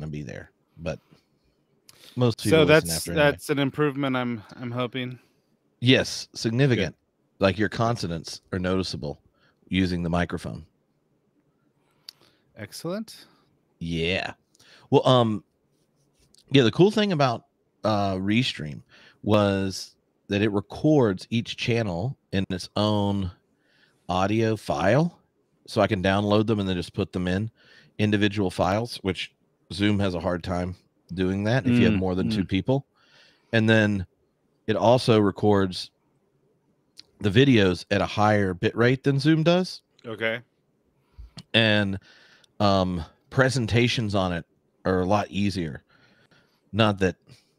to be there, but most people So listen after anyway. that's an improvement. I'm hoping. Yes, significant. Good. Like your consonants are noticeable using the microphone. Excellent. Yeah. Well, yeah, the cool thing about Restream was that it records each channel in its own audio file, so I can download them and then just put them in individual files, which Zoom has a hard time doing that if you have more than two people. And then it also records the videos at a higher bit rate than Zoom does. Okay. And presentations on it are a lot easier. Not that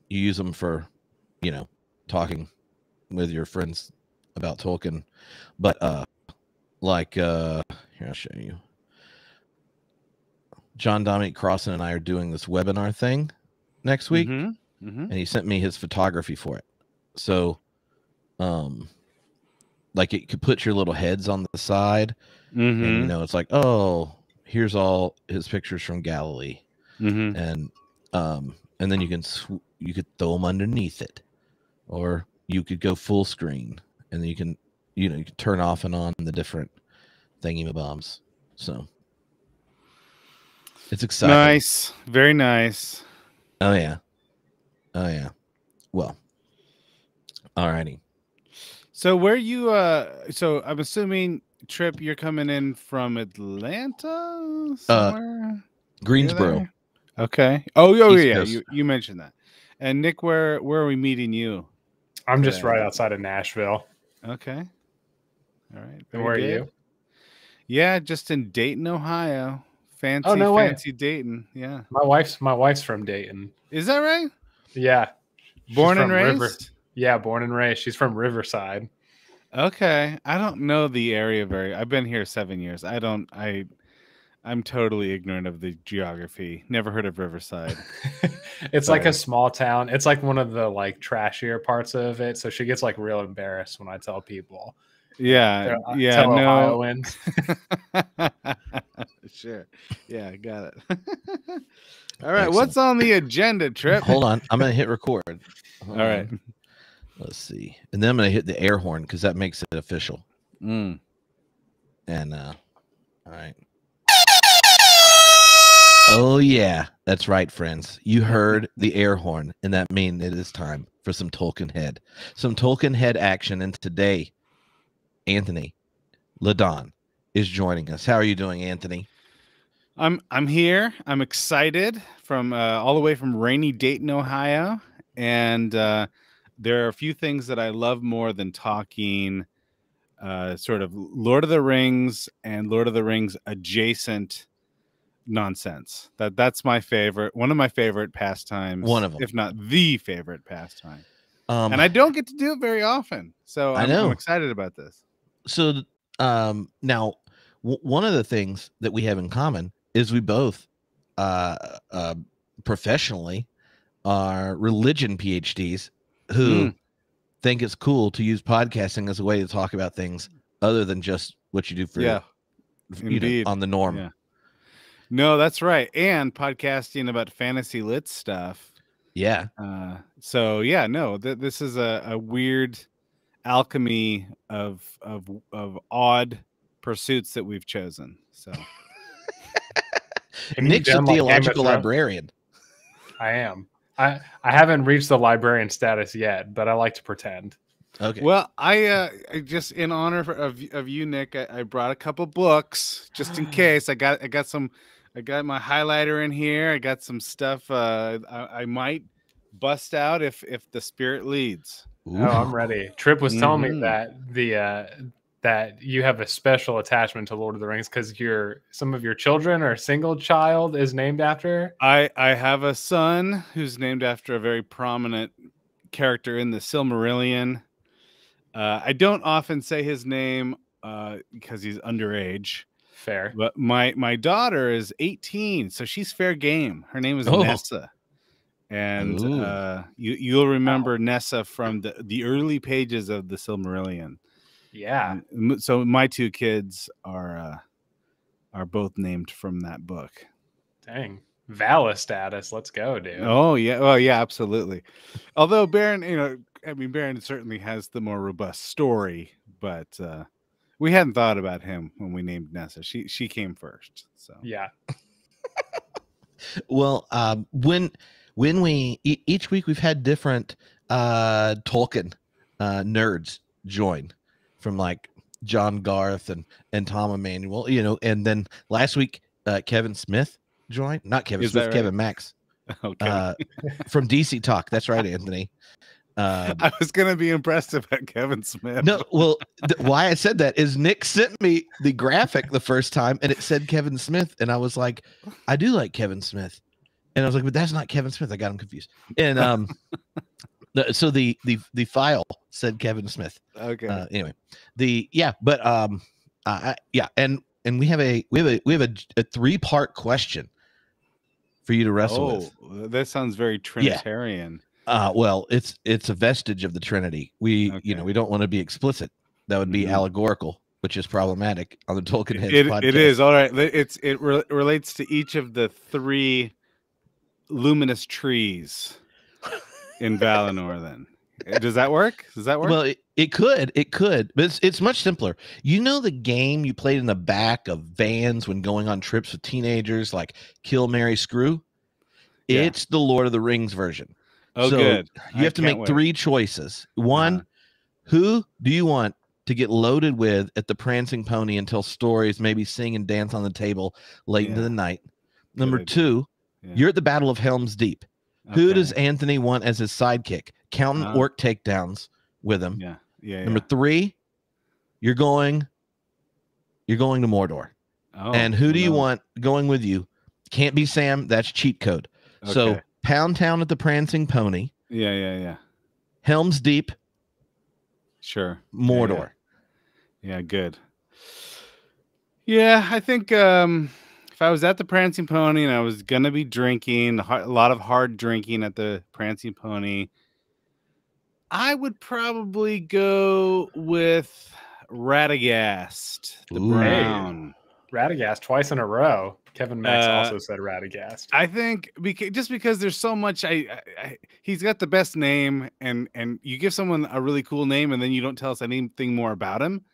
you use them for, talking with your friends about Tolkien, but here, I'll show you. John Dominic Crossan and I are doing this webinar thing next week, and he sent me his photography for it. So, like it could put your little heads on the side, and it's like, oh, here's all his pictures from Galilee, and then you could throw them underneath it, or you could go full screen, and then you can turn off and on the different thingy-bombs. So it's exciting. Nice. Very nice. Oh yeah. Well, alrighty. So where you so I'm assuming, Trip, you're coming in from Atlanta somewhere? Greensboro. Okay. Oh East yeah, Coast. you mentioned that. And Nick, where are we meeting you? I'm just right outside of Nashville. Okay. All right. And where are you? Yeah, just in Dayton, Ohio. Fancy Dayton. Yeah. My wife's from Dayton. Is that right? Yeah. Born and raised? Yeah, born and raised. She's from Riverside. Okay. I don't know the area I've been here 7 years. I'm totally ignorant of the geography. Never heard of Riverside. It's like a small town. It's like one of the trashier parts of it. So she gets real embarrassed when I tell people. Yeah. Tell Ohioans. Sure. Yeah, got it. All right. Excellent. What's on the agenda, Trip? Hold on. I'm going to hit record. All right. Let's see. And then I'm going to hit the air horn because that makes it official. And, all right. Oh, yeah. That's right, friends. You heard the air horn, and that means it is time for some Tolkien Head. Some Tolkien Head action. And today, Anthony LaDon is joining us. How are you doing, Anthony? I'm here. I'm excited from all the way from rainy Dayton, Ohio. And there are a few things that I love more than talking sort of Lord of the Rings and Lord of the Rings adjacent nonsense. That's my favorite. One of my favorite pastimes. One of them, if not the favorite pastime. And I don't get to do it very often. So I'm excited about this. So now, one of the things that we have in common is we both professionally are religion PhDs who think it's cool to use podcasting as a way to talk about things other than just what you do for on the norm. Yeah. No, that's right. And podcasting about fantasy lit stuff. Yeah. So yeah, no, this is a weird alchemy of odd pursuits that we've chosen. So Nick's a theological librarian. I am. I haven't reached the librarian status yet, but I like to pretend. Okay. Well, I just in honor of you, Nick, I brought a couple books just in case. I got my highlighter in here. I got some stuff I might bust out if the spirit leads. Ooh. Oh, I'm ready. Tripp was telling me that that you have a special attachment to Lord of the Rings because some of your children or single child is named after. I have a son who's named after a very prominent character in the Silmarillion. I don't often say his name because he's underage. Fair. But my daughter is 18, so she's fair game. Her name is Nessa. And you'll remember Nessa from the early pages of the Silmarillion. Yeah. So my two kids are both named from that book. Dang. Vala status. Let's go, dude. Oh yeah, well yeah, absolutely. Although Baron, Baron certainly has the more robust story, but we hadn't thought about him when we named Nessa. She came first. So Yeah. Well, when we each week we've had different Tolkien nerds join, from like John Garth and Tom Emanuel, and then last week Kevin Smith joined, not Kevin Is Smith, that right? Kevin Max, okay, from DC Talk. That's right, Anthony. I was gonna be impressed about Kevin Smith. No, well, why I said that is Nick sent me the graphic the first time, and it said Kevin Smith, and I was like, I do like Kevin Smith, and I was like, but that's not Kevin Smith. I got him confused, and so the file said Kevin Smith. Okay. Anyway, and we have a 3-part question for you to wrestle with. That sounds very Trinitarian. Well, it's a vestige of the Trinity. We don't want to be explicit. That would be allegorical, which is problematic on the Tolkien Heads podcast. It is all right. It relates to each of the 3 luminous trees in Valinor. Then does that work? Well, it could, but it's much simpler. You know the game you played in the back of vans when going on trips with teenagers, like Kill, Marry, Screw? Yeah. It's the Lord of the Rings version. Oh, so good. You have to make 3 choices. One, who do you want to get loaded with at the Prancing Pony and tell stories, maybe sing and dance on the table late into the night? Number 2, you're at the Battle of Helm's Deep. Okay. Who does Anthony want as his sidekick? Counting orc takedowns with him. Number 3, you're going to Mordor. Oh, and who do you want going with you? Can't be Sam. That's cheat code. Okay. So Pound Town at the Prancing Pony. Yeah. Helm's Deep. Sure. Mordor. Yeah, good. Yeah, I think if I was at the Prancing Pony and I was going to be drinking, a lot of hard drinking at the Prancing Pony, I would probably go with Radagast, the brown. Hey, Radagast twice in a row. Kevin Max also said Radagast. I think just because there's so much, he's got the best name, and you give someone a really cool name, and then you don't tell us anything more about him.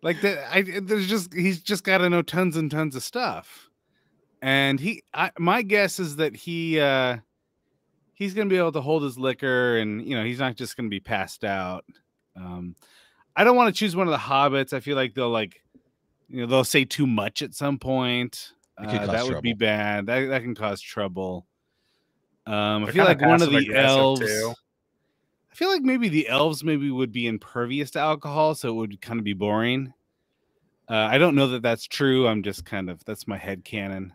Like that, he's just got to know tons and tons of stuff. And my guess is that he's going to be able to hold his liquor, and he's not just going to be passed out. I don't want to choose one of the hobbits. I feel like they'll say too much at some point. That would be bad. That can cause trouble. I feel like one of the elves. I feel like maybe the elves would be impervious to alcohol, so it would kind of be boring. I don't know that that's true. I'm just that's my headcanon.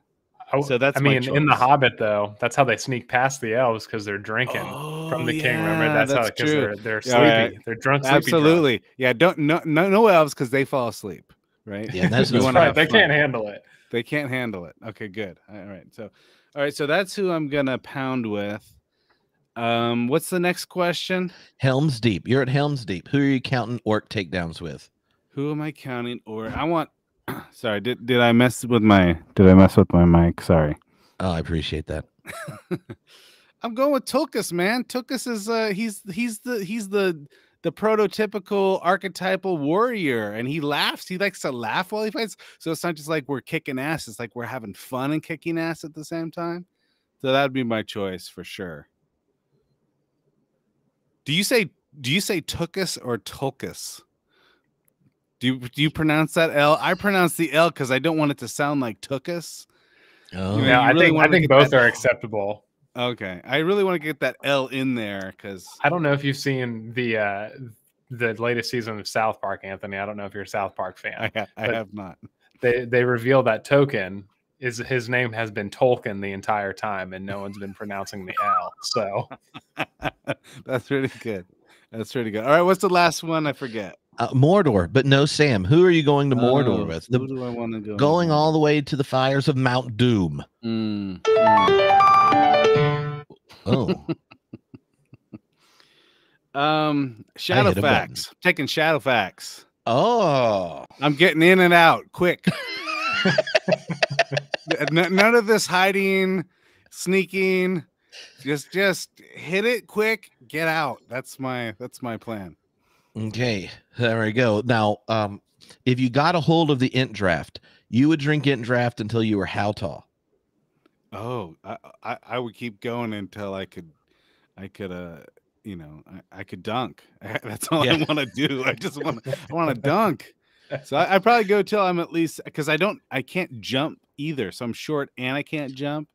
So that's in the Hobbit though, that's how they sneak past the elves, because they're drinking from the king. Remember, that's how, because they're sleepy. Right. They're drunk. Absolutely. Drunk. Yeah. No elves, because they fall asleep. Right. Yeah. That's right. They can't handle it. They can't handle it. Okay. Good. All right. So that's who I'm gonna pound with. What's the next question? Helm's Deep. You're at Helm's Deep. Who are you counting orc takedowns with? Who am I counting? Or I want. Sorry, did I mess with my mic? Sorry. Oh, I appreciate that. I'm going with Tulkas, man. Tulkas is he's the prototypical archetypal warrior, and he laughs. He likes to laugh while he fights. So it's not just like we're kicking ass, it's like we're having fun and kicking ass at the same time. So that'd be my choice for sure. Do you say Tulkas or Tulkas? Do you pronounce that L? I pronounce the L because I don't want it to sound like Tulkas. Oh. Yeah, I think both are acceptable. Okay, I really want to get that L in there because I don't know if you've seen the latest season of South Park, Anthony. I don't know if you're a South Park fan. I have not. They reveal that Token his name has been Tolkien the entire time, and no one's been pronouncing the L. So that's really good. That's pretty good. All right, what's the last one? I forget. Mordor, but no Sam. Who are you going to Mordor with? Who do I want to go? Going all the way to the fires of Mount Doom. Oh. Shadowfax. Taking Shadowfax. Oh. I'm getting in and out quick. None of this hiding, sneaking. Just hit it quick, get out. That's my plan. Okay, there we go. Now, if you got a hold of the Ent Draft, you would drink Ent Draft until you were how tall? Oh, I would keep going until I could you know, I could dunk. That's all I want to do. I want to dunk. So I probably go till I'm at least, because I can't jump either. So I'm short and I can't jump.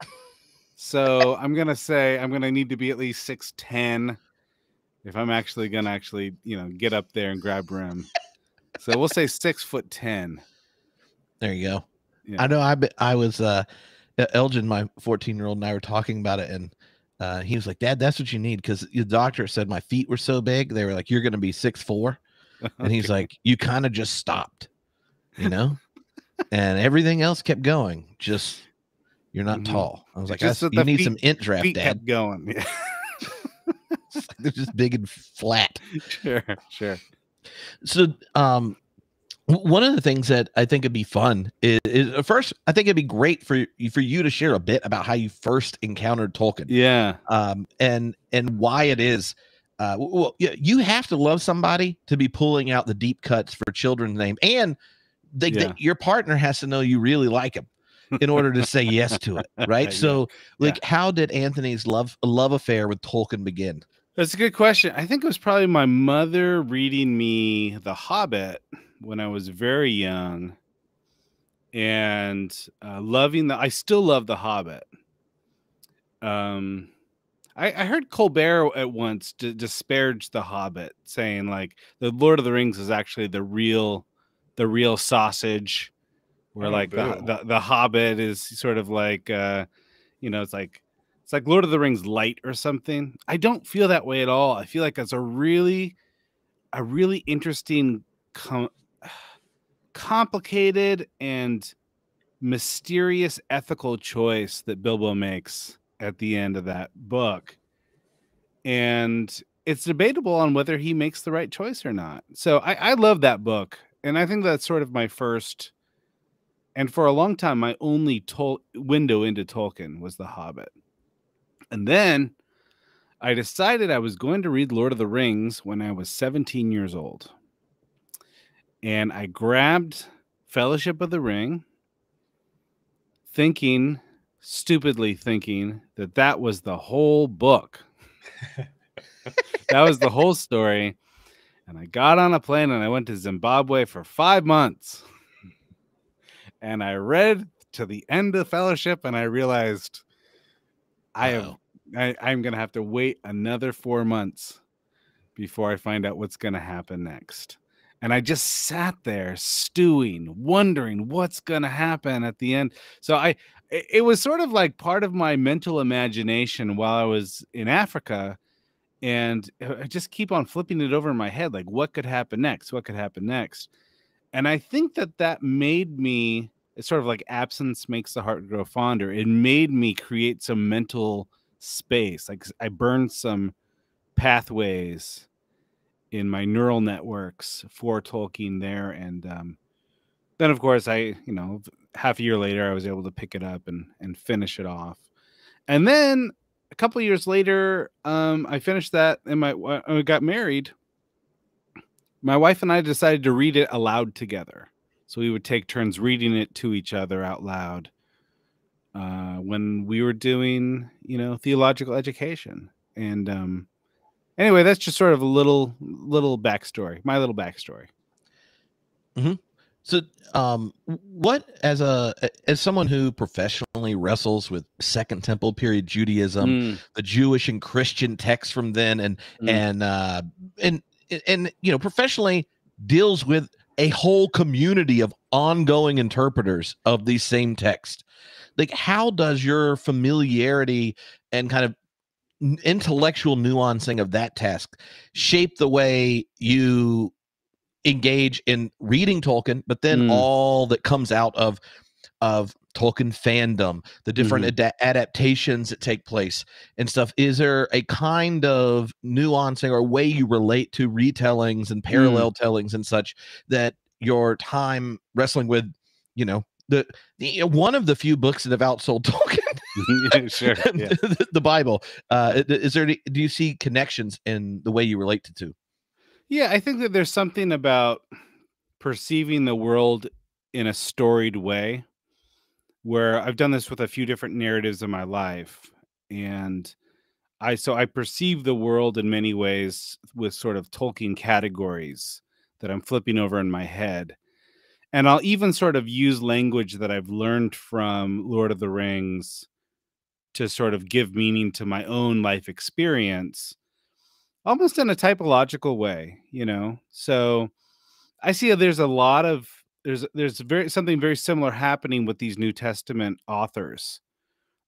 So I'm gonna say I'm gonna need to be at least 6'10" if I'm actually gonna get up there and grab rim. So we'll say 6'10". There you go. Yeah. I know. I was Elgin, my 14-year-old, and I were talking about it, and he was like, "Dad, that's what you need," because the doctor said my feet were so big. They were like, "You're going to be 6'4", and he's like, "You kind of just stopped, and everything else kept going. Just you're not tall." I was like, "You need some Ent Draft, feet Dad." Kept going. Yeah. They're just big and flat. Sure. So, one of the things that I think would be fun is first, I think it'd be great for you to share a bit about how you first encountered Tolkien. Yeah. And why it is. Well, you have to love somebody to be pulling out the deep cuts for children's name, and your partner has to know you really like him in order to say yes to it, right? So, how did Anthony's love affair with Tolkien begin? That's a good question. I think it was probably my mother reading me The Hobbit when I was very young, and I still love The Hobbit. I heard Colbert at once disparage The Hobbit, saying like the Lord of the Rings is actually the real sausage, where the Hobbit is sort of like it's like Lord of the Rings light or something. I don't feel that way at all. I feel like it's a really interesting, complicated and mysterious ethical choice that Bilbo makes at the end of that book. And it's debatable on whether he makes the right choice or not. So I love that book. And I think that's sort of my first, and for a long time, my only window into Tolkien was The Hobbit. And then I decided I was going to read Lord of the Rings when I was 17 years old. And I grabbed Fellowship of the Ring, stupidly thinking that was the whole book. That was the whole story. And I got on a plane and I went to Zimbabwe for 5 months. And I read to the end of Fellowship and I realized I'm going to have to wait another 4 months before I find out what's going to happen next. And I just sat there stewing, wondering what's going to happen at the end. So it was sort of like part of my mental imagination while I was in Africa. And I just keep on flipping it over in my head, like what could happen next? What could happen next? And I think that made me, it's sort of like absence makes the heart grow fonder. It made me create some mental space. Like I burned some pathways in my neural networks for Tolkien there. And then, of course, half a year later, I was able to pick it up and finish it off. And then a couple of years later, I finished that and I got married. My wife and I decided to read it aloud together. So we would take turns reading it to each other out loud when we were doing, theological education. And anyway, that's just sort of a little backstory, my little backstory. Mm-hmm. So, what as someone who professionally wrestles with Second Temple period Judaism, the Jewish and Christian texts from then, and professionally deals with a whole community of ongoing interpreters of these same texts, like how does your familiarity and kind of intellectual nuancing of that task shape the way you engage in reading Tolkien, but then all that comes out of Tolkien fandom, the different adaptations that take place and stuff? Is there a kind of nuancing or way you relate to retellings and parallel tellings and such that your time wrestling with, one of the few books that have outsold Tolkien. Yeah, sure. Yeah. The Bible. Is there? Do you see connections in the way you relate to two? Yeah, I think that there's something about perceiving the world in a storied way, where I've done this with a few different narratives in my life, and I perceive the world in many ways with sort of Tolkien categories that I'm flipping over in my head. And I'll even sort of use language that I've learned from Lord of the Rings to sort of give meaning to my own life experience, almost in a typological way, you know? So I see there's a lot of there's very something very similar happening with these New Testament authors.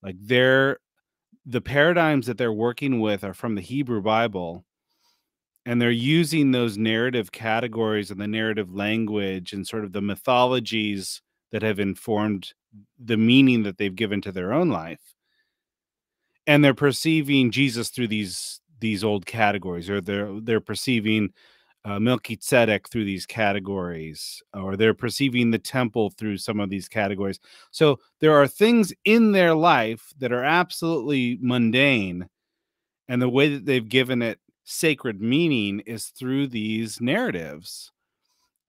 Like the paradigms that they're working with are from the Hebrew Bible, and they're using those narrative categories and the narrative language and sort of the mythologies that have informed the meaning that they've given to their own life. And they're perceiving Jesus through these old categories, or they're perceiving Melchizedek through these categories, or they're perceiving the temple through some of these categories. So there are things in their life that are absolutely mundane, and the way that they've given it sacred meaning is through these narratives.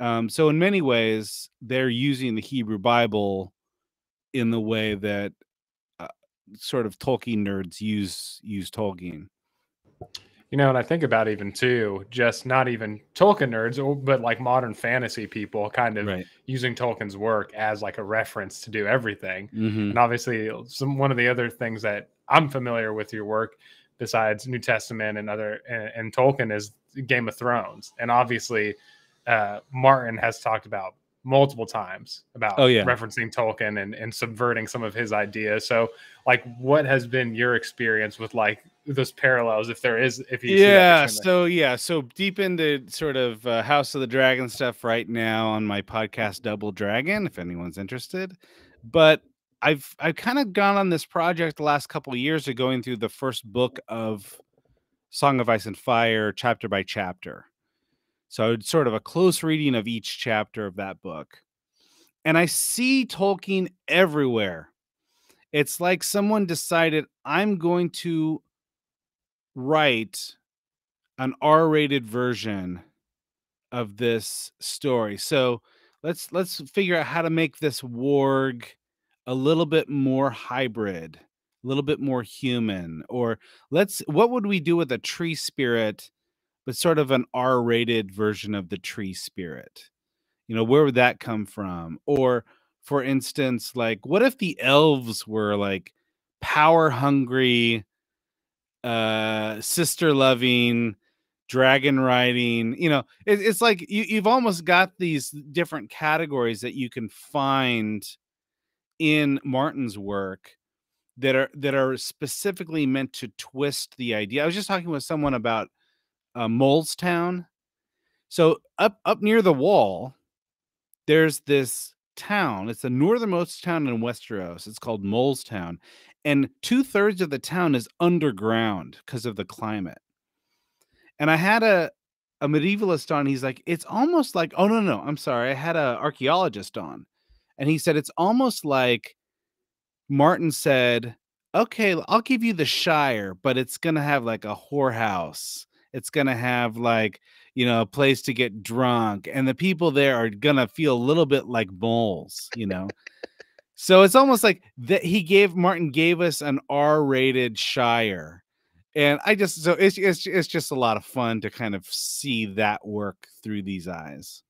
So in many ways, they're using the Hebrew Bible in the way that uh, sort of Tolkien nerds use Tolkien. You know, and I think about even too, just not even Tolkien nerds, but like modern fantasy people kind of Right. using Tolkien's work as like a reference to do everything. Mm-hmm. And obviously, one of the other things that I'm familiar with your work, besides New Testament and and Tolkien, is Game of Thrones. And obviously, Martin has talked about multiple times about referencing Tolkien and subverting some of his ideas. So like, what has been your experience with like those parallels, if you see that so deep into sort of House of the Dragon stuff right now on my podcast Double Dragon, if anyone's interested. But I've kind of gone on this project the last couple of years of going through the first book of Song of Ice and Fire chapter by chapter. So it's sort of a close reading of each chapter of that book. And I see Tolkien everywhere. It's like someone decided, I'm going to write an R-rated version of this story. So let's figure out how to make this warg a little bit more hybrid, a little bit more human. Or what would we do with a tree spirit, but sort of an R-rated version of the tree spirit? You know, where would that come from? Or for instance, like what if the elves were like power hungry, sister loving, dragon riding? You know, it's like you've almost got these different categories that you can find in Martin's work that are specifically meant to twist the idea. I was just talking with someone about Molestown. So up near the wall, there's this town. It's the northernmost town in Westeros. It's called Molestown, and 2/3 of the town is underground because of the climate. And I had a medievalist on. He's like, it's almost like, oh no, I'm sorry. I had a archaeologist on, and he said it's almost like Martin said, okay, I'll give you the Shire, but it's gonna have like a whorehouse. It's gonna have like, you know, a place to get drunk, and the people there are gonna feel a little bit like moles, you know. So it's almost like that Martin gave us an R-rated Shire. And it's just a lot of fun to kind of see that work through these eyes.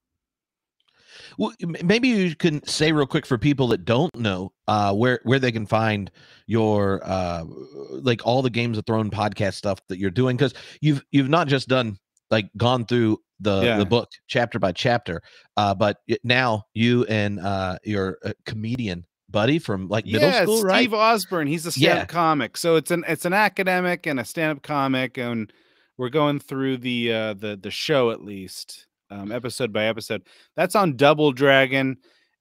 Well, maybe you can say real quick for people that don't know where they can find your like all the Games of Thrones podcast stuff that you're doing, because you've not just done like gone through the book chapter by chapter, but now you and your comedian buddy from like middle school, right? Steve Osborne. He's a stand-up comic. So it's an academic and a stand-up comic, and we're going through the show at least. Episode by episode. That's on Double Dragon.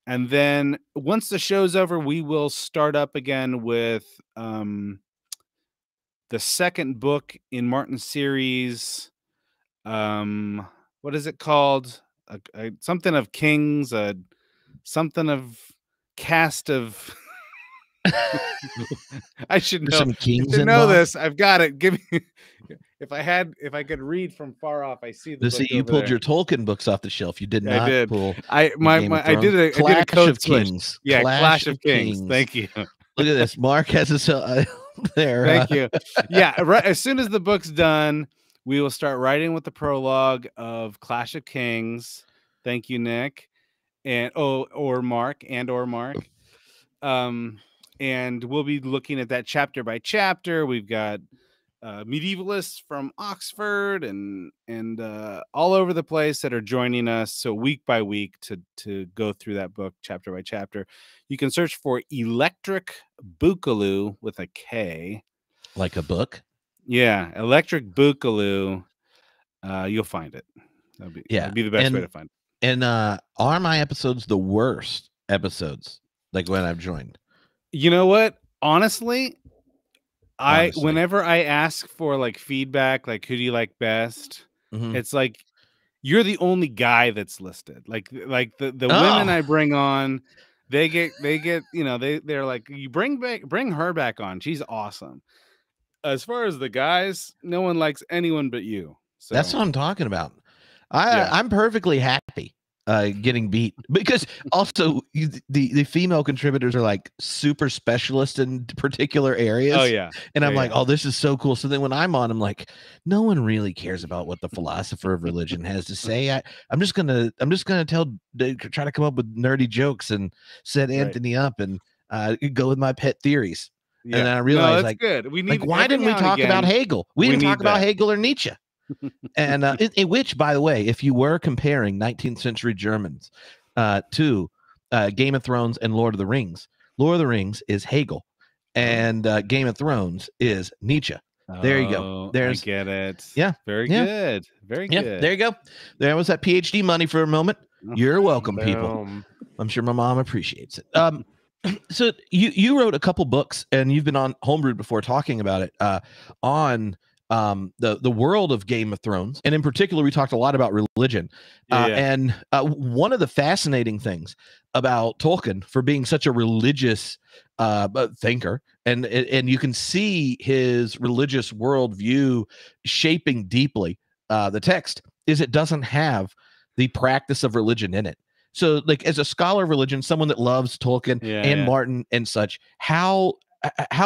And then once the show's over, we will start up again with the second book in Martin's series. What is it called? Something of Kings, something of cast of. I should There's know. some kings I should know involved. this. I've got it. Give me. If I could read from far off, I see the book See, you over pulled there. your Tolkien books off the shelf. You did I not did. pull. I did a Clash code of switch. Kings. Yeah, Clash of Kings. Thank you. Look at this. Mark has a there. Thank you. Yeah, right. As soon as the book's done, we will start writing with the prologue of Clash of Kings. Thank you, Nick, and or Mark. And we'll be looking at that chapter by chapter. We've got medievalists from Oxford and all over the place that are joining us. So week by week to go through that book chapter by chapter. You can search for Electric Boogaloo with a K. Like a book? Yeah, Electric Boogaloo. You'll find it. That'd be the best way to find it. And are my episodes the worst episodes? Like when I've joined? You know what? Honestly, whenever I ask for like feedback, like who do you like best, it's like you're the only guy that's listed. Like the women I bring on, they get they're like, you bring her back on. She's awesome. As far as the guys, no one likes anyone but you. So that's what I'm talking about. I'm perfectly happy getting beat, because also the female contributors are like super specialists in particular areas. Oh yeah. And I'm like, oh, this is so cool. So then when I'm on, I'm like, no one really cares about what the philosopher of religion has to say. I'm just gonna try to come up with nerdy jokes and set Anthony up and go with my pet theories. Yeah. And then I realized, like, good. We need, like, why didn't we talk about Hegel? We didn't talk about Hegel or Nietzsche. And in which, by the way, if you were comparing 19th century Germans to Game of Thrones and Lord of the Rings is Hegel, and Game of Thrones is Nietzsche. There you go. I get it. Yeah. Very good. Very good. There you go. There was that PhD money for a moment. You're welcome, people. I'm sure my mom appreciates it. So you wrote a couple books, and you've been on Homebrewed before talking about it on the world of Game of Thrones, and in particular, we talked a lot about religion. And one of the fascinating things about Tolkien, for being such a religious thinker, and you can see his religious worldview shaping deeply the text, is it doesn't have the practice of religion in it. So, like, as a scholar of religion, someone that loves Tolkien and Martin and such, how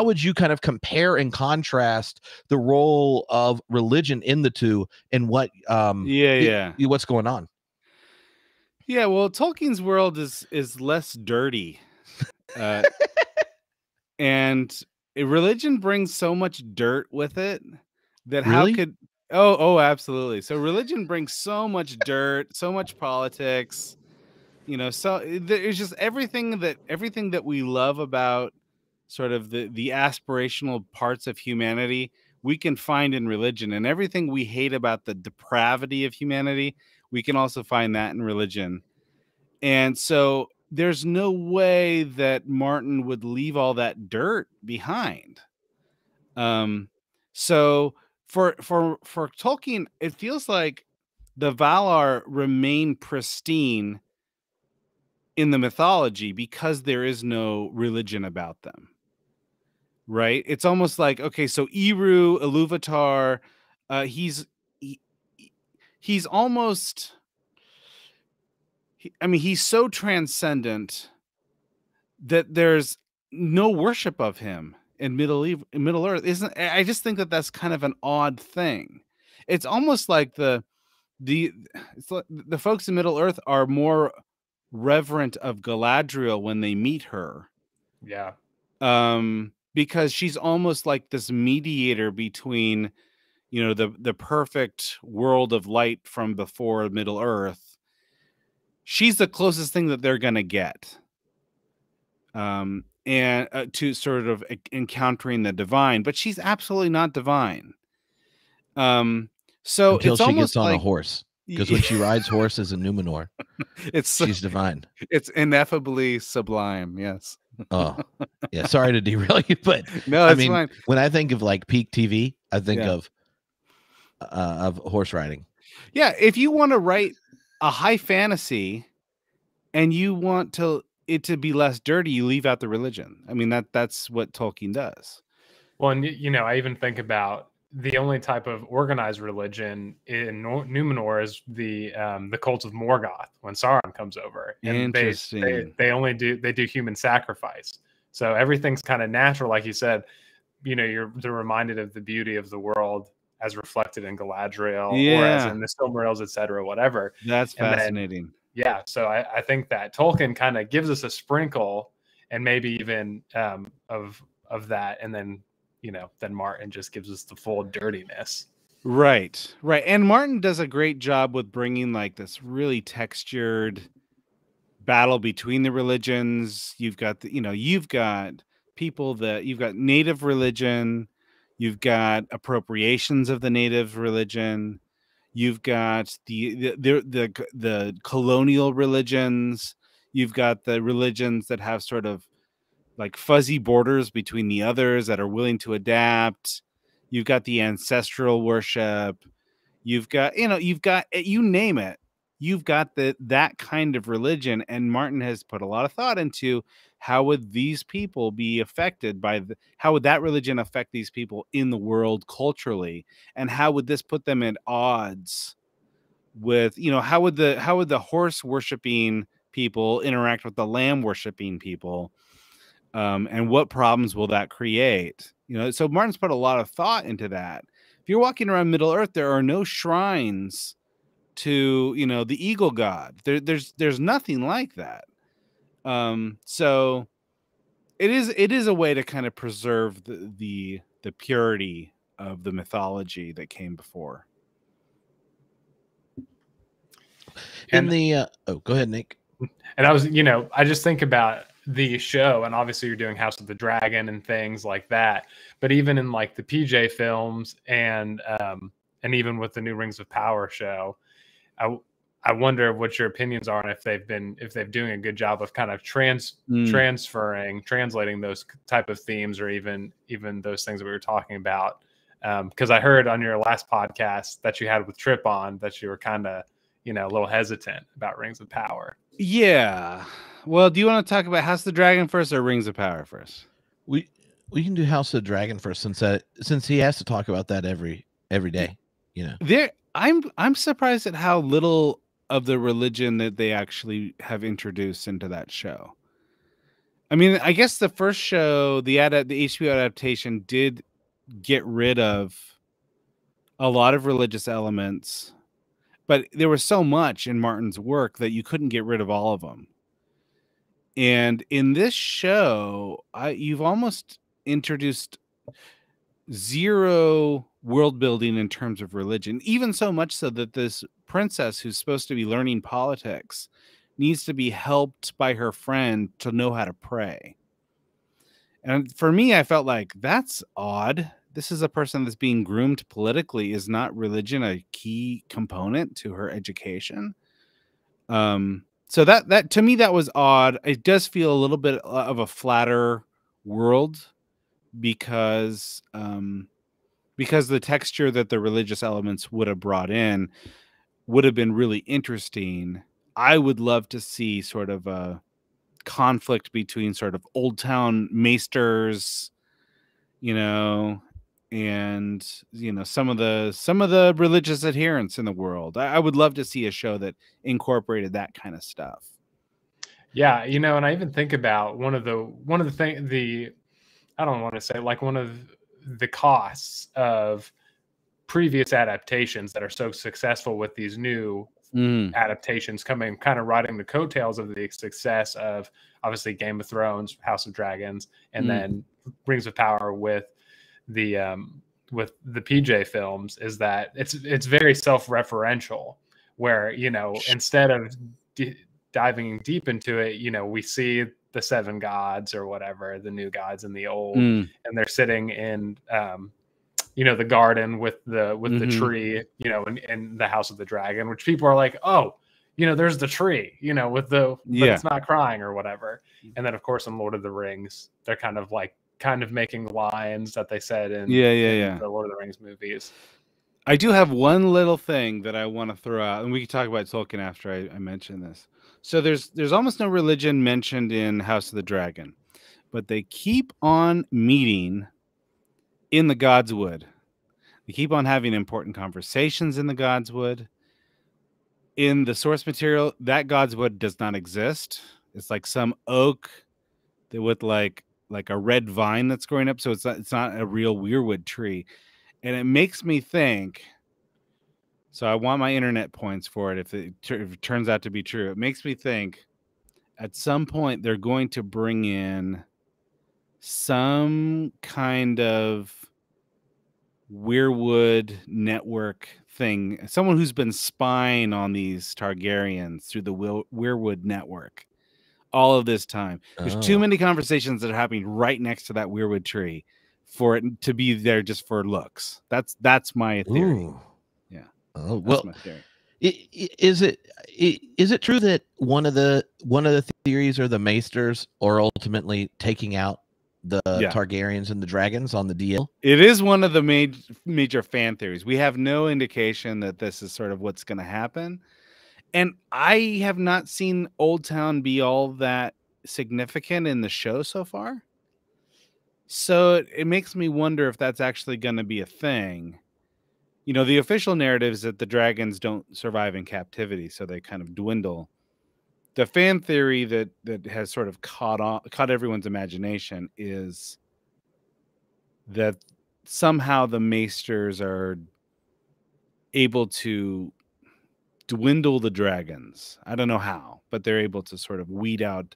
would you kind of compare and contrast the role of religion in the two, and what what's going on? Yeah, well, Tolkien's world is less dirty, and religion brings so much dirt with it that really? How could absolutely. So religion brings so much dirt, so much politics. So it's just everything that we love about sort of the aspirational parts of humanity we can find in religion, and everything we hate about the depravity of humanity, we can also find that in religion. And so there's no way that Martin would leave all that dirt behind. So for Tolkien, it feels like the Valar remain pristine in the mythology because there is no religion about them, right? It's almost like, okay, so Eru Ilúvatar, he's almost, he's so transcendent that there's no worship of him in Middle Earth. I just think that that's kind of an odd thing. It's almost like the folks in Middle Earth are more reverent of Galadriel when they meet her. Yeah. Because she's almost like this mediator between, the perfect world of light from before Middle Earth. She's the closest thing that they're going to get. And to sort of encountering the divine, but she's absolutely not divine. So until it's she almost gets on like a horse. Because when she rides horses in Numenor, she's divine. It's ineffably sublime. Yes. Oh, yeah. Sorry to derail you, but no, it's fine. When I think of like peak TV, I think of horse riding. Yeah, if you want to write a high fantasy, and you want to it to be less dirty, you leave out the religion. I mean, that's what Tolkien does. Well, and I even think about the only type of organized religion in Numenor is the cult of Morgoth when Sauron comes over, and Interesting. they only do human sacrifice. So everything's kind of natural, like you said. They're reminded of the beauty of the world as reflected in Galadriel or as in the Silmarils, etc., whatever. That's fascinating. Yeah, so I think that Tolkien kind of gives us a sprinkle and maybe even of that, and then then Martin just gives us the full dirtiness. Right. And Martin does a great job with bringing like this really textured battle between the religions. You've got you've got people you've got native religion, you've got appropriations of the native religion, you've got the colonial religions, you've got the religions that have sort of like fuzzy borders between the others that are willing to adapt. You've got the ancestral worship. You've got, you name it. You've got that kind of religion. And Martin has put a lot of thought into how would these people be affected by how would that religion affect these people in the world culturally? And how would this put them at odds with, how would the horse worshiping people interact with the lamb worshiping people? And what problems will that create? So Martin's put a lot of thought into that. If you're walking around Middle Earth, there are no shrines to, the eagle god. There's nothing like that. So it is a way to kind of preserve the purity of the mythology that came before. And go ahead, Nick. And I just think about the show, and obviously you're doing House of the Dragon and things like that, but even in like the PJ films and even with the new Rings of Power show, I wonder what your opinions are, and if they're doing a good job of kind of translating those type of themes, or even those things that we were talking about. Because I heard on your last podcast that you had with Trip on that you were kind of a little hesitant about Rings of Power. Yeah. Well, do you want to talk about House of the Dragon first or Rings of Power first? We can do House of the Dragon first, since he has to talk about that every day. I'm surprised at how little of the religion that they actually have introduced into that show. I mean, I guess the first show, the HBO adaptation, did get rid of a lot of religious elements, but there was so much in Martin's work that you couldn't get rid of all of them. And in this show, you've almost introduced zero world building in terms of religion, even so much so that this princess who's supposed to be learning politics needs to be helped by her friend to know how to pray. And for me, I felt like that's odd. This is a person that's being groomed politically. Is not religion a key component to her education? So that to me, that was odd. It does feel a little bit of a flatter world because the texture that the religious elements would have brought in would have been really interesting. I would love to see sort of a conflict between sort of old town maesters, and some of the religious adherents in the world. I would love to see a show that incorporated that kind of stuff. Yeah, and I even think about one of the things, I don't want to say like one of the costs of previous adaptations that are so successful with these new adaptations coming, kind of riding the coattails of the success of obviously Game of Thrones, House of Dragons, and then Rings of Power with the PJ films, is that it's very self-referential, where instead of diving deep into it, we see the seven gods or whatever, the new gods and the old, and they're sitting in the garden with the tree, in the House of the Dragon, which people are like, oh, there's the tree, with but it's not crying or whatever. And then of course in Lord of the Rings, they're kind of making lines that they said in the Lord of the Rings movies. I do have one little thing that I want to throw out, and we can talk about Tolkien after I mention this. So there's almost no religion mentioned in House of the Dragon, but they keep on meeting in the Godswood. They keep on having important conversations in the Godswood. In the source material, that Godswood does not exist. It's like some oak that with like a red vine that's growing up, so it's not a real weirwood tree. And it makes me think, so I want my internet points for it if it turns out to be true. It makes me think at some point they're going to bring in some kind of weirwood network thing, someone who's been spying on these Targaryens through the weirwood network all of this time. There's too many conversations that are happening right next to that weirwood tree for it to be there just for looks. That's my theory. Ooh. Yeah. Oh, That's well, my theory. is it true that one of the theories are the Maesters are ultimately taking out the Targaryens and the dragons on the DL? It is one of the major fan theories. We have no indication that this is sort of what's going to happen. And I have not seen Old Town be all that significant in the show so far. So it makes me wonder if that's actually going to be a thing. You know, the official narrative is that the dragons don't survive in captivity, so they kind of dwindle. The fan theory that has sort of caught everyone's imagination is that somehow the Maesters are able to dwindle the dragons. I don't know how, but they're able to sort of weed out.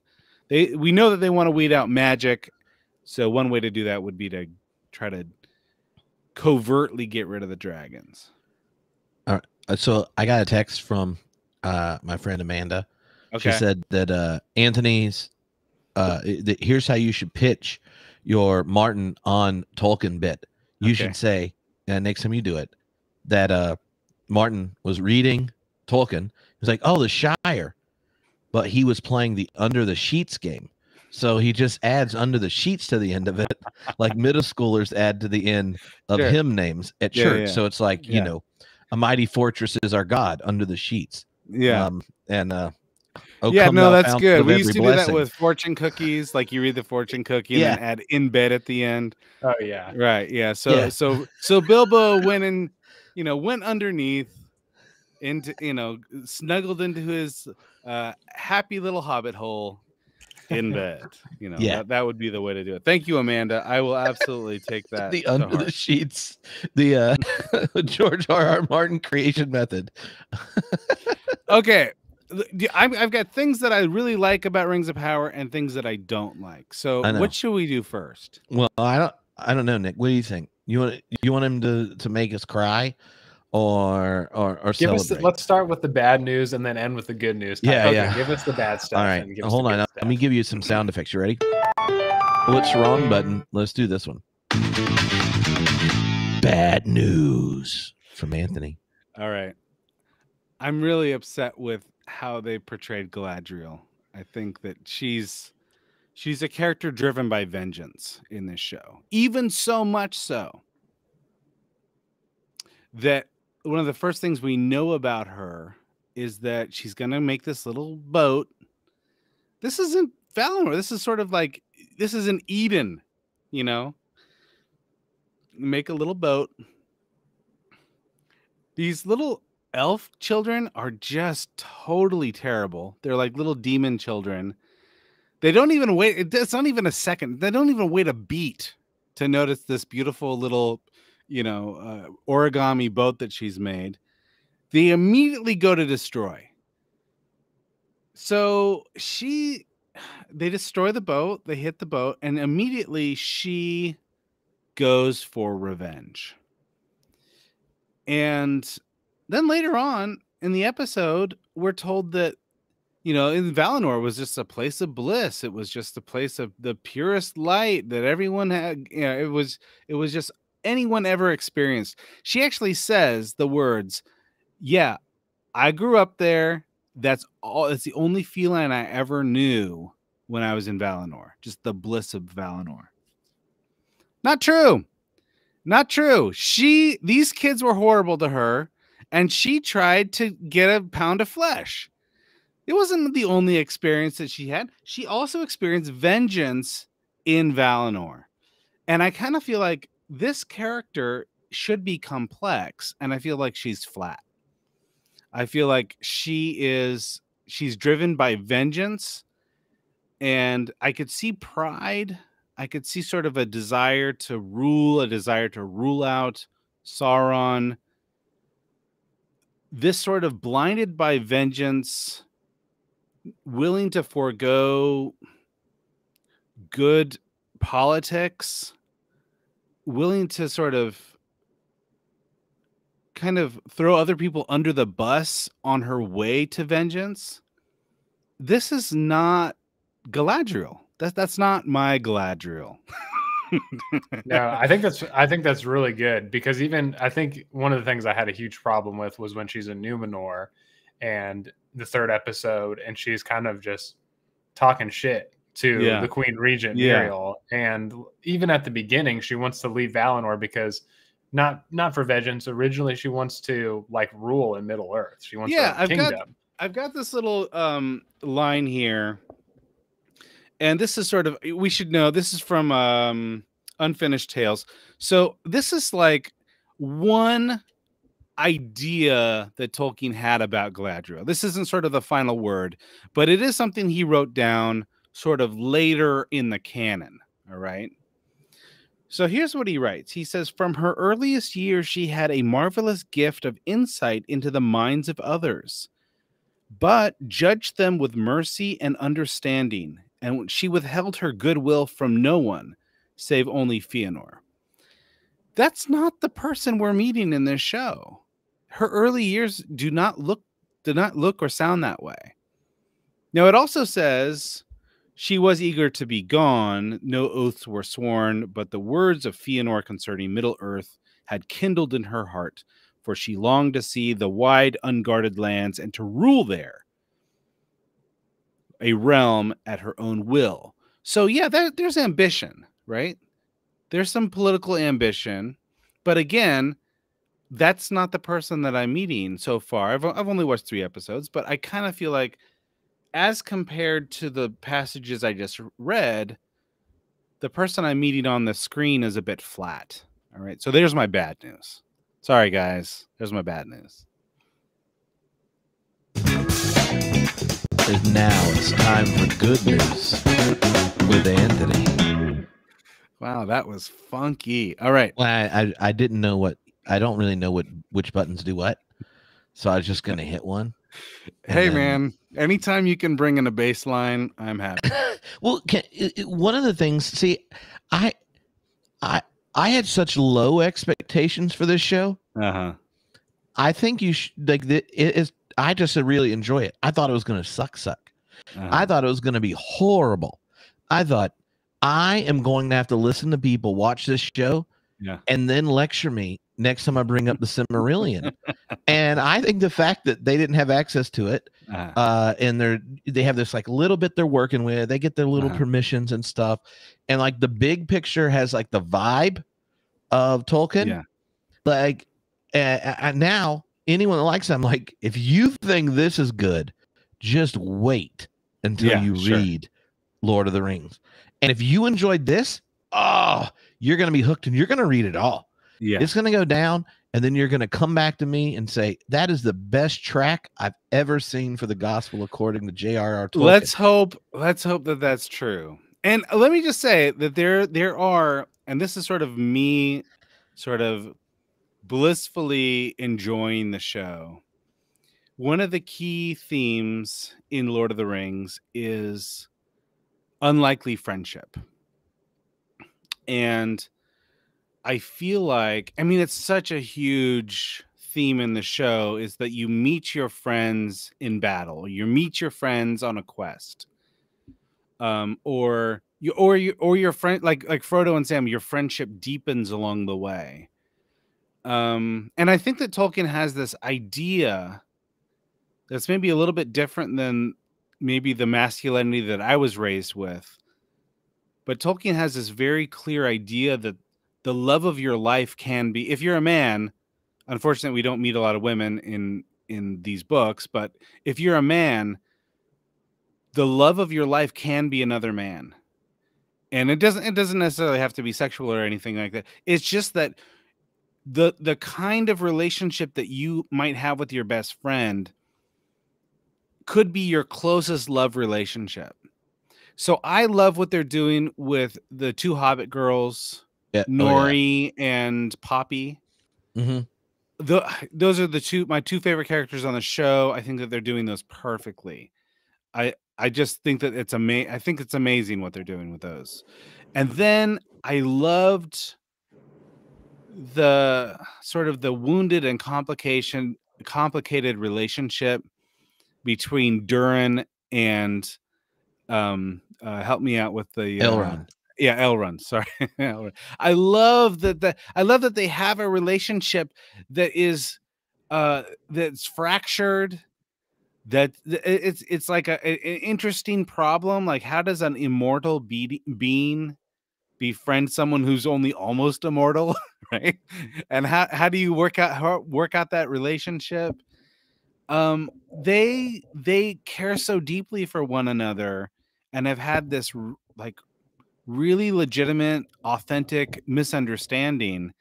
We know that they want to weed out magic, so one way to do that would be to try to covertly get rid of the dragons. All right. So I got a text from my friend Amanda. Okay. She said that Anthony's here's how you should pitch your Martin on Tolkien bit. You should say, next time you do it, that Martin was reading Tolkien. He was like, oh, the Shire. But he was playing the Under the Sheets game. So he just adds Under the Sheets to the end of it, like middle schoolers add to the end of hymn names at church. Yeah. So it's like, you know, a mighty fortress is our God under the sheets. Yeah. Oh, yeah, no, that's good. We used to do that with fortune cookies. Like you read the fortune cookie and then add in bed at the end. Oh yeah. Right. Yeah. So Bilbo went underneath into, snuggled into his happy little hobbit hole in bed. That would be the way to do it. Thank you, Amanda. I will absolutely take that. The Under the Sheets, the George R.R. Martin creation method. Okay. I've got things that I really like about Rings of Power and things that I don't like. So what should we do first? Well, I don't know, Nick. What do you think? You want him to make us cry or celebrate? Let's start with the bad news and then end with the good news. Yeah. Give us the bad stuff. All right. Hold on. Let me give you some sound effects. You ready? Oh, it's the wrong button. Let's do this one. Bad news from Anthony. All right. I'm really upset with how they portrayed Galadriel. I think that she's a character driven by vengeance in this show. Even so much so that one of the first things we know about her is that she's going to make this little boat. This isn't Valinor. This is sort of like, this is an Eden, Make a little boat. These little elf children are just totally terrible. They're like little demon children. They don't even wait. It's not even a second. They don't even wait a beat to notice this beautiful little, origami boat that she's made. They immediately go to destroy. So they destroy the boat. They hit the boat, and immediately she goes for revenge. And then later on in the episode, we're told that, in Valinor was just a place of bliss. It was just a place of the purest light that everyone had. It was just anyone ever experienced. She actually says the words, yeah, I grew up there. That's all. It's the only feeling I ever knew when I was in Valinor. Just the bliss of Valinor. Not true. Not true. These kids were horrible to her, and she tried to get a pound of flesh. It wasn't the only experience that she had. She also experienced vengeance in Valinor. And I kind of feel like this character should be complex, and I feel like she's flat. I feel like she's driven by vengeance, and I could see pride. I could see sort of a desire to rule out Sauron. This sort of blinded by vengeance, willing to forego good politics, willing to sort of kind of throw other people under the bus on her way to vengeance. This is not Galadriel. That's not my Galadriel. No, I think that's really good, because even I think one of the things I had a huge problem with was when she's in Numenor and the third episode, and she's kind of just talking shit to the Queen Regent Muriel. And even at the beginning, she wants to leave Valinor because not for vengeance. Originally, she wants to like rule in Middle Earth. She wants her kingdom. I've got this little line here, and this is sort of, we should know this is from Unfinished Tales. So this is like one idea that Tolkien had about Galadriel. This isn't sort of the final word, but it is something he wrote down sort of later in the canon. All right. So here's what he writes. He says, from her earliest years, she had a marvelous gift of insight into the minds of others, but judged them with mercy and understanding, and she withheld her goodwill from no one, save only Fëanor. That's not the person we're meeting in this show. Her early years do not look or sound that way. Now, it also says she was eager to be gone. No oaths were sworn, but the words of Fëanor concerning Middle Earth had kindled in her heart, for she longed to see the wide, unguarded lands and to rule there, a realm at her own will. So, yeah, there's ambition, right? There's some political ambition, but again, that's not the person that I'm meeting so far. I've only watched 3 episodes, but I kind of feel like, as compared to the passages I just read, the person I'm meeting on the screen is a bit flat. All right. So there's my bad news. Sorry, guys. There's my bad news. Now it's time for good news with Anthony. Wow, that was funky. All right. Well, I didn't know I don't really know which buttons do what. So I was just going to hit one. Hey, man, anytime you can bring in a bass line, I'm happy. Well, one of the things, see, I had such low expectations for this show. Uh-huh. I think you should, like, I just really enjoy it. I thought it was going to suck. Uh-huh. I thought it was going to be horrible. I thought, I am going to have to listen to people watch this show and then lecture me next time I bring up the Silmarillion. And I think the fact that they didn't have access to it, and they have this like little bit they're working with, they get their little permissions and stuff, and like the big picture has like the vibe of Tolkien. Yeah. Like now anyone that likes them, like, if you think this is good, just wait until you read Lord of the Rings. And if you enjoyed this, you're going to be hooked and you're going to read it all. Yeah. It's going to go down, and then you're going to come back to me and say, that is the best track I've ever seen for the gospel according to J.R.R. Tolkien. Let's hope that that's true. And let me just say that there are, and this is sort of me sort of blissfully enjoying the show. One of the key themes in Lord of the Rings is unlikely friendship. And I feel like, I mean, it's such a huge theme in the show, is that you meet your friends in battle. You meet your friends on a quest. Or your friend, like Frodo and Sam, your friendship deepens along the way. And I think that Tolkien has this idea that's maybe a little bit different than maybe the masculinity that I was raised with. But Tolkien has this very clear idea that the love of your life can be, if you're a man, unfortunately, we don't meet a lot of women in these books, but if you're a man, the love of your life can be another man. And it doesn't necessarily have to be sexual or anything like that. It's just that the kind of relationship that you might have with your best friend could be your closest love relationship. So I love what they're doing with the two Hobbit girls, Nori and Poppy. Mm-hmm. Those are my two favorite characters on the show. I think that they're doing those perfectly. I just think that I think it's amazing what they're doing with those. And then I loved the sort of the wounded and complicated relationship between Durin and help me out with the Elrond. Elrond. Sorry. Elrond. I love that they have a relationship that is that's fractured. That it's like an interesting problem. Like, how does an immortal being befriend someone who's only almost immortal, right? And how do you work out that relationship? They care so deeply for one another and have had this like really legitimate, authentic misunderstanding.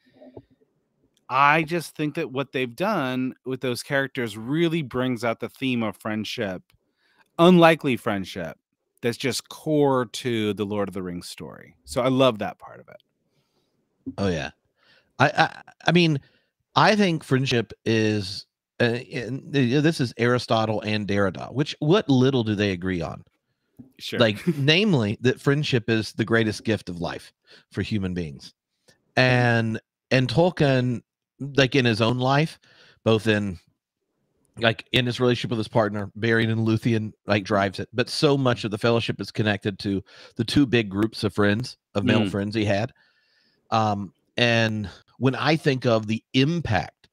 I just think that what they've done with those characters really brings out the theme of friendship, unlikely friendship, that's just core to the Lord of the Rings story. So I love that part of it. Oh yeah, I mean, I think friendship is, and this is Aristotle and Derrida. What little do they agree on? Sure. Like, namely, that friendship is the greatest gift of life for human beings, and Tolkien, like in his own life, both in his relationship with his partner, Berian and Luthien, like drives it. But so much of the Fellowship is connected to the two big groups of friends, of male friends he had. And when I think of the impact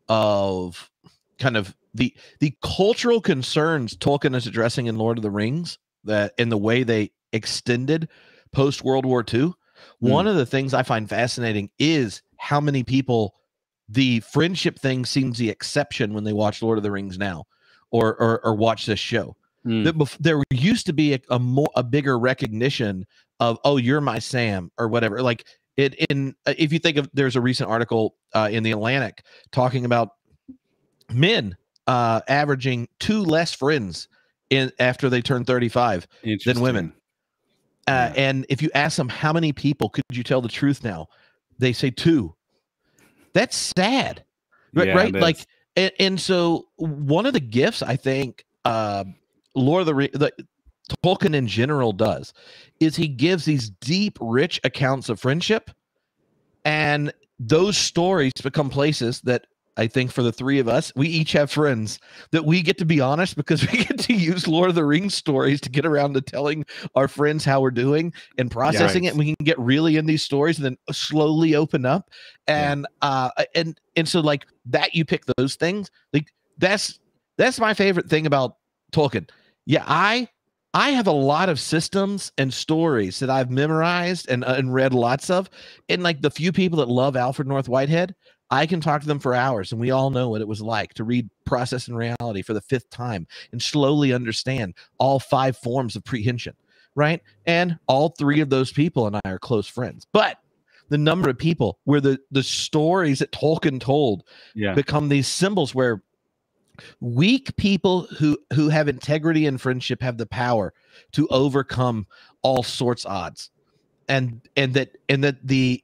of kind of the cultural concerns Tolkien is addressing in Lord of the Rings, that in the way they extended post World War II, one of the things I find fascinating is how many people the friendship thing seems the exception when they watch Lord of the Rings now, or watch this show. There used to be a bigger recognition of, oh, you're my Sam or whatever. Like if you think of, there's a recent article in the Atlantic talking about men averaging 2 less friends after they turn 35 than women. And if you ask them how many people could you tell the truth now, they say 2. That's sad, right? Like, and so one of the gifts I think Lord of the Rings, Tolkien in general does, is he gives these deep, rich accounts of friendship, and those stories become places that I think for the three of us, we each have friends that we get to be honest, because we get to use Lord of the Rings stories to get around to telling our friends how we're doing and processing it. And we can get really in these stories and then slowly open up. And so like that, you pick those things. Like that's my favorite thing about Tolkien. Yeah. I have a lot of systems and stories that I've memorized and read lots of. And like the few people that love Alfred North Whitehead, I can talk to them for hours, and we all know what it was like to read Process and Reality for the 5th time and slowly understand all 5 forms of prehension, right? And all 3 of those people and I are close friends. But the number of people where the stories that Tolkien told become these symbols where weak people who have integrity and friendship have the power to overcome all sorts odds. And that the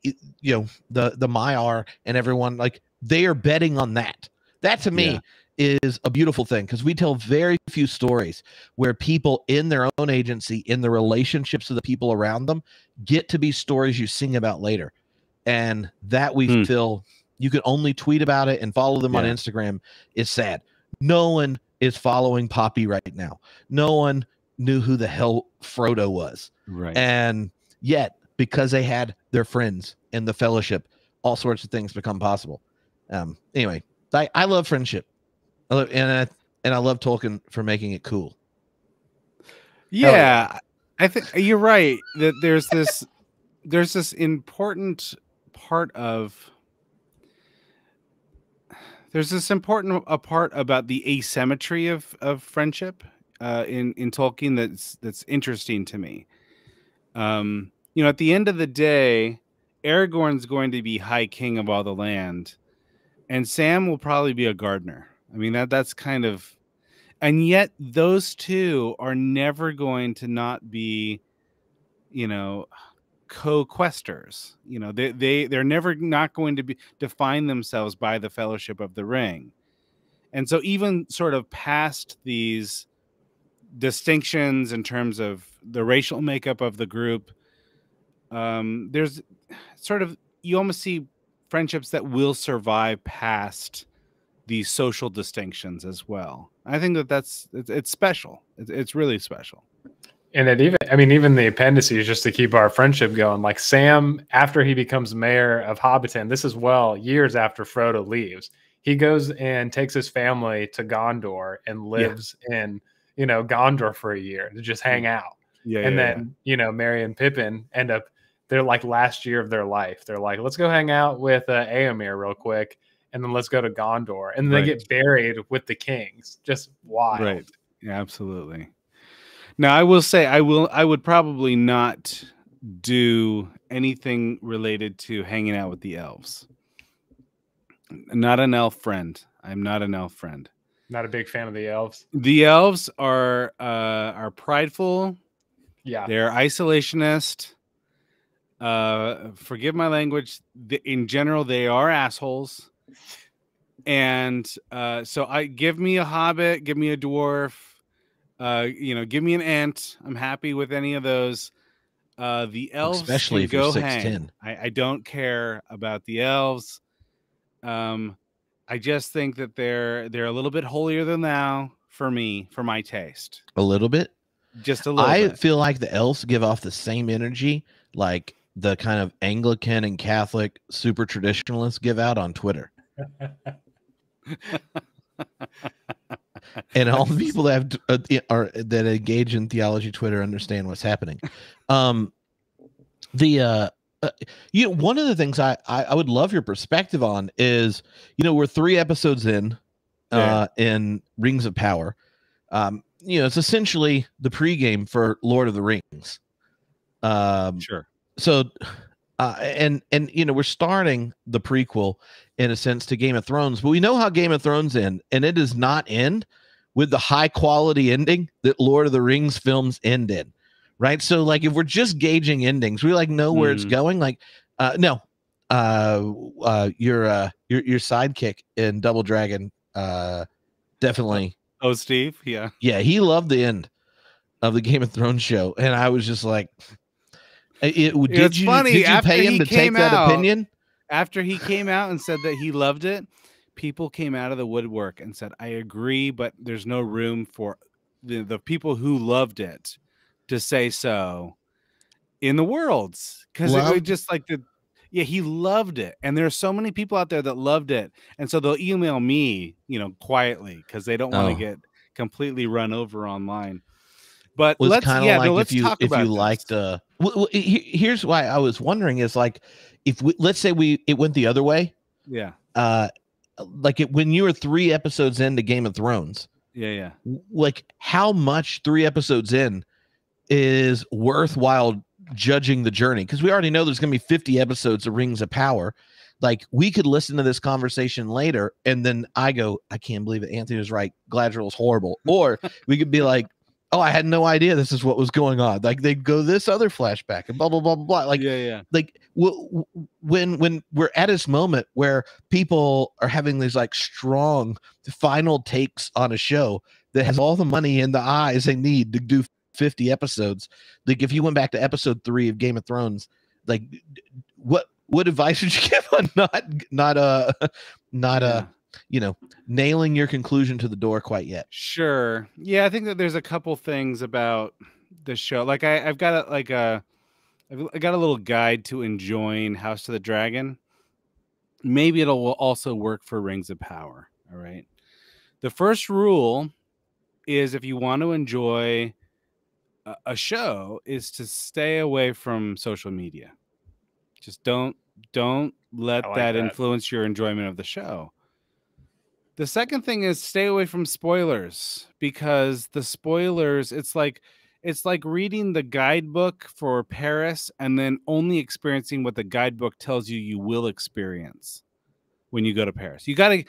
the Maiar and everyone, like, they are betting on that. That to me is a beautiful thing, because we tell very few stories where people in their own agency, in the relationships of the people around them, get to be stories you sing about later. And that we feel you can only tweet about it and follow them on Instagram is sad. No one is following Poppy right now. No one knew who the hell Frodo was. Right. And yet, because they had their friends in the Fellowship, all sorts of things become possible. Anyway, I love friendship. And I love Tolkien for making it cool. Yeah, I think you're right that there's this important part about the asymmetry of friendship in Tolkien that's interesting to me. At the end of the day, Aragorn's going to be High King of all the land, and Sam will probably be a gardener. I mean, that's kind of, and yet those two are never going to not be, co-questers. They're never not going to define themselves by the Fellowship of the Ring. And so even sort of past these distinctions in terms of the racial makeup of the group, there's sort of, you almost see friendships that will survive past these social distinctions as well. I think it's special. It's really special. And even the appendices, just to keep our friendship going, like Sam, after he becomes mayor of Hobbiton, this is years after Frodo leaves, he goes and takes his family to Gondor and lives in, Gondor for a year to just hang out. Then Merry and Pippin end up, they're like last year of their life. They're like, let's go hang out with Éomer real quick, and then let's go to Gondor. And then they get buried with the kings. Just wild. Right. Yeah, absolutely. Now, I will say, I would probably not do anything related to hanging out with the elves. Not an elf friend. I'm not an elf friend. Not a big fan of the elves. The elves are prideful. Yeah. They're isolationist. Forgive my language. In general, they are assholes. And so give me a hobbit, give me a dwarf, give me an ant. I'm happy with any of those. The elves, especially if you're 6'10". I don't care about the elves. I just think that they're a little bit holier than thou for me, for my taste. A little bit? Just a little bit. I feel like the elves give off the same energy like the kind of Anglican and Catholic super traditionalists give out on Twitter. And all the people that that engage in theology Twitter understand what's happening. One of the things I would love your perspective on is, we're 3 episodes in Rings of Power. It's essentially the pregame for Lord of the Rings. Sure. So, we're starting the prequel in a sense to Game of Thrones, but we know how Game of Thrones end, and it does not end with the high quality ending that Lord of the Rings films end in, right? So, like, if we're just gauging endings, we know where it's going. Like, your sidekick in Double Dragon, definitely. Oh, Steve, yeah, he loved the end of the Game of Thrones show, and I was just like, did you pay him to take that opinion? After he came out and said that he loved it, people came out of the woodwork and said, I agree, but there's no room for the people who loved it to say so in the worlds. Because it was just like he loved it. And there's so many people out there that loved it. And so they'll email me, quietly, because they don't want to get completely run over online. But let's talk about this. Liked here's why I was wondering is, like, let's say it went the other way. Yeah. When you were 3 episodes into Game of Thrones. Yeah. Like, how much 3 episodes in is worthwhile judging the journey? Because we already know there's going to be 50 episodes of Rings of Power. Like, we could listen to this conversation later, and then I go, I can't believe it. Anthony was right. Galadriel is horrible. Or we could be like, oh, I had no idea this is what was going on. Like, they go this other flashback and blah, blah, blah, blah, blah. Like, like when we're at this moment where people are having these like strong final takes on a show that has all the money and the eyes they need to do 50 episodes. Like, if you went back to episode 3 of Game of Thrones, like, what advice would you give on not nailing your conclusion to the door quite yet? Sure. Yeah, I think that there's a couple things about the show. Like, I've got a little guide to enjoying House of the Dragon. Maybe it'll also work for Rings of Power. All right. The first rule is, if you want to enjoy a show, is to stay away from social media. Just don't Don't let like that that. influence your enjoyment of the show. The second thing is stay away from spoilers, because the spoilers, it's like reading the guidebook for Paris and then only experiencing what the guidebook tells you you will experience when you go to Paris. You got to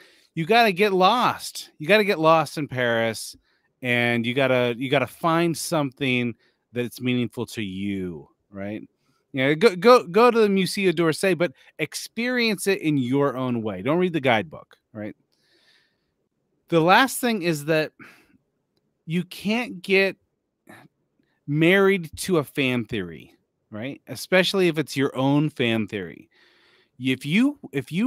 get lost. You got to get lost in Paris, and you got to find something that's meaningful to you, right? Go to the Musée d'Orsay, but experience it in your own way. Don't read the guidebook, right? The last thing is that you can't get married to a fan theory, right? Especially if it's your own fan theory. If you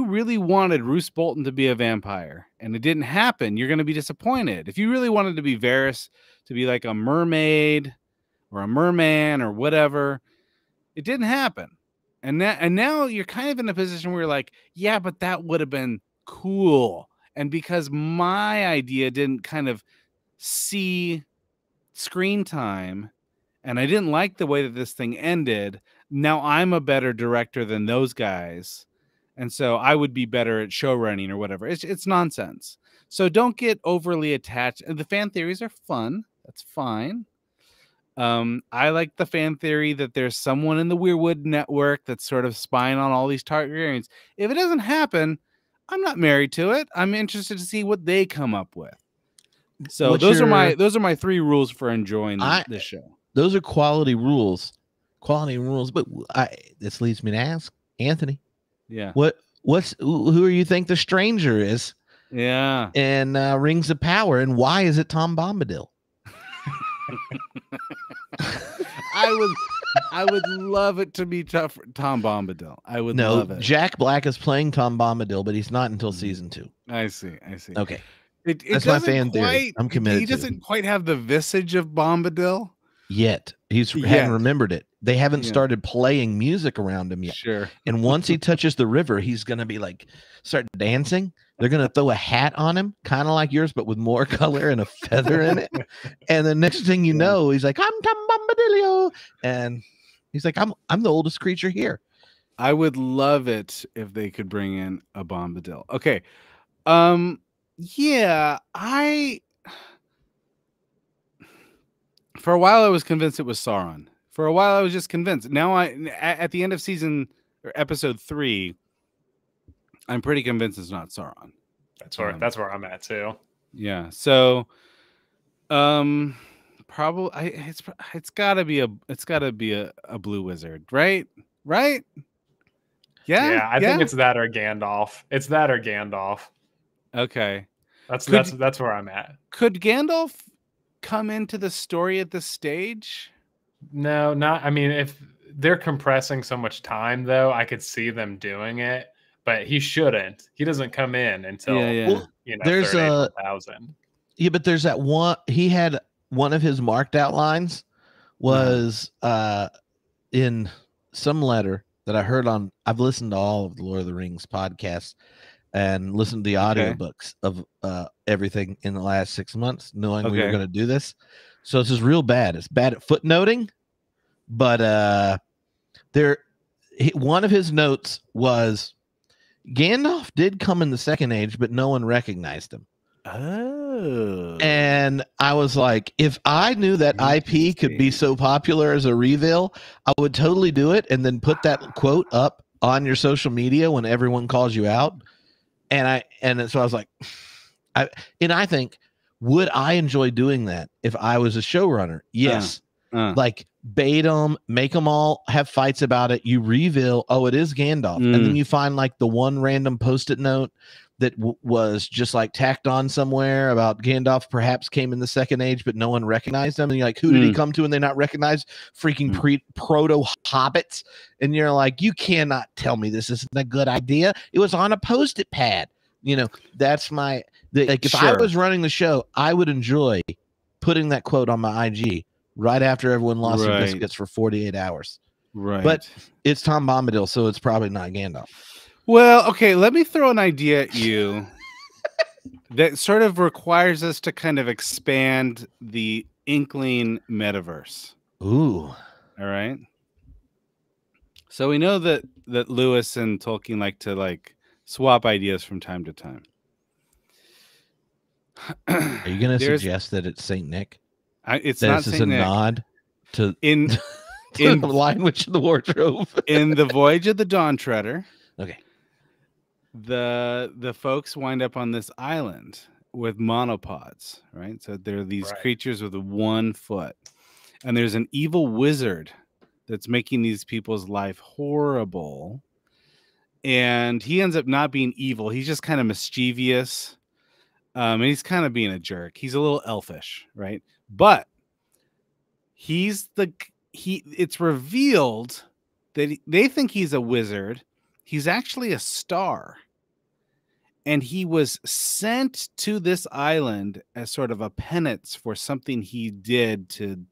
really wanted Roose Bolton to be a vampire and it didn't happen, you're going to be disappointed. If you really wanted to be Varys to be like a mermaid or a merman or whatever, it didn't happen. And now you're kind of in a position where you're like, yeah, but that would have been cool. And because my idea didn't kind of see screen time and I didn't like the way that this thing ended, now I'm a better director than those guys. And so I would be better at show running or whatever. It's nonsense. So don't get overly attached. The fan theories are fun. That's fine. I like the fan theory that there's someone in the Weirwood network that's sort of spying on all these Targaryens. If it doesn't happen, I'm not married to it. I'm interested to see what they come up with. So those are my 3 rules for enjoying this show. Those are quality rules. But this leads me to ask Anthony. Yeah. Who do you think the stranger is? Yeah. And Rings of Power, and why is it Tom Bombadil? I would love it to be Tom Bombadil. I would love it. Jack Black is playing Tom Bombadil, but he's not until season 2. I see. Okay. That's my fan theory. I'm committed. He doesn't quite have the visage of Bombadil yet. Hadn't remembered it. They haven't started playing music around him yet. Sure. And once he touches the river, he's gonna be like start dancing. They're gonna throw a hat on him, kind of like yours, but with more color and a feather in it. And the next thing you know, he's like, "I'm Tom Bombadilio," and he's like, "I'm the oldest creature here." I would love it if they could bring in a Bombadil. Okay. Yeah, for a while I was convinced it was Sauron. For a while I was just convinced. Now at the end of episode 3, I'm pretty convinced it's not Sauron. That's where I'm at too. Yeah. So probably it's got to be a blue wizard, right? Right? Yeah. I think it's that or Gandalf. Okay. That's where I'm at. Could Gandalf come into the story at this stage? No, not. I mean, if they're compressing so much time, though, I could see them doing it. But he shouldn't. He doesn't come in until there's 1,000. Yeah, but there's that one. He had one of his marked out lines was in some letter that I heard on. I've listened to all of the Lord of the Rings podcasts and listened to the audiobooks of everything in the last 6 months, knowing we were going to do this. So this is real bad. It's bad at footnoting, but one of his notes was Gandalf did come in the Second Age, but no one recognized him. Oh. And I was like, if I knew that IP could be so popular as a reveal, I would totally do it and then put that quote up on your social media when everyone calls you out. And so I was like, I think, would I enjoy doing that if I was a showrunner? Yes. Like bait them, make them all have fights about it. You reveal, oh, it is Gandalf. And then you find like the one random Post-it note that was just like tacked on somewhere about Gandalf perhaps came in the Second Age, but no one recognized him. And you're like, who did he come to? And they not recognize freaking proto hobbits. And you're like, you cannot tell me this isn't a good idea. It was on a Post-it pad. That's if I was running the show, I would enjoy putting that quote on my IG right after everyone lost their biscuits for 48 hours. Right. But it's Tom Bombadil, so it's probably not Gandalf. Well, okay, let me throw an idea at you that sort of requires us to kind of expand the Inkling metaverse. Ooh. All right. So we know that that Lewis and Tolkien like to swap ideas from time to time. Are you going to suggest that it's Saint Nick? It's that not this is Saint a Nick. nod to in the Lion Witch of the Wardrobe in the Voyage of the Dawn Treader. Okay. The folks wind up on this island with monopods, right? So there are these creatures with 1 foot, and there's an evil wizard that's making these people's life horrible. And he ends up not being evil. He's just kind of mischievous. And he's kind of being a jerk. He's a little elfish, right? But it's revealed that they think he's a wizard. He's actually a star. And he was sent to this island as sort of a penance for something he did to,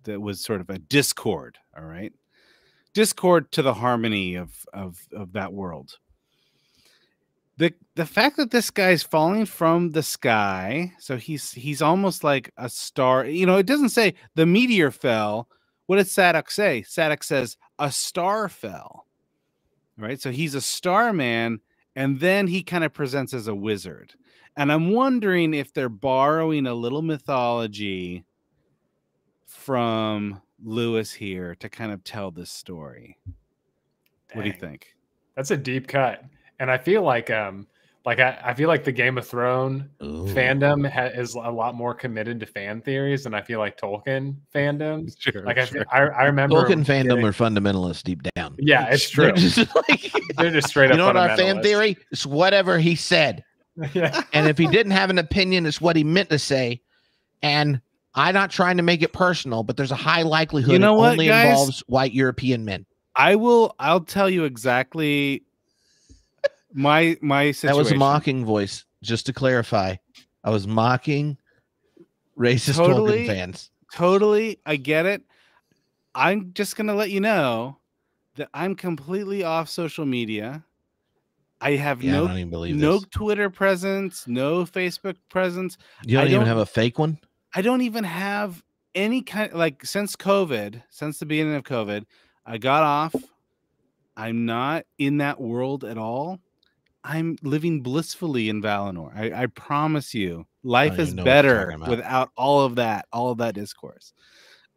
that was sort of a discord. All right. Discord to the harmony of that world. The fact that this guy's falling from the sky, so he's almost like a star. It doesn't say the meteor fell. What does Sadok say? Sadok says a star fell. Right? So he's a star man, and then he kind of presents as a wizard. And I'm wondering if they're borrowing a little mythology from Lewis here to kind of tell this story. Dang. What do you think? That's a deep cut. And I feel like I feel like the Game of Thrones fandom is a lot more committed to fan theories than I feel like Tolkien fandom. Sure, I remember Tolkien fandom are fundamentalists deep down. Yeah, it's true. They're just straight up. You know what our fan theory? It's whatever he said. Yeah. And if he didn't have an opinion, it's what he meant to say. And I'm not trying to make it personal, but there's a high likelihood it only involves white European men. I'll tell you exactly my situation. That was a mocking voice, just to clarify. I was mocking racist Tolkien fans. Totally, I get it. I'm just gonna let you know that I'm completely off social media. I have no Twitter presence, no Facebook presence. You don't even have a fake one? I don't even have any kind since the beginning of COVID, I got off. I'm not in that world at all. I'm living blissfully in Valinor. I promise you, life is better without all of that discourse.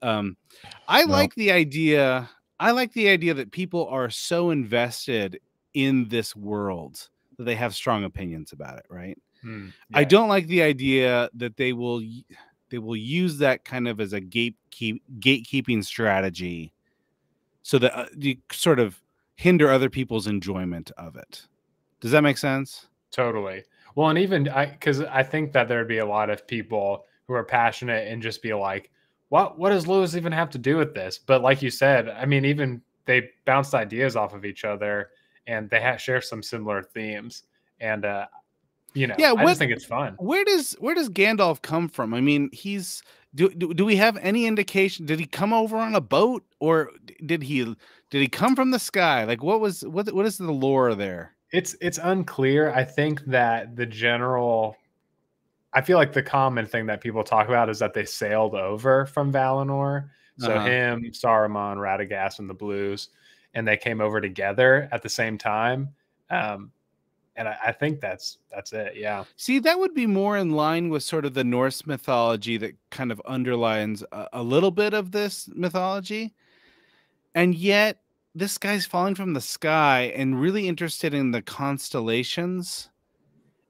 I like the idea that people are so invested in this world that they have strong opinions about it, right? Yeah. I don't like the idea that they will use that kind of as a gatekeeping strategy so that you sort of hinder other people's enjoyment of it. Does that make sense? Totally. Well, and even because I think that there'd be a lot of people who are passionate and just be like, what does Lewis even have to do with this? But like you said, I mean, even they bounced ideas off of each other and they share some similar themes. And, I just think it's fun. Where does Gandalf come from? I mean, do we have any indication? Did he come over on a boat, or did he come from the sky? Like, what is the lore there? It's unclear. I think that I feel like the common thing that people talk about is that they sailed over from Valinor. So him, Saruman, Radagast, and the Blues, and they came over together at the same time. And I think that's it. Yeah. See, that would be more in line with sort of the Norse mythology that kind of underlines a little bit of this mythology. And yet this guy's falling from the sky and really interested in the constellations.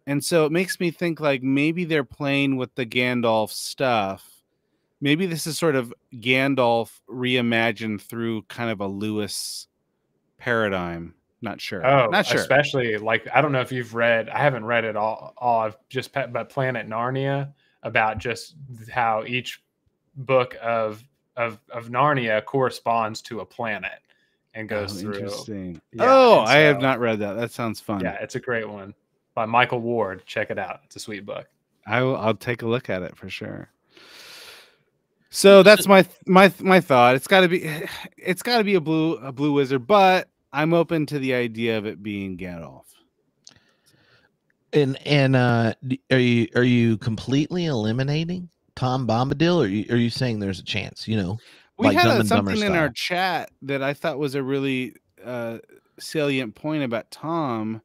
And so it makes me think like maybe they're playing with the Gandalf stuff. Maybe this is sort of Gandalf reimagined through kind of a Lewis paradigm. Not sure. Oh, not sure. Especially I don't know if you've read, I haven't read it all. I've just, but Planet Narnia, about just how each book of Narnia corresponds to a planet and goes through. Interesting. Yeah, I have not read that. That sounds fun. Yeah, it's a great one by Michael Ward. Check it out. It's a sweet book. I'll take a look at it for sure. So that's my thought. It's got to be a blue wizard, but I'm open to the idea of it being Gandalf. And are you completely eliminating Tom Bombadil, or are you saying there's a chance? We had something in our chat that I thought was a really salient point about Tom.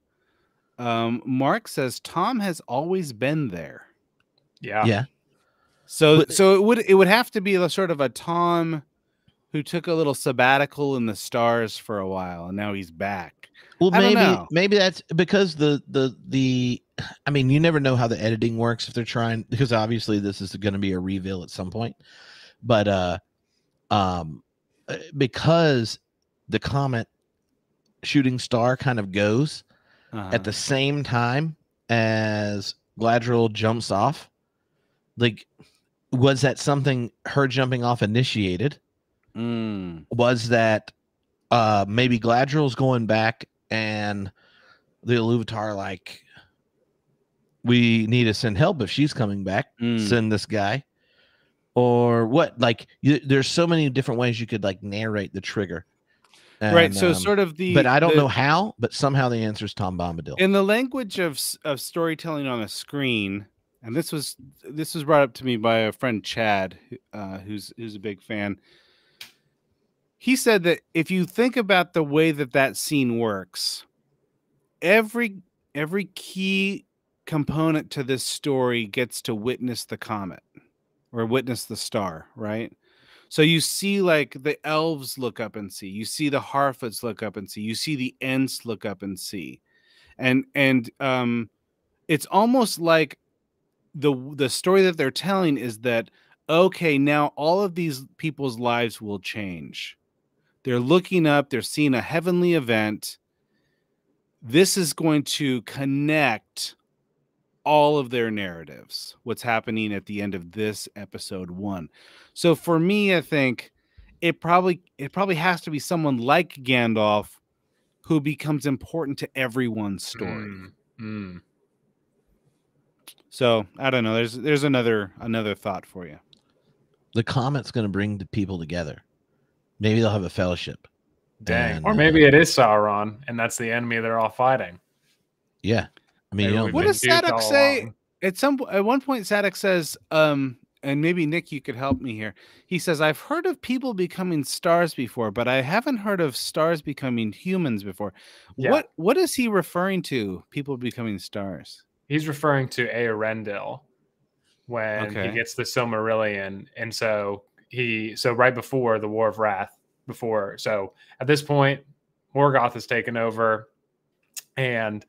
Mark says Tom has always been there. Yeah. Yeah. So But- it would have to be a sort of a Tom who took a little sabbatical in the stars for a while and now he's back. Well, I don't know. maybe that's because the I mean, you never know how the editing works if they're trying, because obviously this is going to be a reveal at some point. But because the comet shooting star kind of goes at the same time as Gladriel jumps off, like, was that something her jumping off initiated? Was that maybe Gladriel's going back and the Iluvatar like, we need to send help if she's coming back, send this guy, or what? Like, there's so many different ways you could like narrate the trigger. And, right. So sort of but I don't know how, but somehow the answer is Tom Bombadil. In the language of storytelling on a screen, and this was brought up to me by a friend, Chad, who's a big fan. He said that if you think about the way that scene works, every key component to this story gets to witness the comet or witness the star, right? So you see like the elves look up and see, you see the Harfoots look up and see, you see the Ents look up and see. And it's almost like the story that they're telling is that, okay, now all of these people's lives will change. They're looking up, they're seeing a heavenly event. This is going to connect all of their narratives, what's happening at the end of this episode 1. So for me, I think it probably has to be someone like Gandalf who becomes important to everyone's story. So I don't know. There's another thought for you. The comet's going to bring the people together. Maybe they'll have a fellowship. Dang. Or maybe it is Sauron, and that's the enemy they're all fighting. Yeah. I mean, what does Sadok say? At one point, Sadok says, and maybe Nick, you could help me here. He says, I've heard of people becoming stars before, but I haven't heard of stars becoming humans before. Yeah. What is he referring to? People becoming stars? He's referring to Eärendil when he gets the Silmarillion, and so right before the War of Wrath, so at this point, Morgoth has taken over, and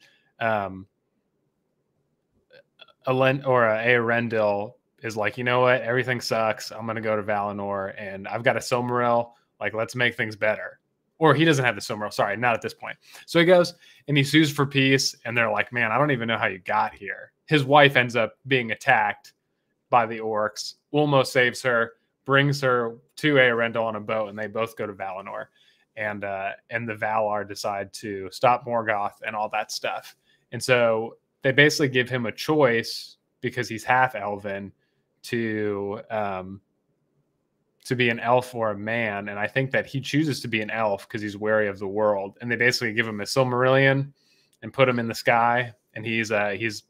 Eärendil is like, you know what, everything sucks. I'm gonna go to Valinor, and I've got a Silmaril. Like, let's make things better. Or he doesn't have the Silmaril. Sorry, not at this point. So he goes and he sues for peace, and they're like, man, I don't even know how you got here. His wife ends up being attacked by the orcs. Ulmo saves her, brings her to Eärendil on a boat, and they both go to Valinor. And the Valar decide to stop Morgoth and all that stuff. And so they basically give him a choice, because he's half elven, to be an elf or a man. And I think that he chooses to be an elf because he's wary of the world. And they basically give him a Silmarillion and put him in the sky, and he's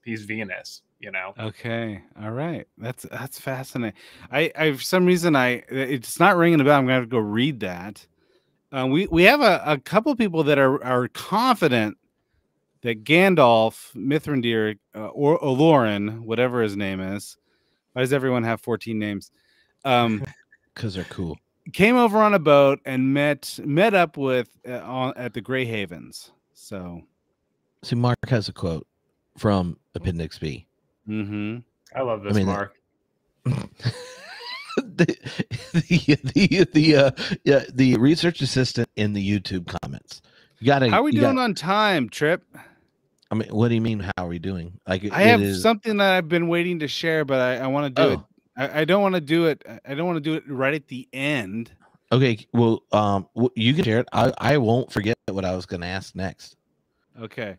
Venus, you know. Okay, all right, that's fascinating. I for some reason it's not ringing a bell. I'm gonna have to go read that. We have a couple people that are confident that Gandalf, Mithrandir, or Olorin, whatever his name is. Why does everyone have 14 names? Because they're cool. Came over on a boat and met up with at the Grey Havens. So, see, Mark has a quote from Appendix B. Mm-hmm. I love this, Mark. The research assistant in the YouTube comments. How are we doing on time, Trip? I mean, what do you mean? How are we doing? Like, I have something that I've been waiting to share, but I want to do it. I don't want to do it. I don't want to do it right at the end. Okay. Well, you can share it. I won't forget what I was going to ask next. Okay.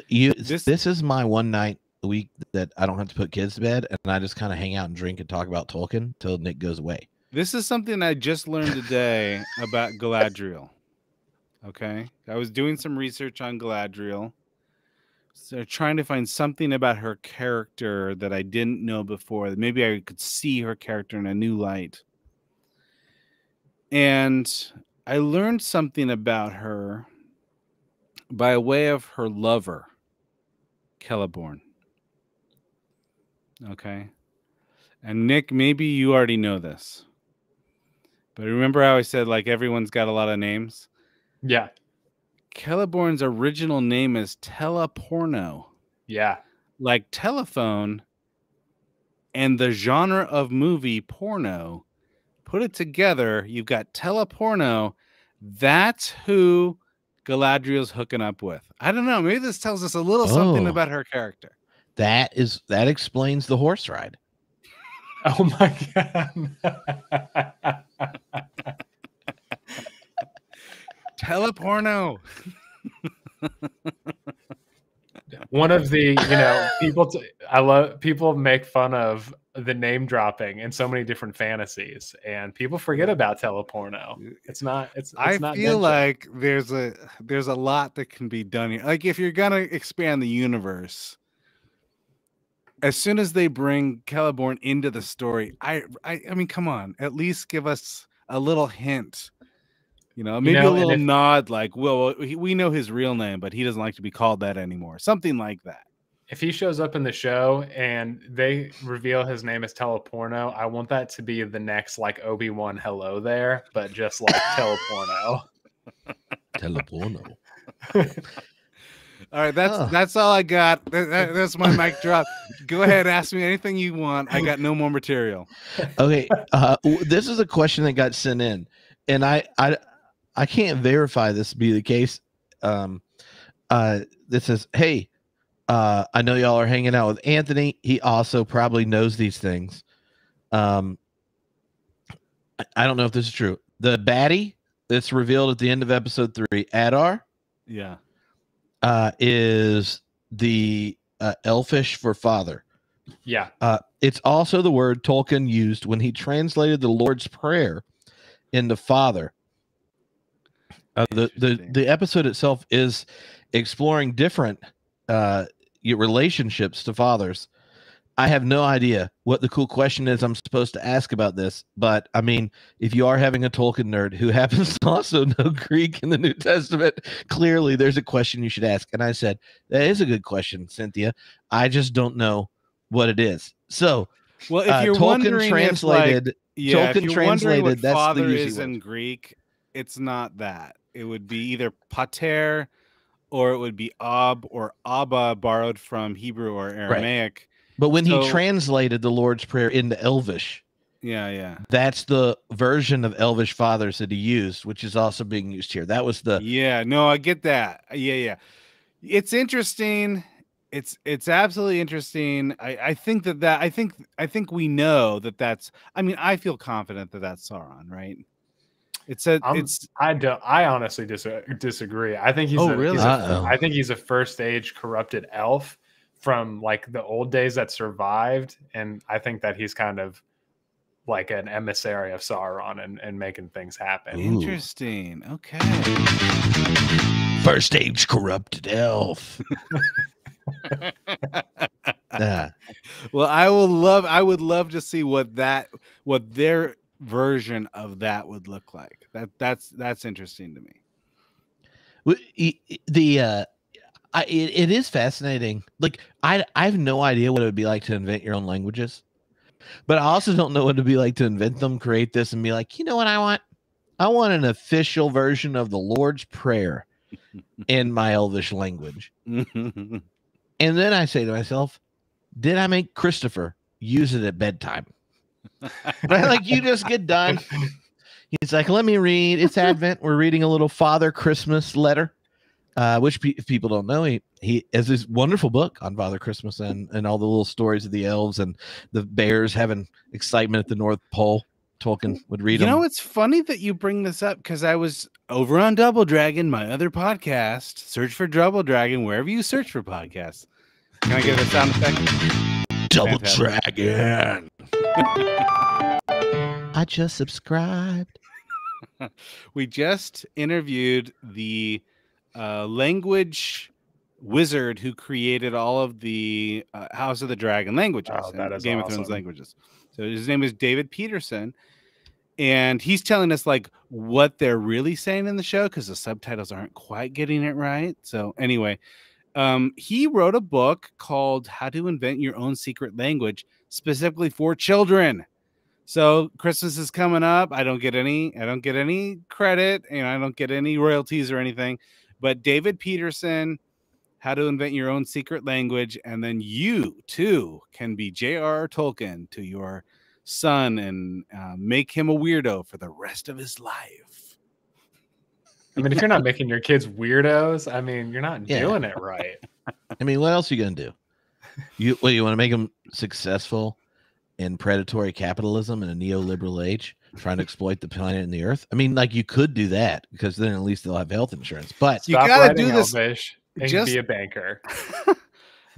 This is my one night a week that I don't have to put kids to bed, and I just kind of hang out and drink and talk about Tolkien till Nick goes away. This is something I just learned today about Galadriel. Okay. I was doing some research on Galadriel. So trying to find something about her character that I didn't know before. Maybe I could see her character in a new light. And I learned something about her by way of her lover, Celeborn. Okay. And Nick, maybe you already know this. But remember how I said, like, everyone's got a lot of names? Yeah. Celeborn's original name is Teleporno. Yeah. Like telephone and the genre of movie porno. Put it together, you've got Teleporno. That's who Galadriel's hooking up with. I don't know. Maybe this tells us a little something about her character. That explains the horse ride. Oh my God. Teleporno. One of the, people make fun of the name dropping in so many different fantasies, and people forget about Teleporno. I feel like there's a lot that can be done here. Like, if you're gonna expand the universe, as soon as they bring Celeborn into the story, I mean, come on, at least give us a little hint. Maybe a little nod, like, well, we know his real name, but he doesn't like to be called that anymore. Something like that. If he shows up in the show and they reveal his name is Teleporno, I want that to be the next, like, Obi-Wan hello there, but just like Teleporno. Teleporno. All right, that's all I got. That's my mic drop. Go ahead, ask me anything you want. I got no more material. Okay, this is a question that got sent in, and I can't verify this to be the case. This says, hey, I know y'all are hanging out with Anthony. He also probably knows these things. I don't know if this is true. The baddie that's revealed at the end of episode 3, Adar, is the elfish for father. Yeah. It's also the word Tolkien used when he translated the Lord's Prayer into father. The episode itself is exploring different relationships to fathers. I have no idea what the cool question is I'm supposed to ask about this, but I mean, if you are having a Tolkien nerd who happens to also know Greek in the New Testament, clearly there's a question you should ask. And I said, that is a good question, Cynthia. I just don't know what it is. So, well, if you're Tolkien wondering translated, if you're wondering what that's father the is in Greek, it's not that. It would be either pater, or it would be ab or abba, borrowed from Hebrew or Aramaic. Right. But when he translated the Lord's Prayer into Elvish, that's the version of Elvish fathers that he used, which is also being used here. That was the I get that. It's interesting. It's absolutely interesting. I think I think we know that's. I mean, I feel confident that that's Sauron, right? I honestly disagree. I think I think he's a first age corrupted elf from like the old days that survived, and I think that he's kind of like an emissary of Sauron and making things happen. Interesting. Okay. First age corrupted elf. Well, I would love to see what their version of that would look like. That's interesting to me. It is fascinating. Like I have no idea what it would be like to invent your own languages, but I also don't know what it would be like to invent them, create this, and be like, you know what I want? I want an official version of the Lord's Prayer in my Elvish language. And then I say to myself, did I make Christopher use it at bedtime? Right? Like, you just get done. He's like, let me read. It's Advent. We're reading a little Father Christmas letter, which if people don't know, he has this wonderful book on Father Christmas and all the little stories of the elves and the bears having excitement at the North Pole. Tolkien would read them. You know, it's funny that you bring this up because I was over on Double Dragon, my other podcast. Search for Double Dragon wherever you search for podcasts. Can I get a sound effect? Double Dragon. I just subscribed. We just interviewed the language wizard who created all of the House of the Dragon languages, that is Game awesome. of Thrones languages. So his name is David Peterson, And he's telling us like what they're really saying in the show because the subtitles aren't quite getting it right. So anyway, he wrote a book called How to Invent Your Own Secret Language specifically for children. So Christmas is coming up. I don't get any credit, and I don't get any royalties or anything. But David Peterson, How to Invent Your Own Secret Language, and then you too can be J.R.R. Tolkien to your son and make him a weirdo for the rest of his life. I mean, if you're not making your kids weirdos, I mean, you're not doing it right. I mean, what else are you gonna do? You want to make them successful in predatory capitalism in a neoliberal age, trying to exploit the planet and the earth? I mean, like, you could do that because then at least they'll have health insurance. But you gotta do this. And just be a banker.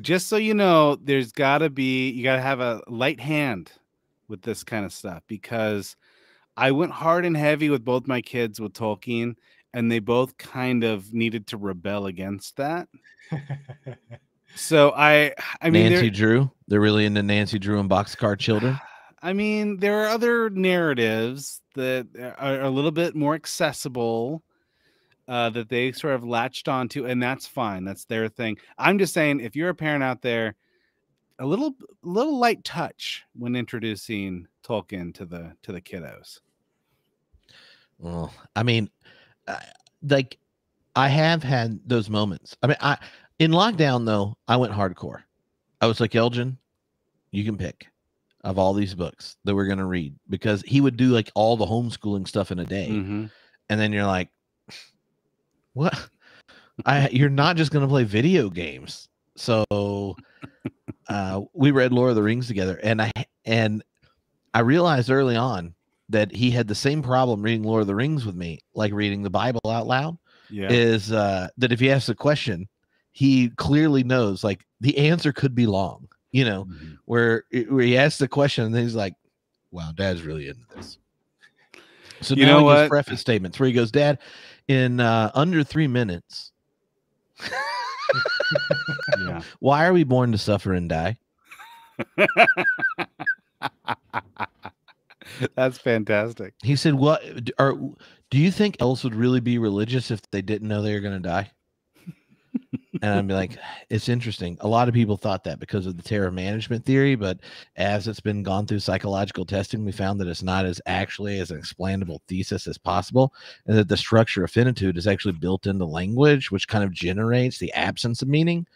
Just so you know, you gotta have a light hand with this kind of stuff, because I went hard and heavy with both my kids with Tolkien, and they both kind of needed to rebel against that. So I mean, Nancy Drew, they're really into Nancy Drew and Boxcar Children. I mean, there are other narratives that are a little bit more accessible that they sort of latched onto, and that's fine. That's their thing. I'm just saying, if you're a parent out there, a little light touch when introducing Tolkien to the kiddos. Well, I mean, like, I have had those moments. I mean, in lockdown though, I went hardcore. I was like, Elgin, you can pick of all these books that we're gonna read, because he would do like all the homeschooling stuff in a day, and then you're like, what? You're not just gonna play video games. So we read Lord of the Rings together, and I realized early on that he had the same problem reading Lord of the Rings with me, like reading the Bible out loud. Yeah. Is that if he asks a question, he clearly knows like the answer could be long, you know, where he asks the question and then he's like, wow, Dad's really into this. So you now he gives preface statements where he goes, Dad, in under 3 minutes, yeah. Why are we born to suffer and die? That's fantastic. He said, "What do you think elves would really be religious if they didn't know they were going to die?" And I'd be like, it's interesting. A lot of people thought that because of the terror management theory, but as it's been gone through psychological testing, we found that it's not as actually as an explainable thesis as possible, and that the structure of finitude is actually built into language, which kind of generates the absence of meaning.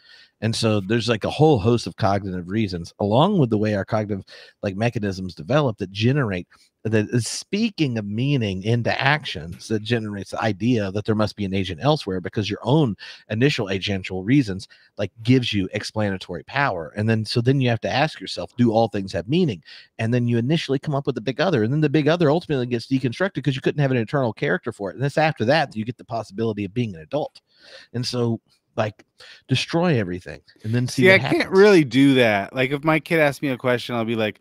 And so there's like a whole host of cognitive reasons, along with the way our cognitive like mechanisms develop, that generate that speaking of meaning into actions that generates the idea that there must be an agent elsewhere, because your own initial agential reasons like gives you explanatory power. And then then you have to ask yourself, do all things have meaning? And then you initially come up with the big other, and then the big other ultimately gets deconstructed because you couldn't have an internal character for it. And it's after that you get the possibility of being an adult. And so like destroy everything and then see. I can't really do that. Like if my kid asks me a question, I'll be like,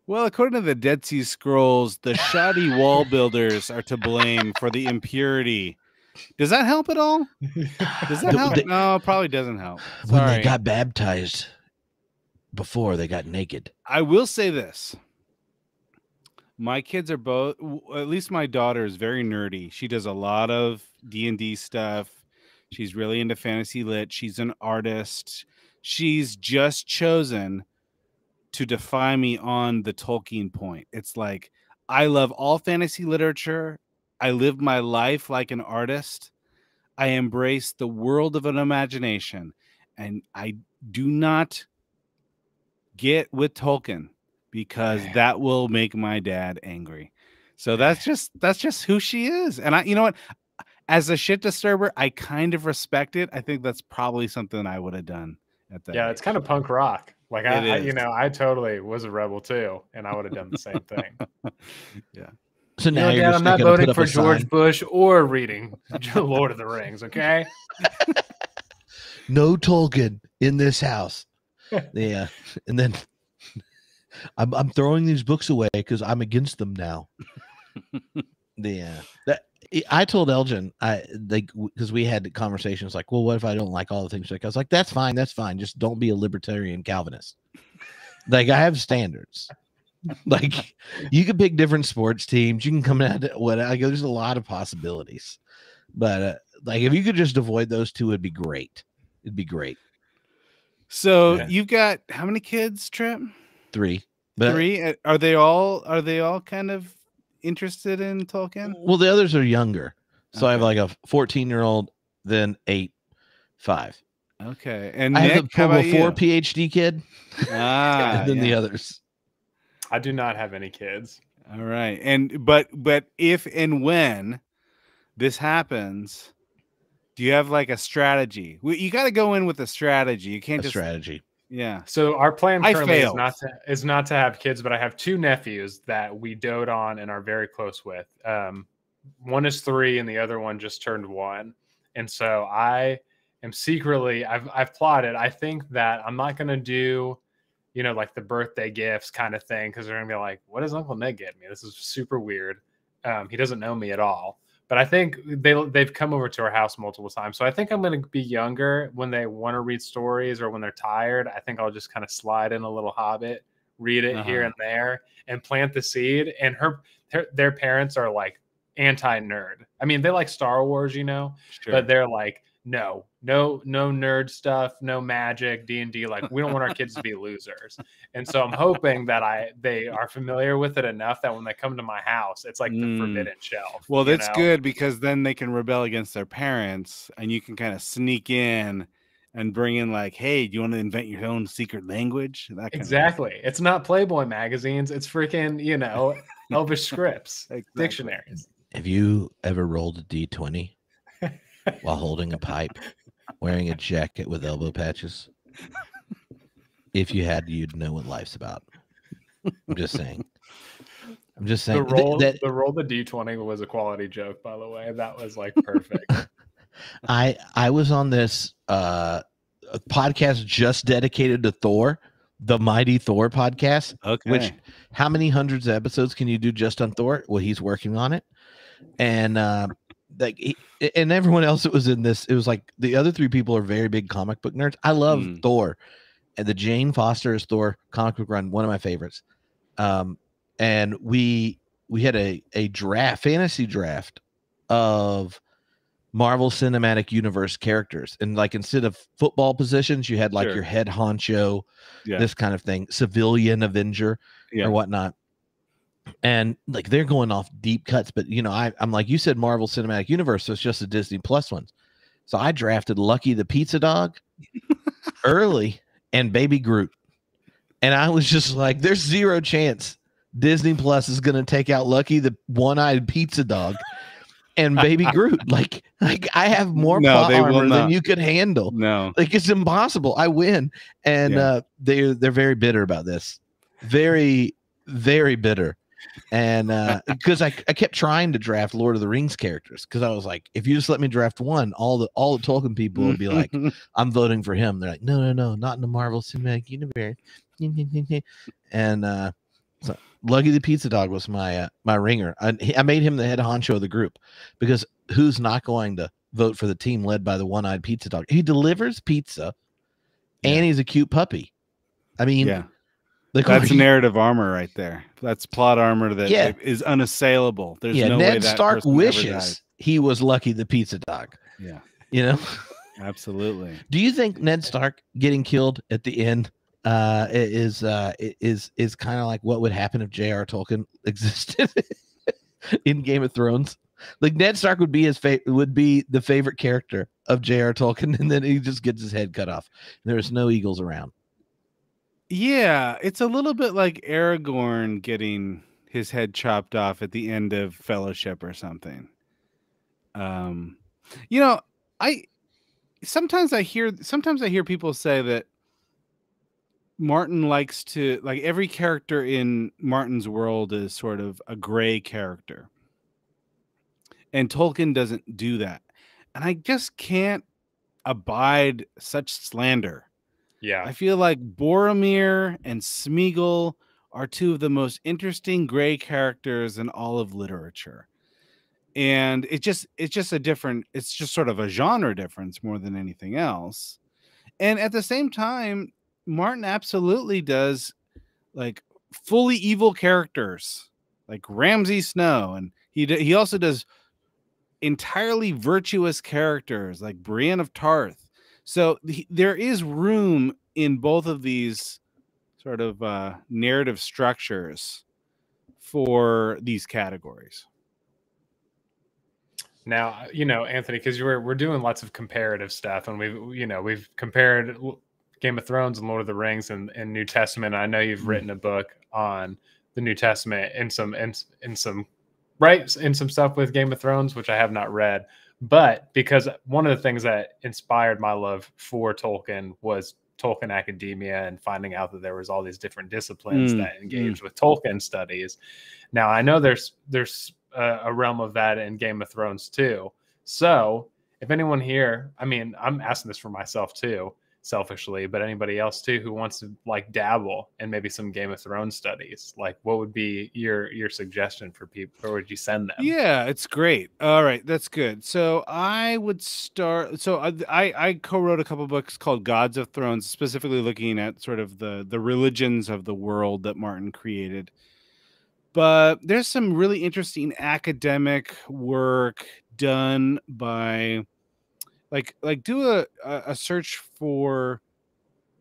well, according to the Dead Sea Scrolls, the shoddy wall builders are to blame for the impurity. Does that help at all? Does that help? No, it probably doesn't help. When they got baptized before they got naked. I will say this. My kids are both, at least my daughter is very nerdy. She does a lot of D&D stuff. She's really into fantasy lit. She's an artist. She's just chosen to defy me on the Tolkien point. It's like, I love all fantasy literature. I live my life like an artist. I embrace the world of an imagination. And I do not get with Tolkien because that will make my dad angry. So that's just who she is. And you know what? As a shit disturber, I kind of respect it. I think that's probably something I would have done at that. Yeah, it's kind of punk rock. Like I totally was a rebel too, and I would have done the same thing. Yeah. So now Dad, I'm not voting for George Bush or reading Lord of the Rings. Okay. No Tolkien in this house. Yeah, and then I'm throwing these books away because I'm against them now. Yeah. I told Elgin, because we had conversations like, well, what if I don't like all the things? Like, I was like, that's fine. Just don't be a libertarian Calvinist. Like, I have standards. Like you could pick different sports teams. You can come out to what I go. There's a lot of possibilities, but like if you could just avoid those two, it'd be great. It'd be great. So Yeah. you've got how many kids, Trip? 3. But 3. Are they all kind of interested in Tolkien? well, the others are younger. So I have Okay. like a 14-year-old, then 8, 5. Okay. And I have Nick, the how about before you? PhD kid, and then the Yeah. others. I do not have any kids. All right. And but if and when this happens, do you have like a strategy? You got to go in with a strategy. You can't A just strategy. yeah. So our plan I currently failed. is not to have kids, but I have 2 nephews that we dote on and are very close with. One is 3 and the other one just turned 1. And so I am secretly I've plotted. I think that I'm not going to do, you know, like the birthday gifts kind of thing, because they're going to be like, what does Uncle Nick get me? This is super weird. He doesn't know me at all. But I think they've come over to our house multiple times. So I think I'm going to be younger when they want to read stories or when they're tired. I think I'll just kind of slide in a little Hobbit, read it here and there, and plant the seed. And their parents are like anti-nerd. I mean, they like Star Wars, you know, Sure. but they're like, no nerd stuff, no magic, D&D. Like, we don't want our kids to be losers. And so I'm hoping that they are familiar with it enough that when they come to my house, it's like the forbidden shelf. Well, you that's know? good, because then they can rebel against their parents and you can kind of sneak in and bring in like, hey, do you want to invent your own secret language? That kind Exactly. It's not Playboy magazines. It's freaking, you know, Elvish scripts, Exactly. dictionaries. Have you ever rolled a D20 while holding a pipe, wearing a jacket with elbow patches? If you had, you'd know what life's about. I'm just saying. The roll the D20 was a quality joke, by the way. That was like perfect. I was on this a podcast just dedicated to Thor, the Mighty Thor podcast. Okay. Which, how many hundreds of episodes can you do just on Thor? Well, he's working on it, and and everyone else that was in this, it was like the other 3 people are very big comic book nerds. I love Thor, and the Jane Foster as Thor comic book run, one of my favorites. And we had a fantasy draft of Marvel Cinematic Universe characters, and like instead of football positions, you had like your head honcho, this kind of thing, civilian Avenger or whatnot. And like they're going off deep cuts, but you know, I'm like, you said Marvel Cinematic Universe, so it's just the Disney Plus ones. So I drafted Lucky the Pizza Dog early and Baby Groot, and I was just like, there's 0 chance Disney Plus is going to take out Lucky the One-Eyed Pizza Dog and Baby Groot. Like I have more plot armor than you could handle. No, like it's impossible. I win, and they're very bitter about this. Very, very bitter. And because I kept trying to draft Lord of the Rings characters, because I was like, if you just let me draft one, all the Tolkien people would be like, I'm voting for him. They're like, no, not in the Marvel Cinematic Universe. And so Lucky the Pizza Dog was my ringer. I made him the head honcho of the group, because who's not going to vote for the team led by the One-Eyed Pizza Dog? He delivers pizza, and he's a cute puppy. I mean, that's narrative armor right there. That's plot armor that is unassailable. There's no way Ned that Stark person ever wishes died. he was Lucky the Pizza Dog. Yeah, you know, absolutely. Do you think Ned Stark getting killed at the end is kind of like what would happen if J.R. Tolkien existed in Game of Thrones? Like Ned Stark would be the favorite character of J.R. Tolkien, and then he just gets his head cut off. There's no eagles around. Yeah, it's a little bit like Aragorn getting his head chopped off at the end of Fellowship or something. You know, sometimes I hear people say that Martin likes to, like, every character in Martin's world is sort of a gray character. And Tolkien doesn't do that. And I just can't abide such slander. Yeah. I feel like Boromir and Smeagol are 2 of the most interesting gray characters in all of literature. And it's just sort of a genre difference more than anything else. And at the same time, Martin absolutely does like fully evil characters like Ramsay Snow, and he also does entirely virtuous characters like Brienne of Tarth. So there is room in both of these sort of narrative structures for these categories. Now, Anthony, because we're doing lots of comparative stuff, and we've compared Game of Thrones and Lord of the Rings and New Testament. I know you've written a book on the New Testament and some stuff with Game of Thrones, which I have not read. But because one of the things that inspired my love for Tolkien was Tolkien academia and finding out that there was all these different disciplines that engaged with Tolkien studies. Now, I know there's a realm of that in Game of Thrones too. So if anyone here, I mean, I'm asking this for myself too, selfishly, but anybody else too who wants to like dabble in maybe some Game of Thrones studies, like what would be your suggestion for people, or would you send them? Yeah, it's great. All right, that's good. So I would start. So I co-wrote a couple books called Gods of Thrones, specifically looking at sort of the religions of the world that Martin created. But there's some really interesting academic work done by like do a search for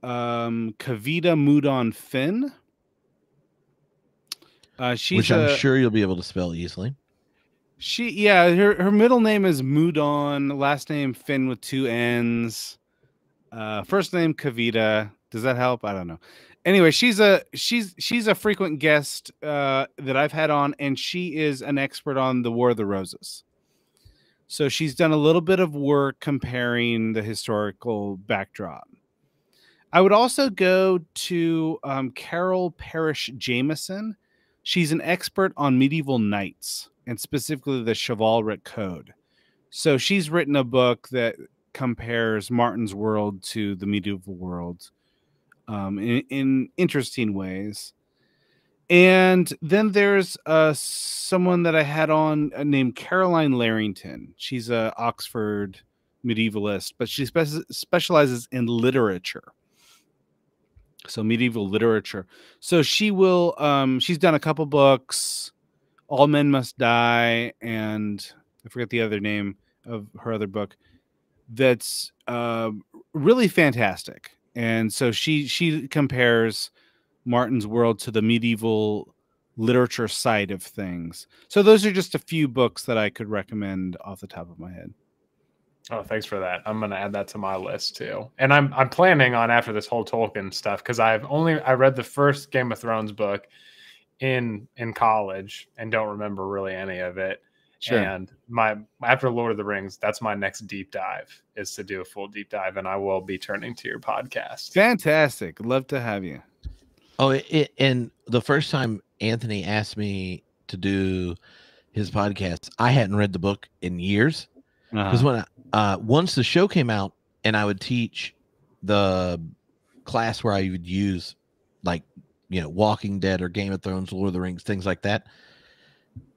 Kavita Mudon Finn. Which I'm sure you'll be able to spell easily. Her middle name is Mudon, last name Finn with 2 N's. First name Kavita. Does that help? I don't know. Anyway, she's a frequent guest that I've had on, and she is an expert on the War of the Roses. So she's done a little bit of work comparing the historical backdrop. I would also go to Carol Parrish Jameson. She's an expert on medieval knights and specifically the chivalric code. So she's written a book that compares Martin's world to the medieval world in interesting ways. And then there's someone that I had on named Caroline Larrington. She's an Oxford medievalist, but she specializes in literature. So medieval literature. So she will, she's done a couple books, All Men Must Die, and I forget the other name of her other book. That's really fantastic. And so she compares Martin's world to the medieval literature side of things. So those are just a few books that I could recommend off the top of my head. Oh, thanks for that. I'm going to add that to my list too. And I'm planning on, after this whole Tolkien stuff, because I read the first Game of Thrones book in college and don't remember really any of it. Sure. And after Lord of the Rings, that's my next deep dive, is to do a full deep dive, and I will be turning to your podcast. Fantastic. Love to have you. Oh, and the first time Anthony asked me to do his podcast, I hadn't read the book in years. Because when once the show came out and I would teach the class where I would use like, Walking Dead or Game of Thrones, Lord of the Rings, things like that,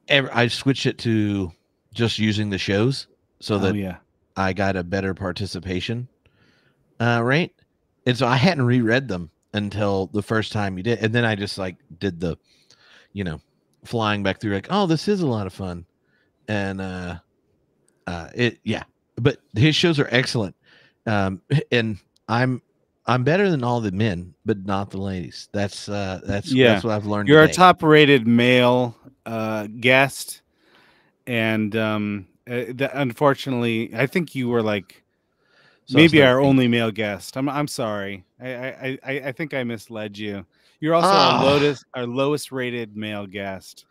I switched it to just using the shows so that I got a better participation rate. And so I hadn't reread them until the first time you did. And then I just like did the, flying back through like, oh, this is a lot of fun. And but his shows are excellent. And I'm better than all the men, but not the ladies. That's what I've learned. You're today. A top-rated male guest, and unfortunately, I think you were like maybe our only male guest. I'm sorry. I think I misled you. You're also our lowest rated male guest.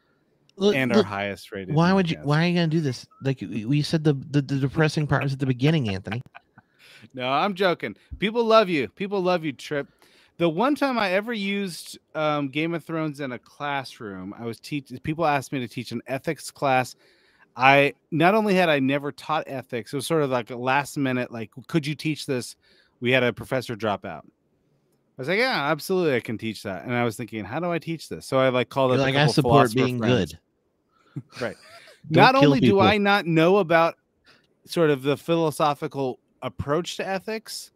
Our highest rated. Why are you gonna do this? Like we said, the depressing part was at the beginning, Anthony. No, I'm joking. People love you. People love you, Trip. The one time I ever used Game of Thrones in a classroom, people asked me to teach an ethics class. I not only had I never taught ethics, it was sort of like a last minute, like, could you teach this? We had a professor drop out. I was like, yeah, absolutely, I can teach that. And I was thinking, how do I teach this? So I like called up a couple I support being friends. Good. Right. Not only do I not know about sort of the philosophical approach to ethics,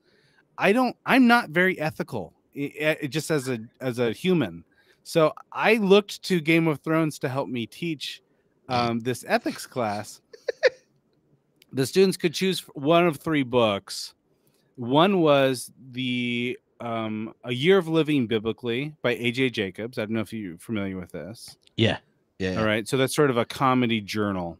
I'm not very ethical. It just as a human. So I looked to Game of Thrones to help me teach this ethics class. The students could choose one of 3 books. One was the A Year of Living Biblically by A.J. Jacobs. I don't know if you're familiar with this. Yeah. All right. So that's sort of a comedy journal.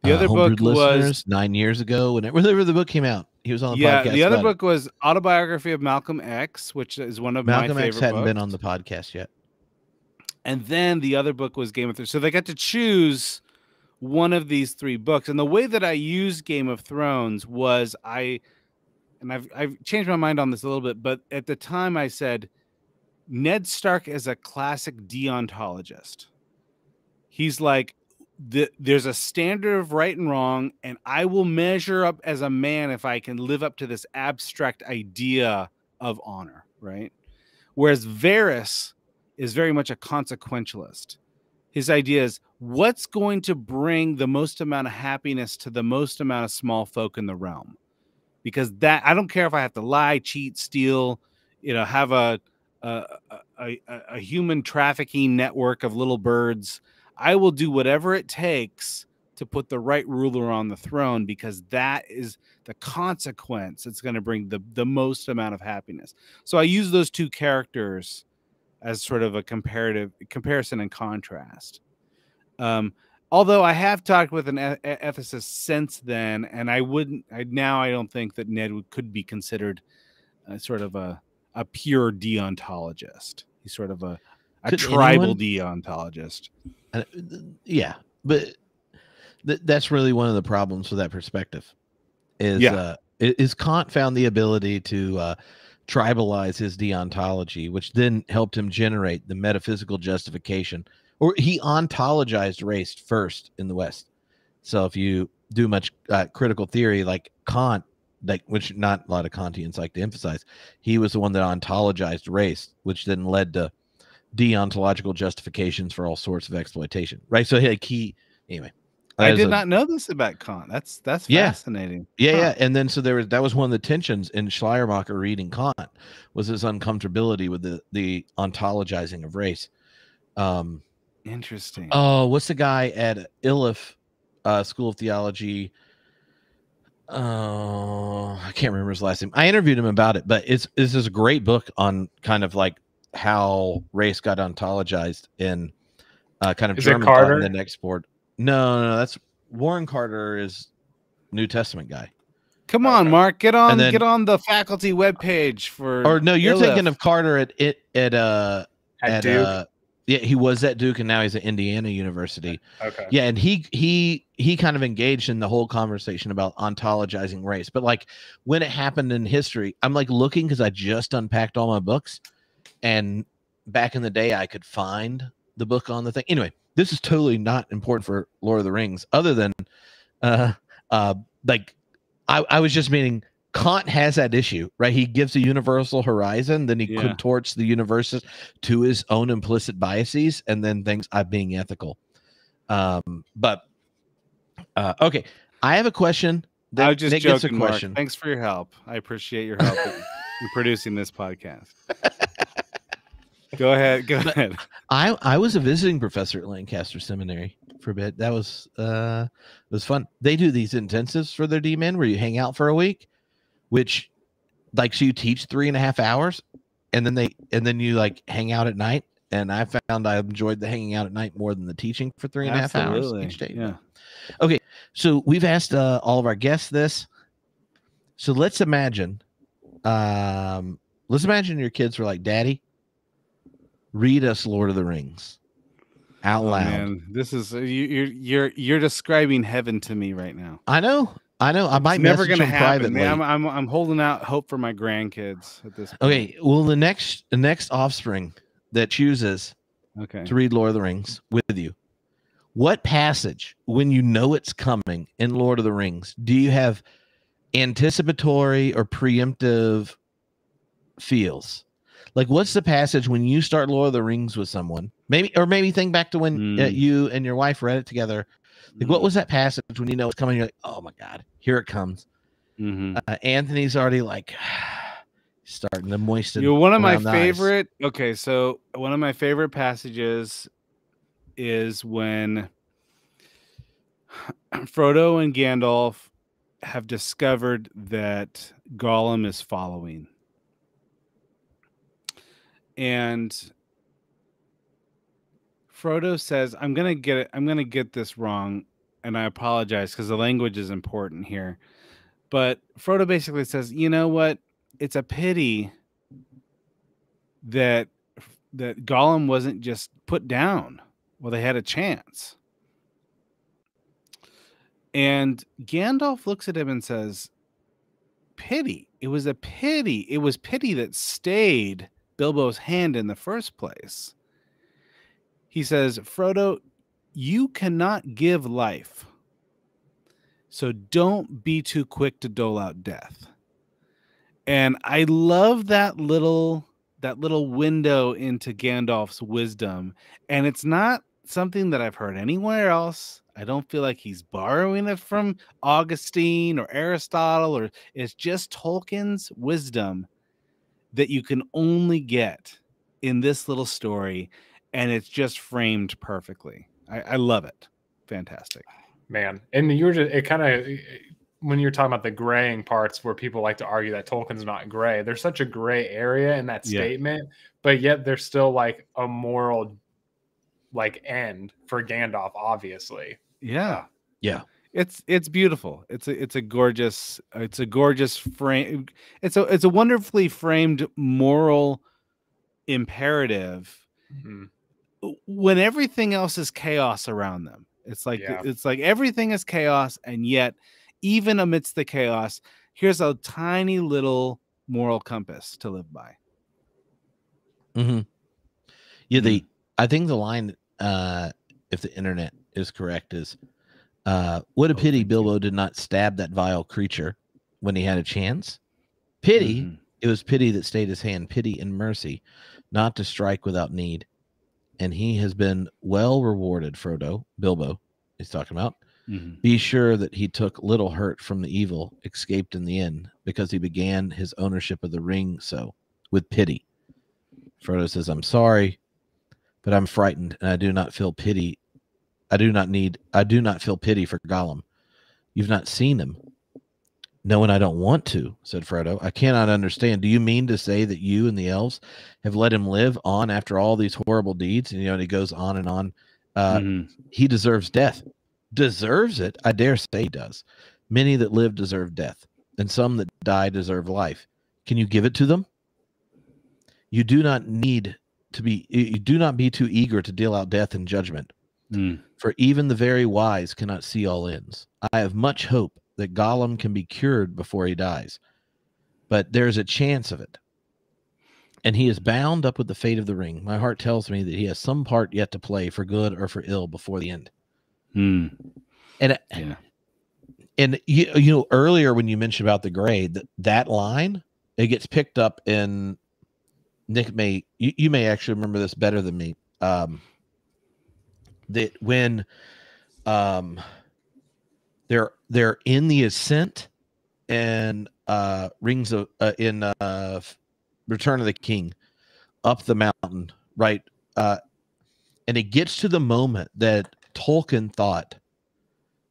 The other Homebrewed book was listeners 9 years ago, whenever the book came out. He was on the podcast. The other book was Autobiography of Malcolm X, which is one of Malcolm my favorite X hadn't books. been on the podcast yet. And then the other book was Game of Thrones. So they got to choose one of these 3 books. And the way that I used Game of Thrones was I've changed my mind on this a little bit, but at the time I said Ned Stark is a classic deontologist. He's like, there's a standard of right and wrong, and I will measure up as a man if I can live up to this abstract idea of honor, right? Whereas Varys is very much a consequentialist. His idea is what's going to bring the most amount of happiness to the most amount of small folk in the realm. Because that I don't care if I have to lie, cheat, steal, have a human trafficking network of little birds. I will do whatever it takes to put the right ruler on the throne, because that is the consequence. It's going to bring the most amount of happiness. So I use those 2 characters as sort of a comparison and contrast. Although I have talked with an ethicist since then, and I don't think that Ned could be considered sort of a pure deontologist. He's sort of a tribal deontologist. Yeah, but that's really one of the problems with that perspective. Is Kant found the ability to tribalize his deontology, which then helped him generate the metaphysical justification. Or he ontologized race first in the West. So if you do much critical theory like Kant, which not a lot of Kantians like to emphasize, he was the one that ontologized race, which then led to deontological justifications for all sorts of exploitation, right? So anyway. I did not know this about Kant. That's fascinating. Yeah. And then so that was one of the tensions in Schleiermacher reading Kant, was his uncomfortability with the ontologizing of race. Interesting. Oh, what's the guy at Iliff School of Theology? Oh, I can't remember his last name. I interviewed him about it, but this is a great book on kind of like how race got ontologized in kind of German thought and then export. No, that's Warren Carter is New Testament guy. Come on, Mark, get on the faculty webpage for. Or no, you're Iliff. thinking of Carter at Duke. Yeah, he was at Duke and now he's at Indiana University. Okay. Yeah, and he kind of engaged in the whole conversation about ontologizing race. But like when it happened in history, I'm like looking because I just unpacked all my books, and back in the day I could find the book on the thing. Anyway, this is totally not important for Lord of the Rings, other than like I was just meaning Kant has that issue, right? He gives a universal horizon, then he contorts the universe to his own implicit biases, and then thinks I'm being ethical. Okay, I have a question. I was just joking, Mark. Thanks for your help. I appreciate your help in producing this podcast. Go ahead. I was a visiting professor at Lancaster Seminary for a bit. That was fun. They do these intensives for their D-men where you hang out for a week, which like so you teach 3.5 hours, and then you like hang out at night. And I found I enjoyed the hanging out at night more than the teaching for 3.5 hours each day. Yeah. Okay, so we've asked all of our guests this. So let's imagine your kids were like, "Daddy, read us Lord of the Rings out loud." Man, this is you're describing heaven to me right now. I know. I might never going to happen. Man, I'm holding out hope for my grandkids at this point. Okay, well the next offspring that chooses to read Lord of the Rings with you, what passage, when you know it's coming in Lord of the Rings, do you have anticipatory or preemptive feels? Like, what's the passage when you start Lord of the Rings with someone? Maybe think back to when you and your wife read it together. Like, what was that passage when you know it's coming? You're like, oh my God, here it comes. Mm-hmm. Anthony's already like, Starting to moisten. You're one of my around the eyes. favorite. Okay, so one of my favorite passages is when Frodo and Gandalf have discovered that Gollum is following. And Frodo says, I'm going to get this wrong, and I apologize because the language is important here. But Frodo basically says, you know what? It's a pity that Gollum wasn't just put down. Well, they had a chance. And Gandalf looks at him and says, pity. It was a pity. It was pity that stayed Bilbo's hand in the first place. He says, Frodo, you cannot give life. So don't be too quick to dole out death. And I love that little window into Gandalf's wisdom. And it's not something that I've heard anywhere else. I don't feel like he's borrowing it from Augustine or Aristotle, or it's just Tolkien's wisdom that you can only get in this little story. And it's just framed perfectly. I love it. Fantastic. Man. And you were just, it kind of, when you're talking about the graying parts where people like to argue that Tolkien's not gray, there's such a gray area in that statement, but yet there's still like a moral like end for Gandalf, obviously. Yeah. Yeah. It's beautiful. It's a gorgeous frame. It's a wonderfully framed moral imperative when everything else is chaos around them. It's like everything is chaos, and yet even amidst the chaos, here's a tiny little moral compass to live by. Yeah, I think the line, if the internet is correct, is what a pity Bilbo did not stab that vile creature when he had a chance. Pity, it was pity that stayed his hand, pity and mercy, not to strike without need. And he has been well rewarded, Frodo, Bilbo is talking about. Be sure that he took little hurt from the evil, escaped in the end, because he began his ownership of the ring so, with pity. Frodo says, I'm sorry, but I'm frightened, and I do not feel pity. I do not feel pity for Gollum. You've not seen him. No, and I don't want to, said Frodo. I cannot understand. Do you mean to say that you and the elves have let him live on after all these horrible deeds? And, and he goes on and on. He deserves death. Deserves it? I dare say he does. Many that live deserve death, and some that die deserve life. Can you give it to them? You do not be too eager to deal out death and judgment. For even the very wise cannot see all ends. I have much hope that Gollum can be cured before he dies, but there's a chance of it. And he is bound up with the fate of the ring. My heart tells me that he has some part yet to play, for good or for ill, before the end. And earlier when you mentioned about the gray, that line, it gets picked up in Nick you may actually remember this better than me. That when they're in the ascent and rings of in Return of the King up the mountain, right? And it gets to the moment that Tolkien thought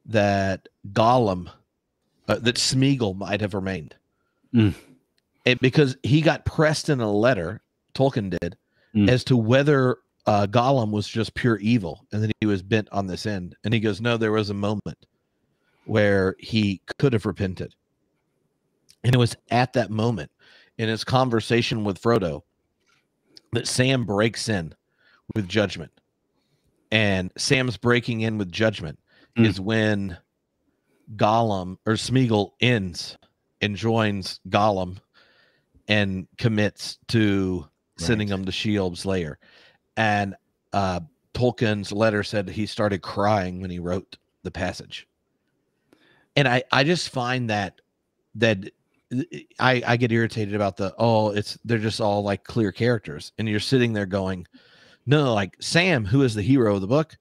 that Gollum, that Smeagol might have remained. And because he got pressed in a letter, Tolkien did, as to whether Gollum was just pure evil and that he was bent on this end. And he goes, no, there was a moment where he could have repented. And it was at that moment in his conversation with Frodo that Sam breaks in with judgment. And Sam's breaking in with judgment is when Gollum or Smeagol ends and joins Gollum and commits to sending him to Sheob's lair. And Tolkien's letter said he started crying when he wrote the passage. And I just find that I get irritated about they're just all like clear characters. And you're sitting there going, no, like Sam, who is the hero of the book,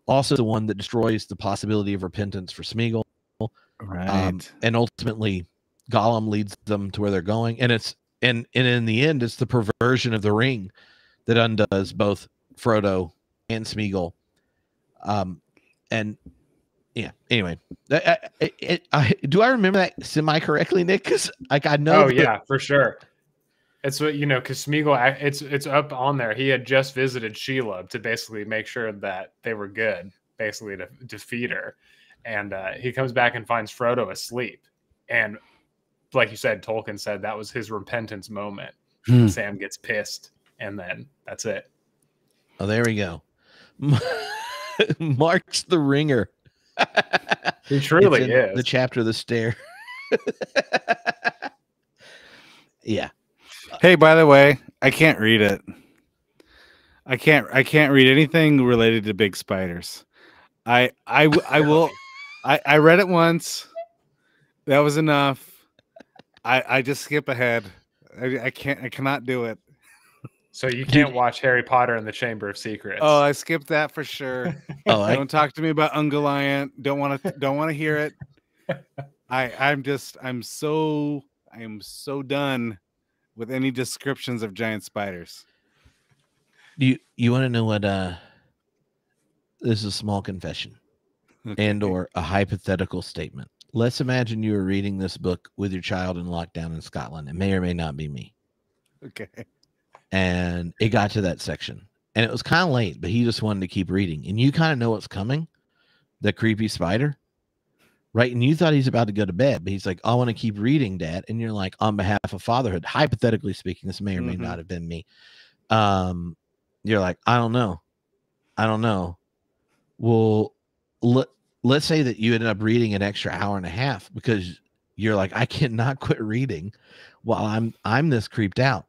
also the one that destroys the possibility of repentance for Smeagol. Right. And ultimately Gollum leads them to where they're going. And it's and in the end, it's the perversion of the ring that undoes both Frodo and Smeagol. And yeah. Anyway, do I remember that semi correctly, Nick? Because like I know. Oh yeah, for sure. It's what because Smeagol, it's up on there. He had just visited Sheila to basically make sure that they were good, basically to defeat her, and he comes back and finds Frodo asleep. And like you said, Tolkien said that was his repentance moment. Sam gets pissed, and then that's it. Oh, there we go. Mark's the ringer. He truly is. The chapter of the stair. Yeah. Hey, by the way, I can't read it. I can't read anything related to big spiders. I will. I read it once. That was enough. I just skip ahead. I cannot do it. So you can't watch Harry Potter and the Chamber of Secrets. Oh, I skipped that for sure. Don't talk to me about Ungoliant. Don't want to hear it. I am so done with any descriptions of giant spiders. You want to know what this is a small confession and or a hypothetical statement. Let's imagine you were reading this book with your child in lockdown in Scotland. It may or may not be me. Okay. And it got to that section and it was kind of late, but he just wanted to keep reading. And you kind of know what's coming. The creepy spider. Right. And you thought he's about to go to bed, but he's like, I want to keep reading, Dad. And you're like, on behalf of fatherhood, hypothetically speaking, this may or may not have been me. You're like, I don't know. Well, let's say that you ended up reading an extra hour and a half because you're like, I cannot quit reading while I'm this creeped out.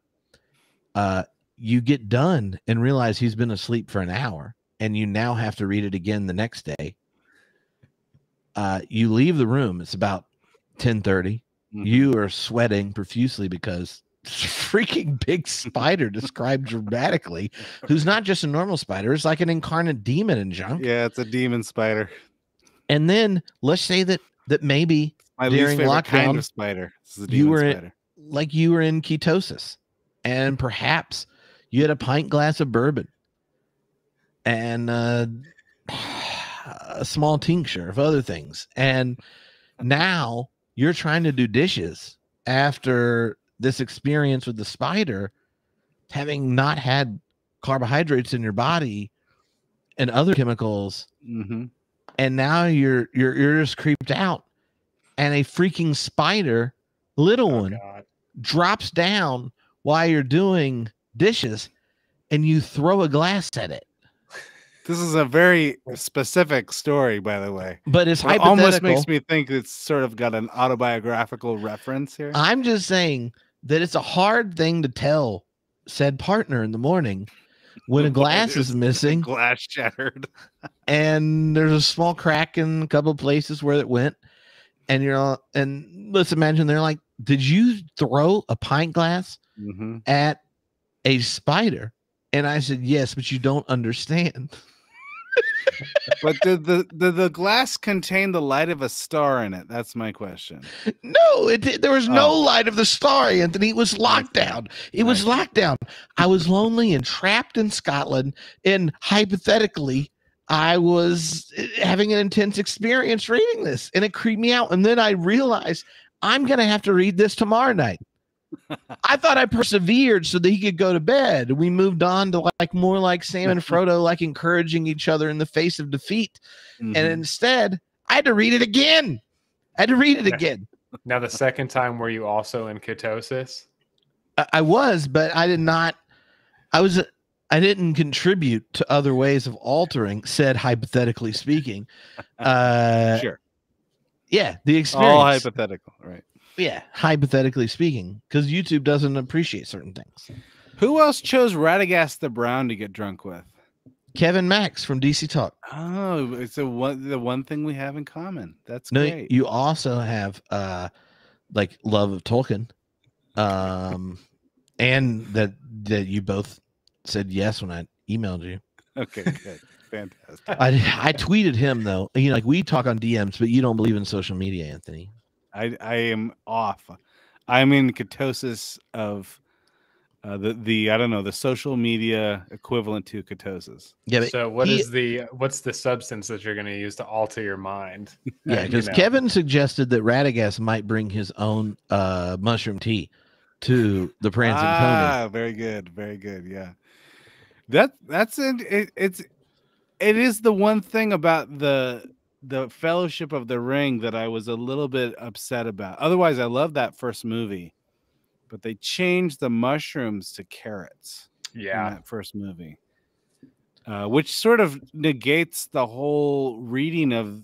You get done and realize he's been asleep for an hour and you now have to read it again the next day. You leave the room. It's about 10:30. You are sweating profusely because freaking big spider described dramatically, who's not just a normal spider. It's like an incarnate demon and junk. Yeah, it's a demon spider. And then let's say that maybe my during least favorite lockdown, kind of spider. This is a demon spider. You were in ketosis, and perhaps you had a pint glass of bourbon and a small tincture of other things, and now you're trying to do dishes after this experience with the spider, having not had carbohydrates in your body and other chemicals. And now you're just creeped out, and a freaking spider, little one, drops down while you're doing dishes, and you throw a glass at it. This is a very specific story, by the way. But it's hypothetical. Almost makes me think it's sort of got an autobiographical reference here. I'm just saying that it's a hard thing to tell said partner in the morning when a glass is missing. Glass shattered. And there's a small crack in a couple of places where it went. And and let's imagine they're like, did you throw a pint glass at a spider? And I said, yes, but you don't understand. But did the glass contain the light of a star in it? That's my question. No, there was no light of the star, Anthony. It was lockdown. It was lockdown. I was lonely and trapped in Scotland. And hypothetically, I was having an intense experience reading this, and it creeped me out. And then I realized I'm going to have to read this tomorrow night. I thought I persevered so that he could go to bed. We moved on to more like Sam and Frodo, like encouraging each other in the face of defeat. And instead, I had to read it again. Now, the second time, were you also in ketosis? I was, but I did not. I didn't contribute to other ways of altering said, hypothetically speaking. Sure. Yeah, the experience. All hypothetical, right? Yeah, hypothetically speaking, because YouTube doesn't appreciate certain things. Who else chose Radagast the Brown to get drunk with? Kevin Max from DC Talk. Oh, it's the one thing we have in common. That's great. You also have love of Tolkien, and that you both said yes when I emailed you. Okay, good. Fantastic. I tweeted him though. We talk on DMs, but you don't believe in social media, Anthony. I am off. I'm in ketosis of the I don't know, the social media equivalent to ketosis. Yeah, but So what's the substance that you're going to use to alter your mind? yeah, You because know? Kevin suggested that Radagast might bring his own mushroom tea to the Pranzantoni. Very good, very good. Yeah, that's it. It is the one thing about the Fellowship of the Ring that I was a little bit upset about. Otherwise, I love that first movie, but they changed the mushrooms to carrots in Yeah. that first movie, which sort of negates the whole reading of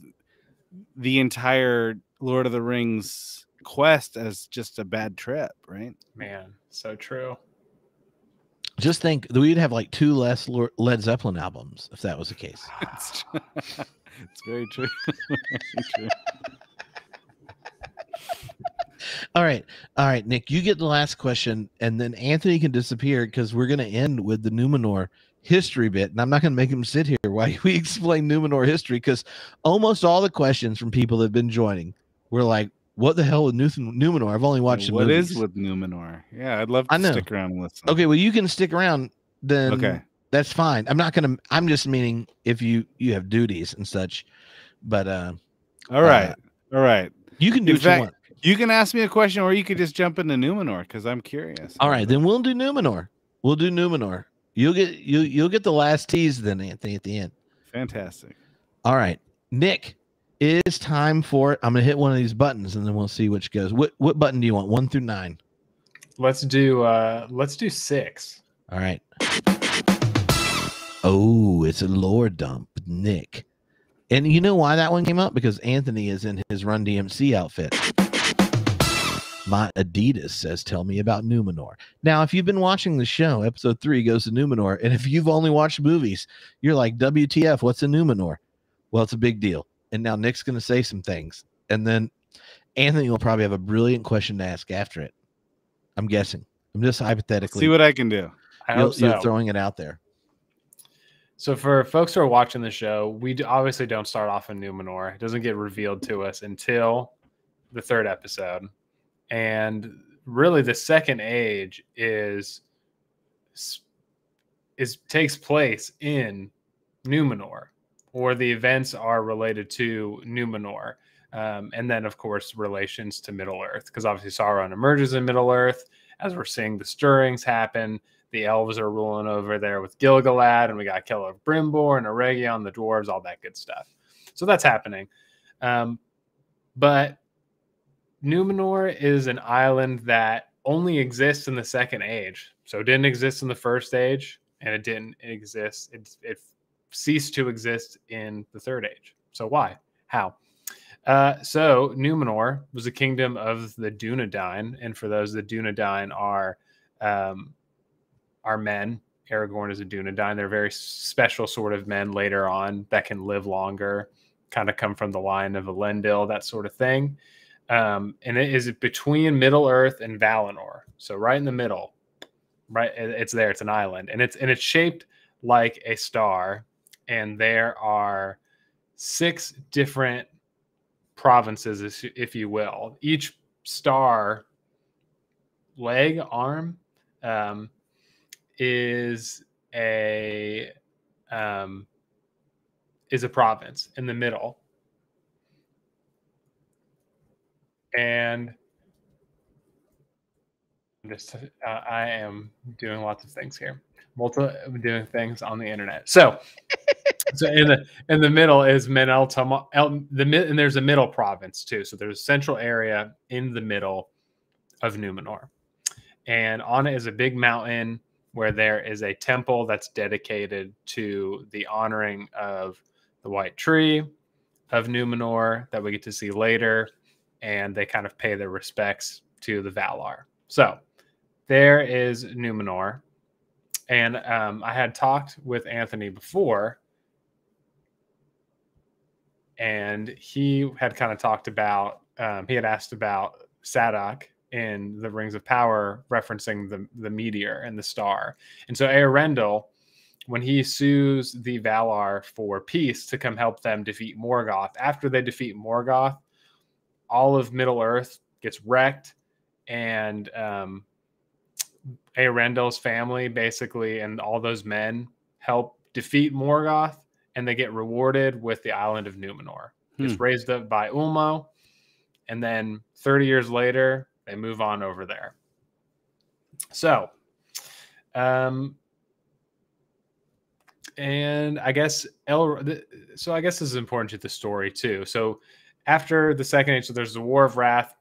the entire Lord of the Rings quest as just a bad trip, right? Man, so true. Just think that we'd have like 2 less Led Zeppelin albums if that was the case. It's very true. Very true. All right, Nick, you get the last question, and then Anthony can disappear because we're going to end with the Numenor history bit, and I'm not going to make him sit here while we explain Numenor history, because almost all the questions from people that have been joining were like, "What the hell with Numenor? I've only watched the What movies." is with Numenor? Yeah, I'd love I to know. stick around and listen. Okay, well, you can stick around. Then Okay. that's fine. I'm not going to. I'm just meaning if you have duties and such. But All right. you can do In what you fact, want. you can ask me a question, or you could just jump into Numenor because I'm curious. All right, then we'll do Numenor. We'll do Numenor. You'll get the last tease then, Anthony, at the end. Fantastic. All right, Nick, it is time for. I'm gonna hit one of these buttons, and then we'll see which goes. What button do you want? 1 through 9. Let's do 6. All right. Oh, it's a lore dump, Nick. And you know why that one came up? Because Anthony is in his Run DMC outfit. My Adidas says, "Tell me about Numenor." Now, if you've been watching the show, episode 3 goes to Numenor. And if you've only watched movies, you're like, WTF, what's a Numenor? Well, it's a big deal. And now Nick's going to say some things. And then Anthony will probably have a brilliant question to ask after it. I'm guessing. I'm just hypothetically. See what I can do. I hope so. You're throwing it out there. So for folks who are watching the show, we obviously don't start off in Numenor. It doesn't get revealed to us until the 3rd episode. And really the Second Age takes place in Numenor, or the events are related to Numenor. And then, of course, relations to Middle-earth, because obviously Sauron emerges in Middle-earth as we're seeing the stirrings happen. The elves are ruling over there with Gil-galad, and we got Keller Brimbor and Eregion, the dwarves, all that good stuff. So that's happening. But Numenor is an island that only exists in the Second Age. So it didn't exist in the First Age, and it didn't exist. It ceased to exist in the Third Age. So why? How? So Numenor was a kingdom of the Dunedain, and for those, the Dunedain are men. Aragorn is a Dunedain. They're very special sort of men later on that can live longer, kind of come from the line of Elendil, that sort of thing. And it is between Middle-earth and Valinor. So right in the middle, right? It's there. It's an island, and it's shaped like a star. And there are 6 different provinces, if you will. Each star arm is a province in the middle. And I am doing lots of things here. I'm doing things on the internet. So in the middle is and there's a middle province too. So there's a central area in the middle of Numenor, and on it is a big mountain where there is a temple that's dedicated to the honoring of the White Tree of Numenor that we get to see later. And they kind of pay their respects to the Valar. So there is Numenor. And I had talked with Anthony before, and he had kind of talked about, he had asked about Sadok in the Rings of Power, referencing the meteor and the star. And so Eärendil, when he sues the Valar for peace to come help them defeat Morgoth, after they defeat Morgoth, all of Middle-earth gets wrecked, and Earendil's family basically and all those men help defeat Morgoth, and they get rewarded with the island of Numenor. It's raised up by Ulmo, and then 30 years later, they move on over there. So, and I guess so I guess this is important to the story too. So after the Second Age, so there's the War of Wrath,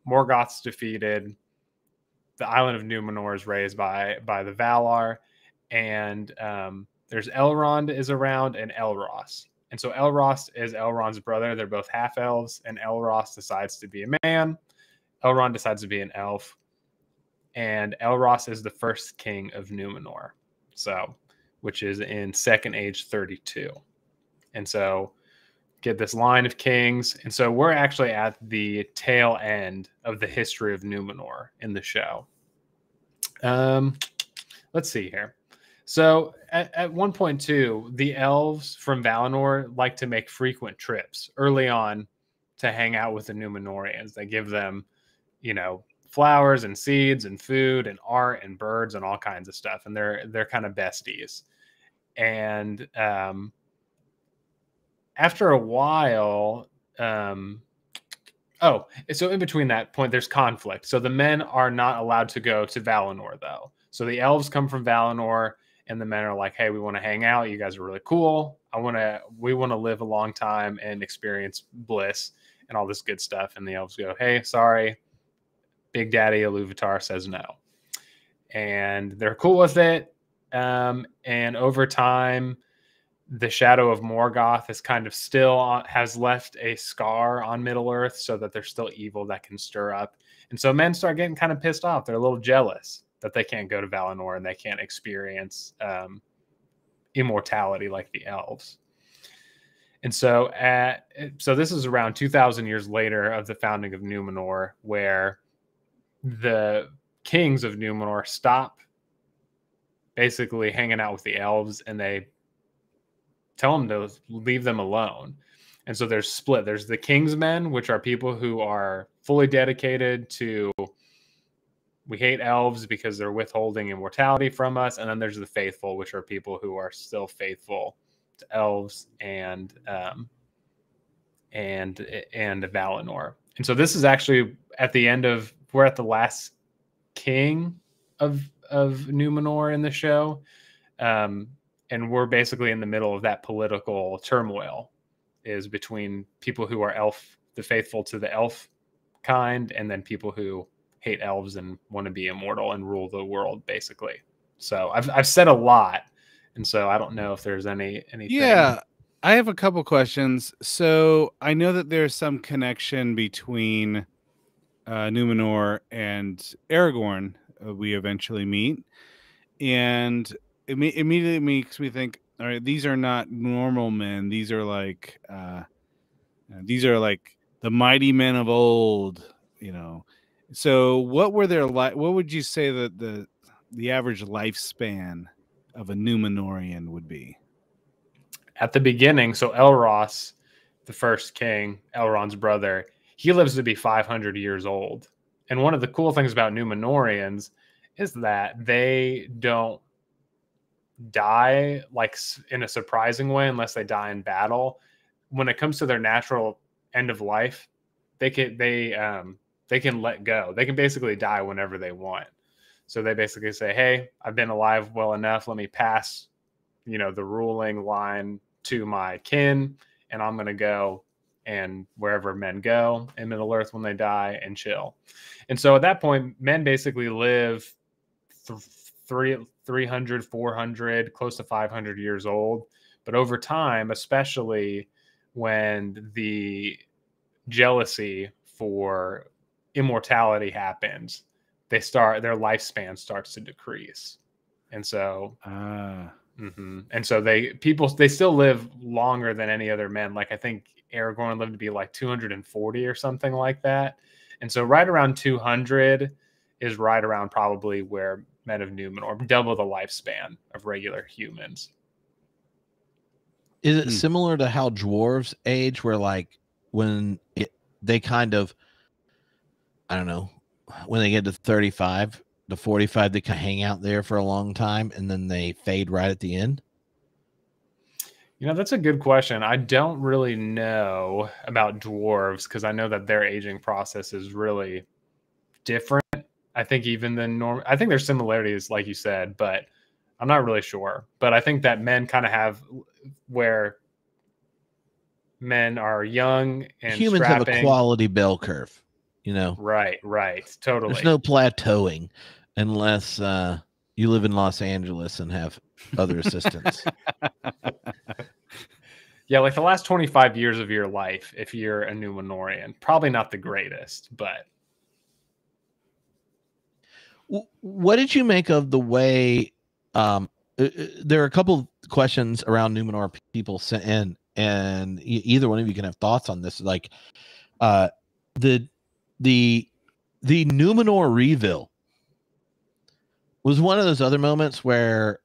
Morgoth's defeated, the island of Numenor is raised by the Valar, and there's Elrond is around and Elros. And so Elros is Elrond's brother. They're both half elves, and Elros decides to be a man. Elrond decides to be an elf, and Elros is the first king of Numenor. So, which is in Second Age 32. And so get this line of kings. And so we're actually at the tail end of the history of Numenor in the show. Let's see here. So at 1.2, the elves from Valinor like to make frequent trips early on to hang out with the Numenorians. They give them, flowers and seeds and food and art and birds and all kinds of stuff. And they're kind of besties. And after a while, so in between that point, there's conflict. So the men are not allowed to go to Valinor, though. So the elves come from Valinor, and the men are like, "Hey, we want to hang out. You guys are really cool. We want to live a long time and experience bliss and all this good stuff." And the elves go, "Hey, sorry, Big Daddy Iluvatar says no," and they're cool with it. And over time, the shadow of Morgoth is kind of has left a scar on Middle Earth, so that there's still evil that can stir up. And so men start getting kind of pissed off. They're a little jealous that they can't go to Valinor and they can't experience immortality like the elves. And so this is around 2,000 years later of the founding of Numenor, where the kings of Numenor stop basically hanging out with the elves, and they tell them to leave them alone. And so there's split. There's the Kingsmen, which are people who are fully dedicated to, we hate elves because they're withholding immortality from us. And then there's the faithful, which are people who are still faithful to elves and Valinor. And so this is actually at the end of, we're at the last king of Numenor in the show. And we're basically in the middle of that political turmoil, is between people who are the faithful to the elf kind, and then people who hate elves and want to be immortal and rule the world, basically. So I've said a lot, and so I don't know if there's anything. Yeah, I have a couple questions. So I know that there's some connection between Numenor and Aragorn. We eventually meet, and it immediately makes me think, all right, these are not normal men. These are like the mighty men of old, So what were their what would you say that the average lifespan of a Numenorian would be? At the beginning, so Elros, the first king, Elrond's brother, he lives to be 500 years old. And one of the cool things about Numenorians is that they don't die like in a surprising way unless they die in battle. When it comes to their natural end of life, they can let go. They can basically die whenever they want. So they basically say, "Hey, I've been alive well enough. Let me pass, the ruling line to my kin, and I'm going to go and wherever men go in Middle Earth when they die and chill." And so at that point, men basically live 300, 400, close to 500 years old. But over time, especially when the jealousy for immortality happens, their lifespan starts to decrease. And so, and so they still live longer than any other men. Like I think Aragorn lived to be like 240 or something like that. And so right around 200 is right around probably where men of Numenor, double the lifespan of regular humans. Is it similar to how dwarves age, where like when they kind of, I don't know, when they get to 35 to 45, they kind of hang out there for a long time and then they fade right at the end? You know, that's a good question. I don't really know about dwarves because I know that their aging process is really different. I think even than normal. I think there's similarities, like you said, but I'm not really sure. But I think that men kind of have where men are young and Humans strapping. have a quality bell curve, you know. Right, totally. There's no plateauing unless you live in Los Angeles and have other assistants. Yeah, like the last 25 years of your life, if you're a Numenorian, probably not the greatest, but. What did you make of the way there are a couple questions around Numenor people sent in, and either one of you can have thoughts on this, like the Numenor reveal was one of those other moments where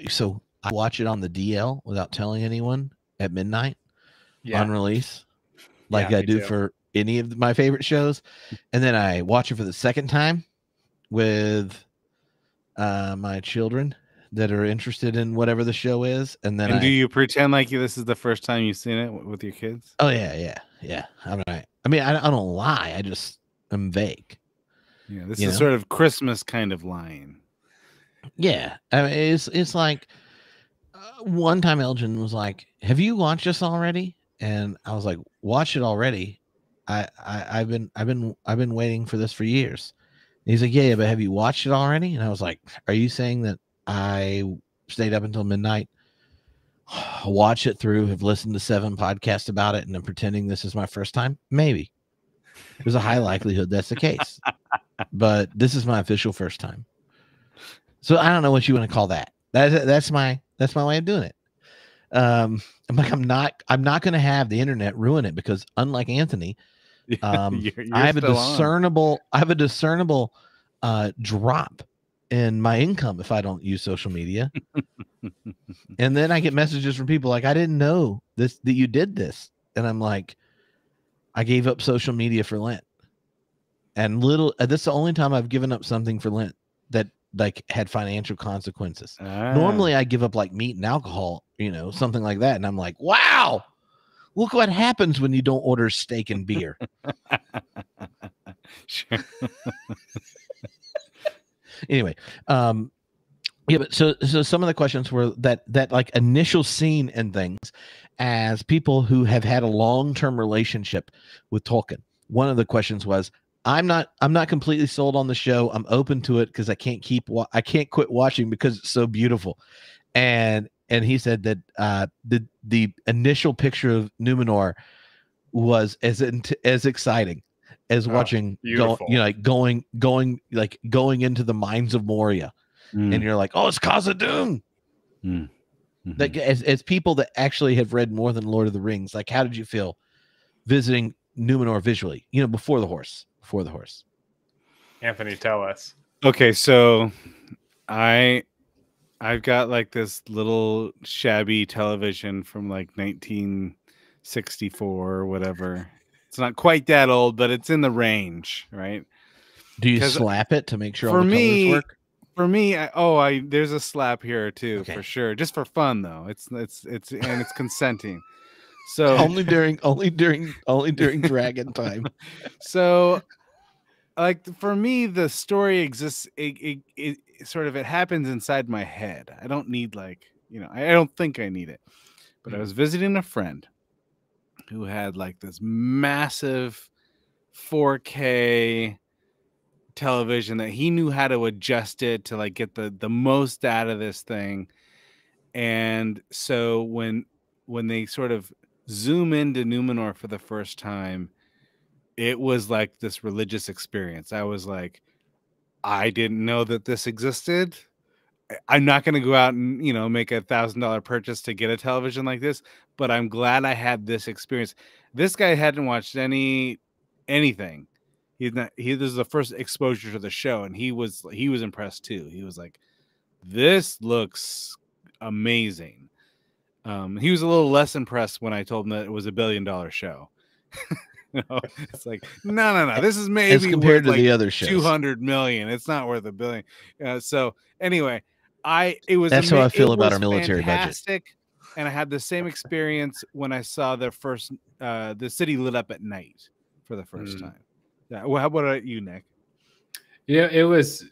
so I watch it on the DL without telling anyone at midnight on release, like I do for any of my favorite shows, and then I watch it for the second time with my children that are interested in whatever the show is, and then do you pretend like this is the first time you've seen it with your kids? Oh yeah. I mean, I don't lie. I'm vague. Yeah, this is sort of Christmas kind of lying. Yeah, I mean, it's like one time Elgin was like, "Have you watched this already?" And I was like, "Watch it already. I've been waiting for this for years." And he's like, yeah, but have you watched it already? And I was like, "Are you saying that I stayed up until midnight, watch it through, have listened to 7 podcasts about it, and I'm pretending this is my first time?" Maybe. There's a high likelihood that's the case, but this is my official first time. So I don't know what you want to call that. That's my way of doing it. I'm like, I'm not going to have the internet ruin it, because unlike Anthony, I have a discernible drop in my income if I don't use social media. And then I get messages from people like, "I didn't know that you did this." And I'm like, I gave up social media for Lent. And this is the only time I've given up something for Lent that like had financial consequences. Normally I give up like meat and alcohol, something like that. And I'm like, wow, look what happens when you don't order steak and beer. Sure. Anyway, yeah, but so some of the questions were that like initial scene and things, as people who have had a long-term relationship with Tolkien. One of the questions was, I'm not completely sold on the show. I'm open to it because I can't quit watching because it's so beautiful. And he said that the initial picture of Numenor was as exciting as watching going into the mines of Moria. And you're like, oh, it's Khazad-dûm. Like, as people that actually have read more than Lord of the Rings, like, how did you feel visiting Numenor visually? Before the horse. Anthony, tell us. Okay, so I've got like this little shabby television from like 1964 or whatever. It's not quite that old, but it's in the range, right? Do you slap it to make sure all the colors work? For me, there's a slap here too, for sure. Just for fun though. It's consenting. So only during dragon time. So like for me, the story exists. It sort of, it happens inside my head. I don't need I don't think I need it. But I was visiting a friend who had like this massive 4K television that he knew how to adjust it to like get the most out of this thing. And so when they sort of zoom into Numenor for the first time, it was like this religious experience. I was like, I didn't know that this existed. I'm not going to go out and, make $1,000 purchase to get a television like this, but I'm glad I had this experience. This guy hadn't watched anything. This is the first exposure to the show, and he was impressed too. He was like, this looks amazing. He was a little less impressed when I told him that it was $1 billion show. It's like no. This is as maybe compared worth to the like other shows. 200 million. It's not worth $1 billion. So anyway, it was That's how I feel it about was our military budget. fantastic, and I had the same experience when I saw the first the city lit up at night for the first time. Yeah. Well, how about you, Nick? Yeah, it was.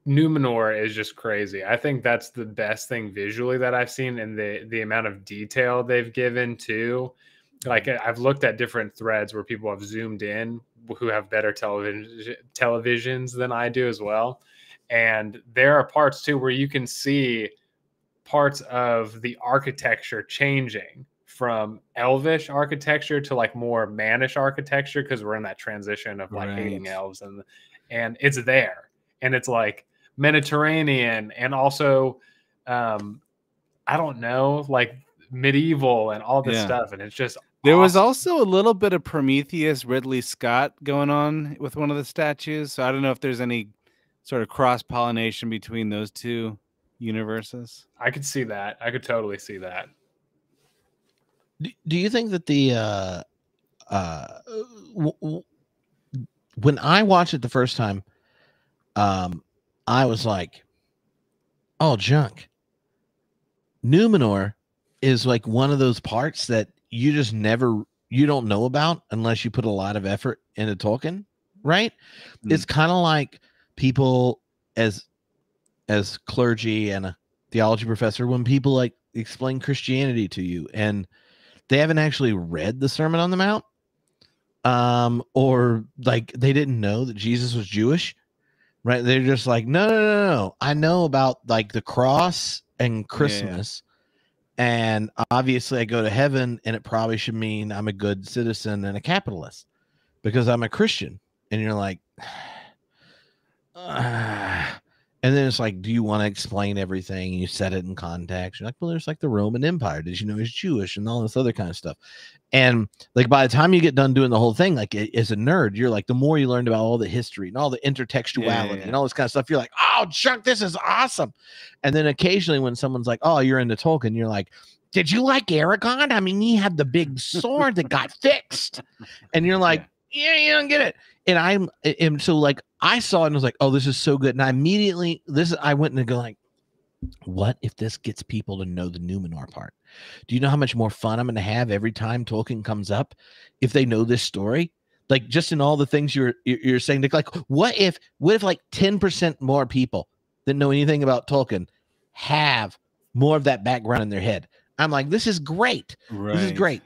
Numenor is just crazy. I think that's the best thing visually that I've seen, and the amount of detail they've given too. Like I've looked at different threads where people have zoomed in who have better televisions than I do as well. And there are parts too where you can see parts of the architecture changing from elvish architecture to like more mannish architecture, because we're in that transition of like hating elves, and it's there, and it's like Mediterranean, and also I don't know, like medieval and all this stuff, and it's just there awesome. was also a little bit of Prometheus Ridley Scott going on with one of the statues, so I don't know if there's any sort of cross-pollination between those two universes. I could see that. I could totally see that. Do you think that the when I watched it the first time, I was like, oh, junk. Numenor is like one of those parts that you just you don't know about unless you put a lot of effort into Tolkien, right? It's kind of like people as clergy and a theology professor, when people like explain Christianity to you and they haven't actually read the Sermon on the Mount, or like they didn't know that Jesus was Jewish, right? They're just like, no. I know about like the cross and Christmas, and obviously I go to heaven, and it probably should mean I'm a good citizen and a capitalist because I'm a Christian. And you're like, and then it's like, do you want to explain everything? You set it in context. You're like, well, there's like the Roman Empire. Did you know he's Jewish and all this other kind of stuff? And like by the time you get done doing the whole thing, like as a nerd, you're like, the more you learned about all the history and all the intertextuality and all this kind of stuff, you're like, oh, Chuck, this is awesome. And then occasionally when someone's like, oh, you're into Tolkien, you're like, did you like Aragorn? I mean, he had the big sword that got fixed. And you're like, yeah, you don't get it. And so like I saw it and was like, oh, this is so good. And I immediately I went and go like, what if this gets people to know the Numenor part? Do you know how much more fun I'm going to have every time Tolkien comes up if they know this story? Like just in all the things you're saying, like what if like 10% more people that know anything about Tolkien have more of that background in their head? I'm like, this is great. Right. This is great.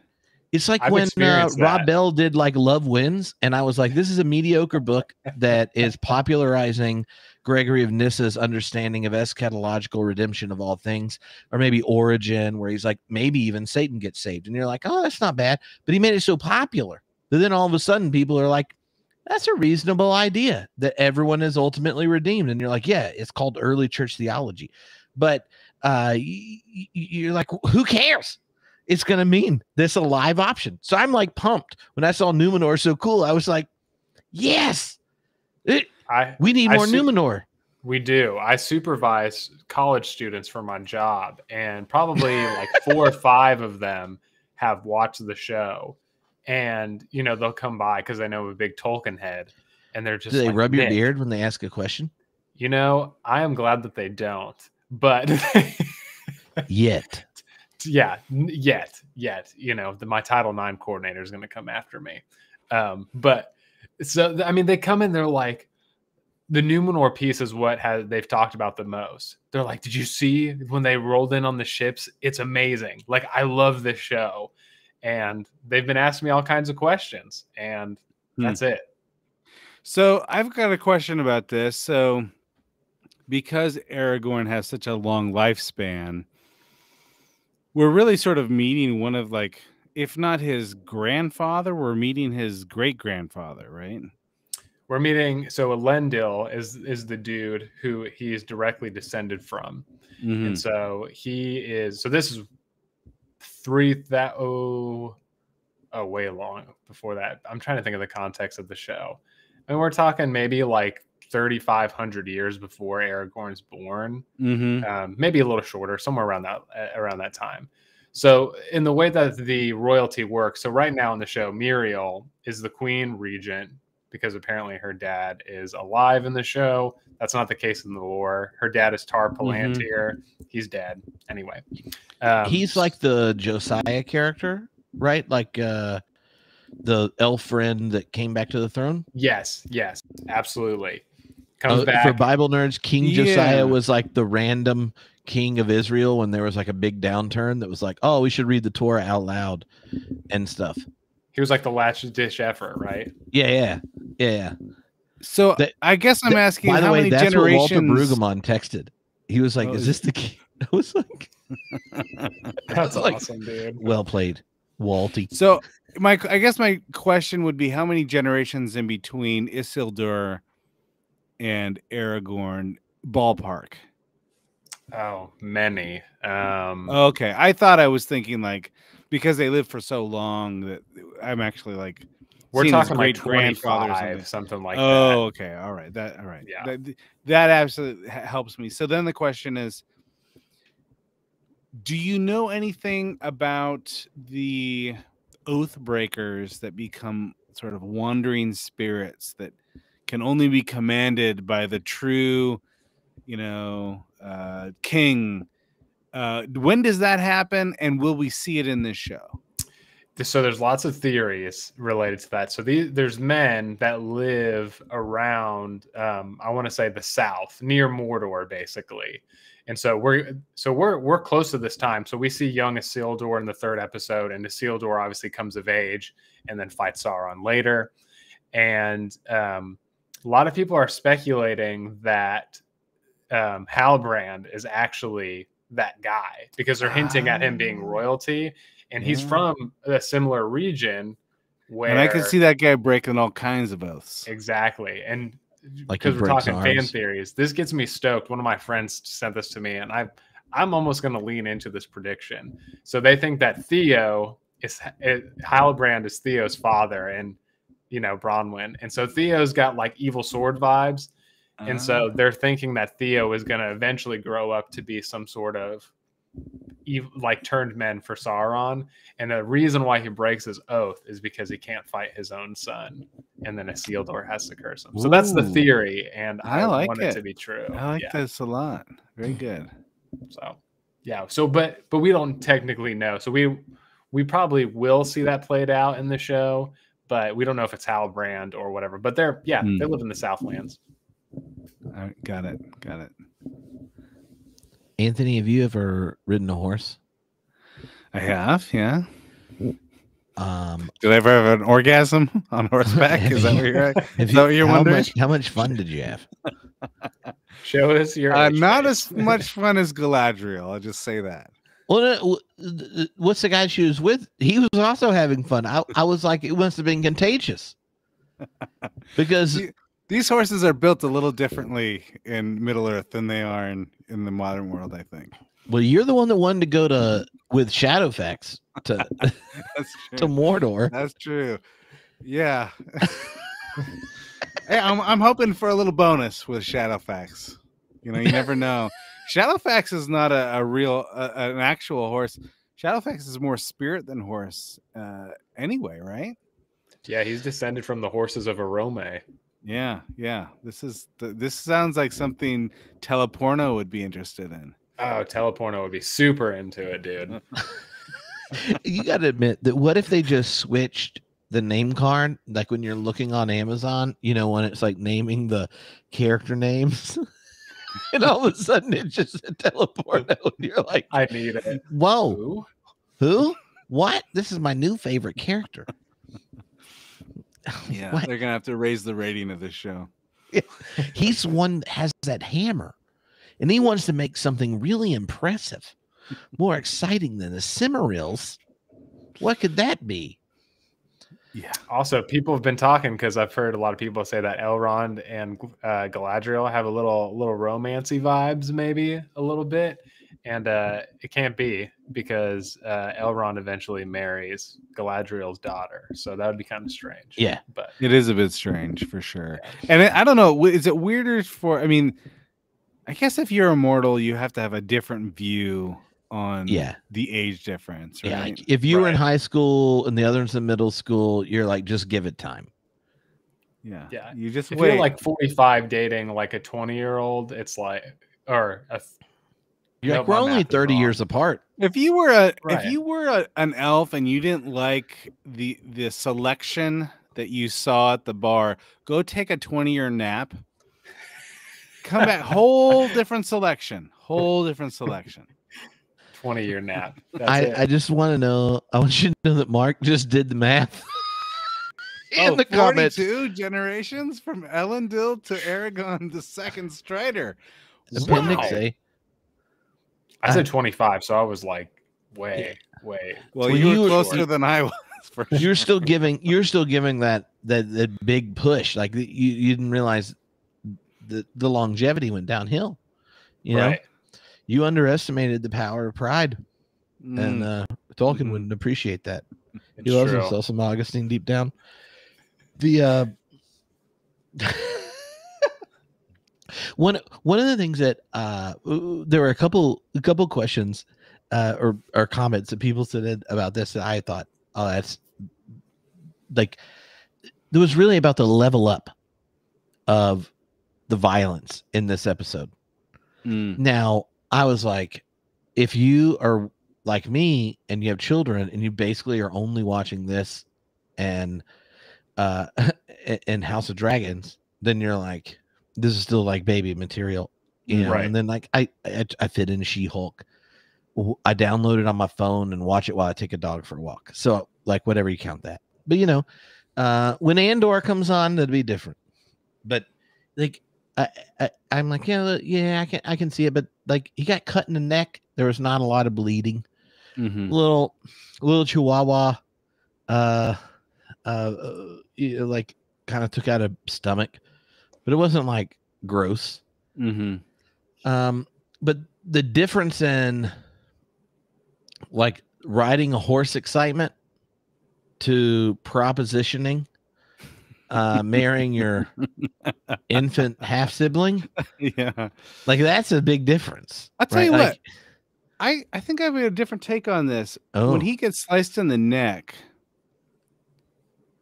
It's like when Rob Bell did like Love Wins, and I was like, this is a mediocre book that is popularizing Gregory of Nyssa's understanding of eschatological redemption of all things, or maybe Origin, where he's like, maybe even Satan gets saved. And you're like, oh, that's not bad. But he made it so popular that then all of a sudden people are like, that's a reasonable idea that everyone is ultimately redeemed. And you're like, yeah, it's called early church theology. But you're like, who cares? It's going to mean this a live option. So I'm like pumped when I saw Numenor so cool. I was like, yes, we need more Numenor. We do. I supervise college students for my job, and probably like 4 or 5 of them have watched the show. And, you know, they'll come by because they know I'm a big Tolkien head, and they're just do they like, rub your beard when they ask a question? You know, I am glad that they don't, but yet. Yeah, yet, you know, my Title IX coordinator is going to come after me. But so, I mean, they come in, they're like, the Numenor piece is what they've talked about the most. They're like, did you see when they rolled in on the ships? It's amazing. Like, I love this show. And they've been asking me all kinds of questions, and that's it. So I've got a question about this. So because Aragorn has such a long lifespan, we're really sort of meeting one of, like, if not his grandfather, we're meeting his great-grandfather, right? We're meeting, so Elendil is the dude who he is directly descended from. Mm-hmm. And so this is way long before that. I'm trying to think of the context of the show. And we're talking maybe like 3,500 years before Aragorn's born, maybe a little shorter, somewhere around that time. So in the way that the royalty works, so right now in the show, Muriel is the queen regent because apparently her dad is alive in the show. That's not the case in the lore. Her dad is Tar Palantir. He's dead anyway. He's like the Josiah character, right? Like the elf friend that came back to the throne. Yes, absolutely. Comes back. For Bible nerds, King Josiah was like the random king of Israel when there was like a big downturn that was like, oh, we should read the Torah out loud and stuff. He was like the last ditch effort, right? Yeah. So I guess I'm asking, by the way, many that's generations... what Walter Brueggemann texted. He was like, is this the king? I was like, that's awesome, dude. Well played, Walty. So I guess my question would be, how many generations in between Isildur and Aragorn ballpark? Oh, many. Okay, I thought I was thinking like, because they lived for so long that I'm actually like, we're talking great like grandfathers, something like that. Oh, okay, all right, Yeah, that absolutely helps me. So then the question is, do you know anything about the oath breakers that become sort of wandering spirits that can only be commanded by the true, king? When does that happen, and will we see it in this show? So there's lots of theories related to that. So there's men that live around, I want to say the south, near Mordor, basically. And so we're close to this time. So we see young Isildur in the 3rd episode, and Isildur obviously comes of age and then fights Sauron later. And a lot of people are speculating that Halbrand is actually that guy because they're hinting at him being royalty, and he's from a similar region where, and I can see that guy breaking all kinds of oaths. Exactly. And like because we're talking fan theories, this gets me stoked. One of my friends sent this to me, and I'm almost going to lean into this prediction. So they think that Halbrand is Theo's father, and Bronwyn, and so Theo's got like evil sword vibes. And so they're thinking that Theo is going to eventually grow up to be some sort of turned men for Sauron. And the reason why he breaks his oath is because he can't fight his own son. And then Isildur has to curse him. So that's the theory. And I want it to be true. I like this a lot. Very good. So, yeah. So, but we don't technically know. So we probably will see that played out in the show, but we don't know if it's Halbrand or whatever. But they live in the Southlands. Got it. Anthony, have you ever ridden a horse? I have, yeah. Did I ever have an orgasm on horseback? Is that what you're wondering? How much fun did you have? Show us your not as much fun as Galadriel. I'll just say that. Well, what's the guy she was with? He was also having fun. I was like, it must have been contagious because these horses are built a little differently in Middle Earth than they are in the modern world, I think. Well, you're the one that wanted to go with Shadowfax to to Mordor. That's true. Yeah. Hey, I'm hoping for a little bonus with Shadowfax. You never know. Shadowfax is not a real an actual horse. Shadowfax is more spirit than horse anyway, right? Yeah, he's descended from the horses of Arome. Yeah. This sounds like something Teleporno would be interested in. Oh, Teleporno would be super into it, dude. You got to admit that what if they just switched the name card, like when you're looking on Amazon, when it's like naming the character names, and all of a sudden it's just a Teleporno, and you're like, I need it. Whoa, who? What? This is my new favorite character. Yeah, they're gonna have to raise the rating of this show. He's one that has that hammer, and he wants to make something really impressive, more exciting than the Cimmerils. What could that be? Yeah. Also, people have been talking because I've heard a lot of people say that Elrond and Galadriel have a little romancy vibes, maybe a little bit. And it can't be because Elrond eventually marries Galadriel's daughter. So that would be kind of strange. Yeah. But it is a bit strange for sure. Yeah. And I don't know, is it weirder I guess if you're immortal, you have to have a different view on Yeah. the age difference, right? Yeah, like if you were in high school and the other's in middle school, you're like, just give it time. Yeah. Yeah. You just If wait. you're like 45 dating like a 20-year-old, it's like, or You're like, we're only 30 years apart. If you were Right. an elf and you didn't like the selection that you saw at the bar, go take a 20-year nap. Come back, whole different selection. 20-year nap. That's it. I just want to know. I want you to know that Mark just did the math in the comments. 42 generations from Elendil to Aragon the Second Strider. Appendix Wow. A. I said 25, so I was like way. Well, you were closer than I was. For You're sure. still giving that big push. Like you didn't realize the longevity went downhill. You know, you underestimated the power of pride, and Tolkien wouldn't appreciate that. He loves himself some Augustine deep down. The one of the things that there were a couple questions or comments that people said about this that I thought, oh, that's like, it was really about the level up of the violence in this episode. Now, I was like, if you are like me and you have children and you basically are only watching this and House of Dragons, then you're like, this is still like baby material, you know. Right. And then like I fit in She-Hulk. I download it on my phone and watch it while I take a dog for a walk. So like whatever you count that. But you know, when Andor comes on, that'd be different. But like I'm like, yeah, I can see it. But like he got cut in the neck. There was not a lot of bleeding. Little chihuahua like kind of took out a stomach, but it wasn't like gross. But the difference in like riding a horse excitement to propositioning marrying your infant half sibling, like that's a big difference. I'll tell you what, I think I have a different take on this. When he gets sliced in the neck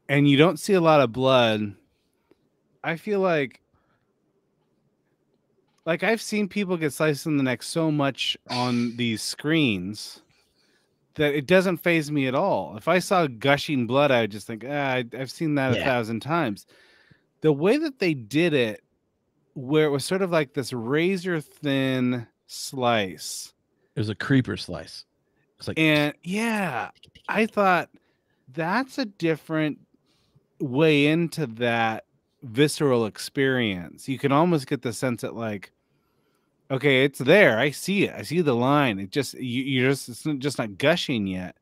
and you don't see a lot of blood, I feel like I've seen people get sliced in the neck so much on these screens that it doesn't faze me at all. If I saw gushing blood, I would just think, I've seen that 1,000 times. The way that they did it, where it was sort of like this razor thin slice. It was a creeper slice. It's like, and yeah, I thought that's a different way into that visceral experience. You can almost get the sense that like, okay, it's there. I see it. I see the line. It just it's just not gushing yet.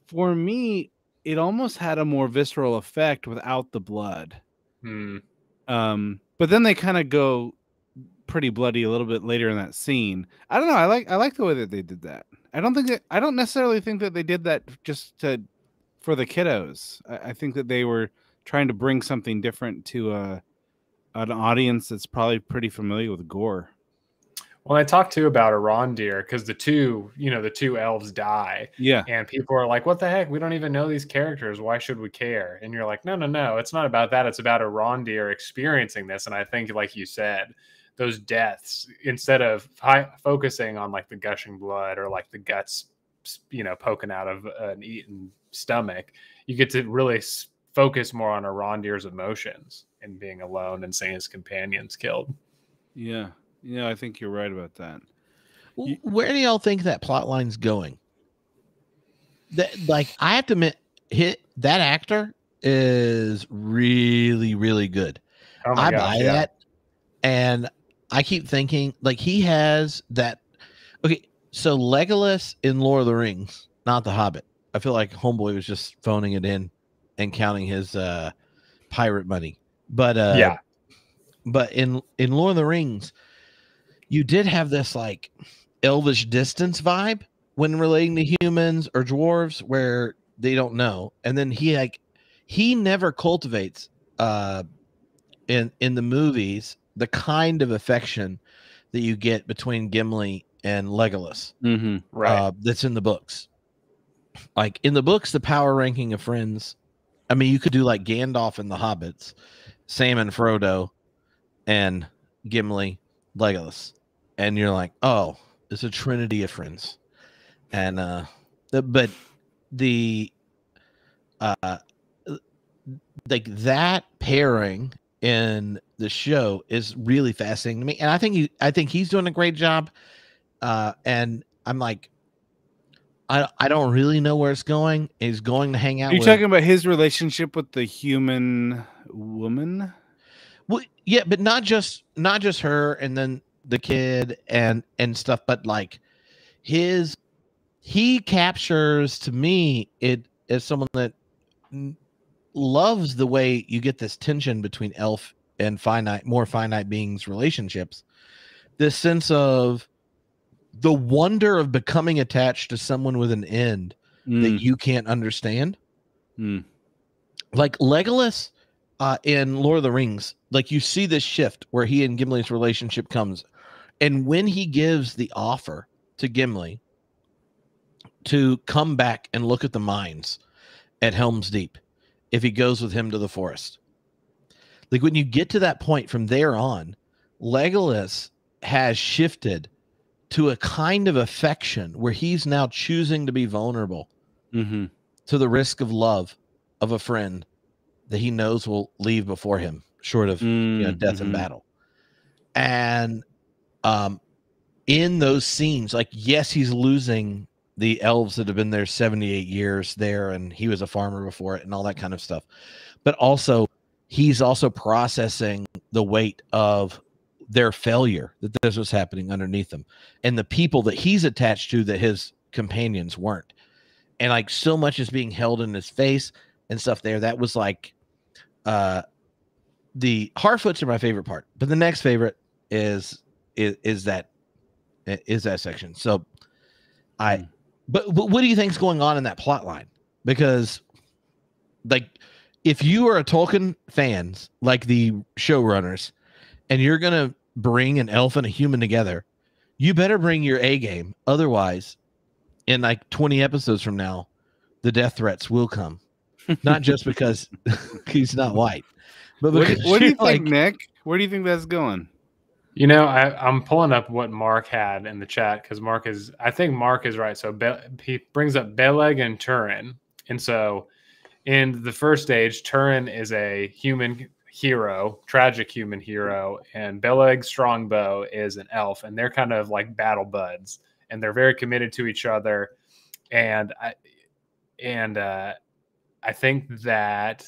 For me, it almost had a more visceral effect without the blood. But then they kind of go pretty bloody a little bit later in that scene. I don't know. I like the way that they did that. I don't necessarily think that they did that just for the kiddos. I think that they were trying to bring something different to an audience that's probably pretty familiar with gore. Well, I talked too about Arondir because the two elves die. Yeah. And people are like, what the heck? We don't even know these characters. Why should we care? And you're like, no. It's not about that. It's about Arondir experiencing this. And I think, like you said, those deaths, instead of focusing on like the gushing blood or like the guts, poking out of an eaten stomach, you get to really focus more on Arondir's emotions and being alone and seeing his companions killed. Yeah. Yeah, I think you're right about that. Where do y'all think that plot line's going? Like, I have to admit, that actor is really, really good. Oh my gosh, buy that, and I keep thinking like he has that. Okay, so Legolas in Lord of the Rings, not The Hobbit. I feel like Homeboy was just phoning it in and counting his pirate money. But but in Lord of the Rings, you did have this like elvish distance vibe when relating to humans or dwarves where they don't know. And then he never cultivates in the movies the kind of affection that you get between Gimli and Legolas. Right. That's in the books. Like in the books, the power ranking of friends. I mean, you could do like Gandalf and the Hobbits, Sam and Frodo, and Gimli, Legolas, and you're like, oh, it's a trinity of friends. And but the like that pairing in the show is really fascinating to me, and I think he's doing a great job. And I'm like, I don't really know where it's going. He's going to hang out. Are you with, talking about his relationship with the human woman? well, yeah, but not just her, and then the kid and stuff, but like he captures to me it as someone that loves the way you get this tension between elf and more finite beings relationships. This sense of the wonder of becoming attached to someone with an end that you can't understand. Like Legolas in Lord of the Rings, like you see this shift where he and Gimli's relationship comes. And when he gives the offer to Gimli to come back and look at the mines at Helm's Deep, if he goes with him to the forest, like when you get to that point from there on, Legolas has shifted to a kind of affection where he's now choosing to be vulnerable to the risk of love of a friend that he knows will leave before him, short of death in battle. And in those scenes, like, yes, he's losing the elves that have been there 78 years there, and he was a farmer before it and all that kind of stuff. But also, he's also processing the weight of their failure, that this was happening underneath them, and the people that he's attached to that his companions weren't. And like so much is being held in his face and stuff there. That was like the Harfoots are my favorite part, but the next favorite is that section. So but what do you think's going on in that plot line? Because like if you are a Tolkien fans like the showrunners and you're gonna bring an elf and a human together, you better bring your A game. Otherwise, in like 20 episodes from now, the death threats will come. Not just because he's not white, but because what do you like, think, Nick? Where do you think that's going? You know, I'm pulling up what Mark had in the chat because I think Mark is right. So he brings up Beleg and Turin. And so in the first stage, Turin is a human hero, tragic human hero, and Beleg Strongbow is an elf, and they're kind of like battle buds, and they're very committed to each other. And I think that,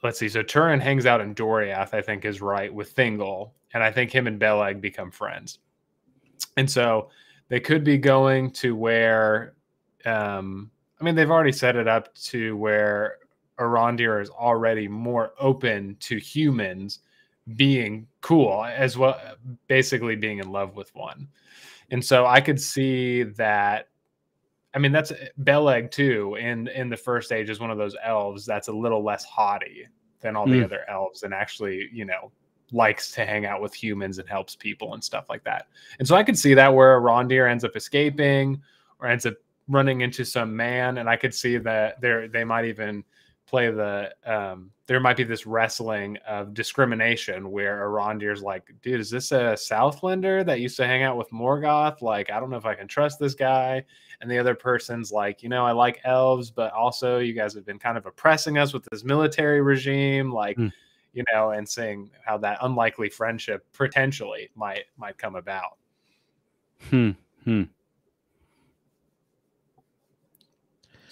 let's see. So Turin hangs out in Doriath, I think is right, with Thingol. And I think him and Beleg become friends. And so they could be going to where, I mean, they've already set it up to where Arondir is already more open to humans being cool, as well, basically being in love with one. And so I could see that. I mean, that's Beleg too. In the first stage is one of those elves that's a little less haughty than all the other elves, and actually, likes to hang out with humans and helps people and stuff like that. And so I could see that where Arondir ends up escaping or ends up running into some man, and I could see that they might even play there might be this wrestling of discrimination where Arondir's like, dude, is this a Southlander that used to hang out with Morgoth? Like, I don't know if I can trust this guy. And the other person's like, I like elves, but also you guys have been kind of oppressing us with this military regime, like, and saying how that unlikely friendship potentially might come about. So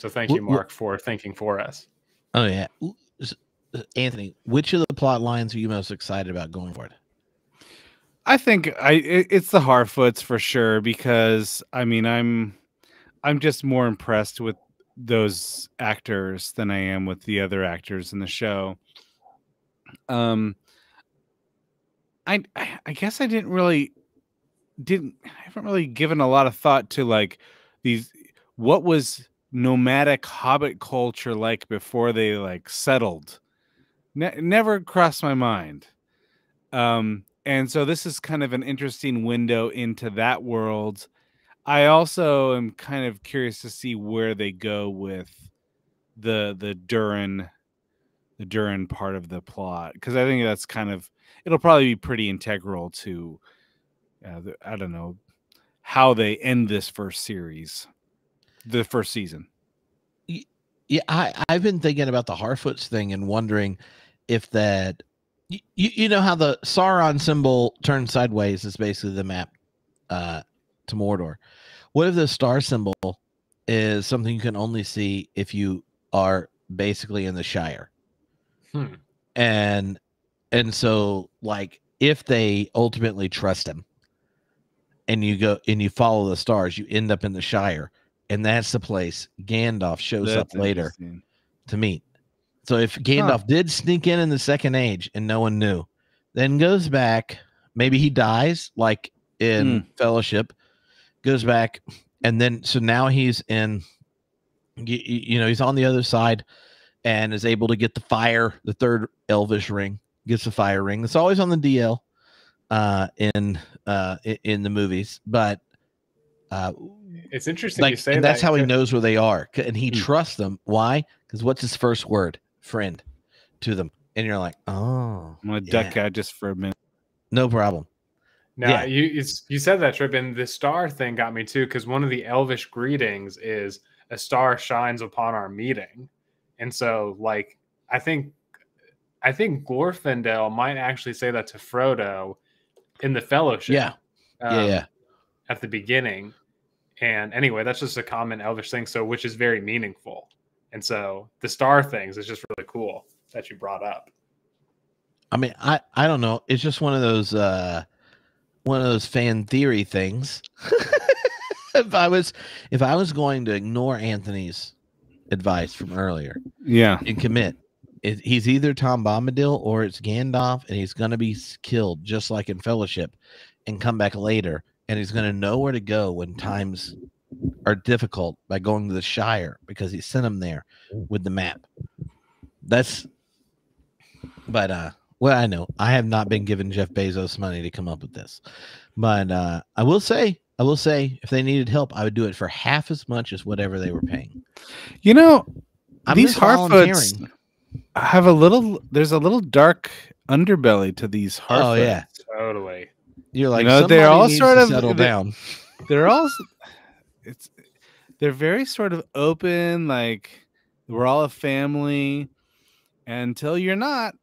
thank you, Mark, for thinking for us. Oh yeah. Anthony, which of the plot lines are you most excited about going forward? I think it's the Harfoots for sure, because I mean I'm just more impressed with those actors than I am with the other actors in the show. I guess I haven't really given a lot of thought to like what was nomadic hobbit culture like before they like settled. Never crossed my mind. And so this is kind of an interesting window into that world. I also am kind of curious to see where they go with the Durin part of the plot, because I think that's kind of, it'll probably be pretty integral to I don't know how they end this first series, the first season. Yeah, I've been thinking about the Harfoots thing and wondering if that, you know how the Sauron symbol turned sideways is basically the map to Mordor. What if the star symbol is something you can only see if you are basically in the Shire? And so, like, if they ultimately trust him and you go and you follow the stars, you end up in the Shire, and that's the place Gandalf shows up later to meet. So if Gandalf did sneak in the Second Age and no one knew, then goes back, maybe he dies like in Fellowship, goes back, and then so now he's in, you know, he's on the other side and is able to get the fire, the third Elvish ring, gets the fire ring. It's always on the DL in the movies, but it's interesting like, you say and that. that's how he knows where they are, and he trusts them. Why? Because what's his first word? Friend to them, and you're like, oh, I'm gonna duck out just for a minute. No problem. Now you said that, Trip, and the star thing got me too, because one of the Elvish greetings is a star shines upon our meeting, and so like I think Glorfindel might actually say that to Frodo in the Fellowship. At the beginning. And anyway, that's just a common Elvish thing, so which is very meaningful. And so the star things is just really cool that you brought up. I mean, I don't know. It's just one of those fan theory things. if I was going to ignore Anthony's advice from earlier, and commit, he's either Tom Bombadil or it's Gandalf, and he's going to be killed just like in Fellowship, and come back later, and he's going to know where to go when times are difficult by going to the Shire because he sent him there with the map. Well, I know I have not been given Jeff Bezos money to come up with this, but I will say, if they needed help, I would do it for half as much as whatever they were paying. You know, these Harfoots have there's a little dark underbelly to these Harfoots. Oh yeah, totally. You're like, they're all sort of settle down. They're very sort of open, like we're all a family until you're not.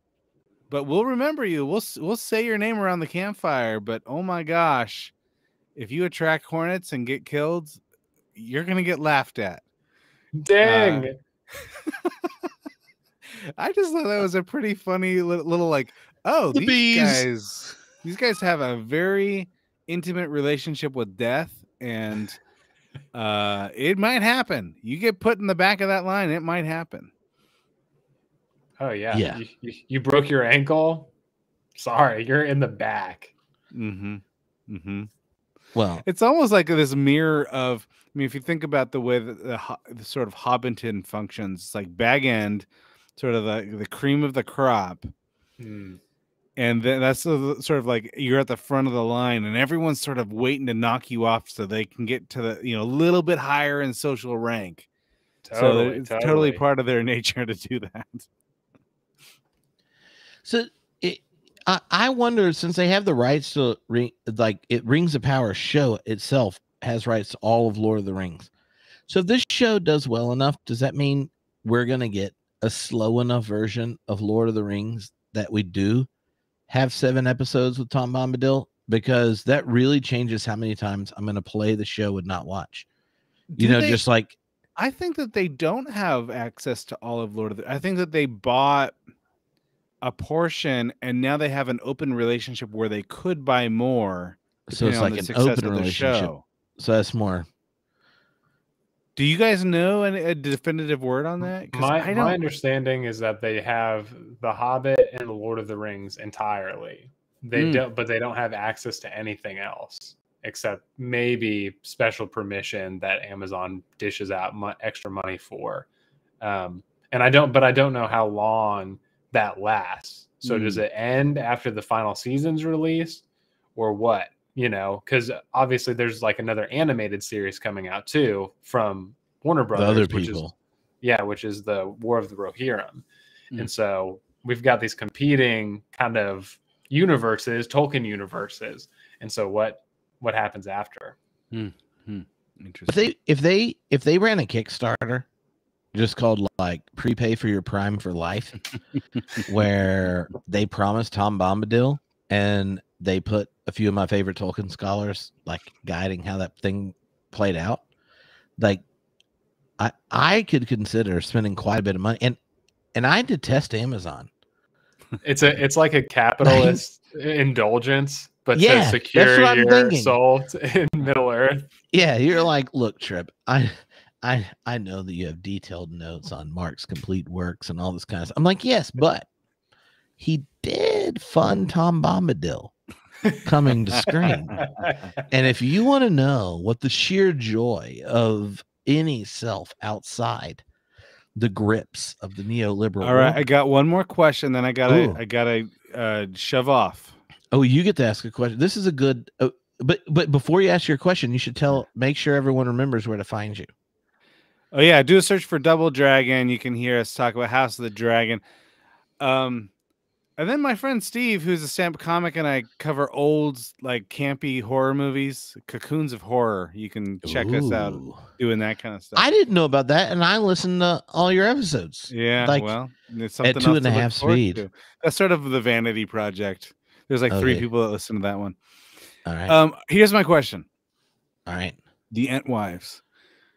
But we'll remember you. We'll say your name around the campfire. But oh my gosh, if you attract hornets and get killed, you're gonna get laughed at. Dang. I just thought that was a pretty funny little like, oh, these guys have a very intimate relationship with death, and it might happen. You get put in the back of that line, it might happen. Oh yeah. You broke your ankle. Sorry, you're in the back. Well, it's almost like this mirror of, I mean, if you think about the way that the sort of Hobbiton functions, it's like Bag End, sort of the cream of the crop. And then that's sort of like you're at the front of the line and everyone's sort of waiting to knock you off so they can get to the, you know, a little bit higher in social rank. So it's totally part of their nature to do that. So I wonder, since they have the rights to Rings of Power show itself has rights to all of Lord of the Rings. So if this show does well enough, does that mean we're going to get a slow enough version of Lord of the Rings that we do have 7 episodes with Tom Bombadil? Because that really changes how many times I'm going to play the show and not watch. Just like, I think that they don't have access to all of Lord of the, I think that they bought a portion and now they have an open relationship where they could buy more. So it's like an open relationship. So that's more. Do you guys know a definitive word on that? My understanding is that they have The Hobbit and The Lord of the Rings entirely. They don't, but they don't have access to anything else except maybe special permission that Amazon dishes out extra money for. And I don't know how long that lasts. So does it end after the final season's released, or what? You know, because obviously there's like another animated series coming out too from Warner Brothers, other which people. which is the War of the Rohirrim. And so we've got these competing kind of universes, Tolkien universes. And so what happens after? Interesting. If they ran a Kickstarter just called like prepay for your Prime for life, where they promised Tom Bombadil and they put a few of my favorite Tolkien scholars like guiding how that thing played out, like I could consider spending quite a bit of money, and I detest Amazon. It's like a capitalist indulgence, but Yeah, to secure that's what I'm your thinking. soul in Middle Earth. Yeah, you're like, look, Trip, I know that you have detailed notes on Mark's complete works and all this kind of stuff. I'm like, yes, but he did fund Tom Bombadil coming to screen. And if you want to know what the sheer joy of any self outside the grips of the neoliberal All right, world. I got one more question, then I gotta shove off. Oh, you get to ask a question. This is a good, but before you ask your question, you should make sure everyone remembers where to find you. Oh yeah, do a search for Double Dragon. You can hear us talk about House of the Dragon. And then my friend Steve, who's a stand-up comic, and I cover old, like campy horror movies, Cocoons of Horror. You can check us out doing that kind of stuff. I didn't know about that, and I listened to all your episodes. Yeah, like, well, it's something at else 2.5 speed. To. That's sort of the vanity project. There's like 3 people that listen to that one. All right. Here's my question. All right. The Entwives.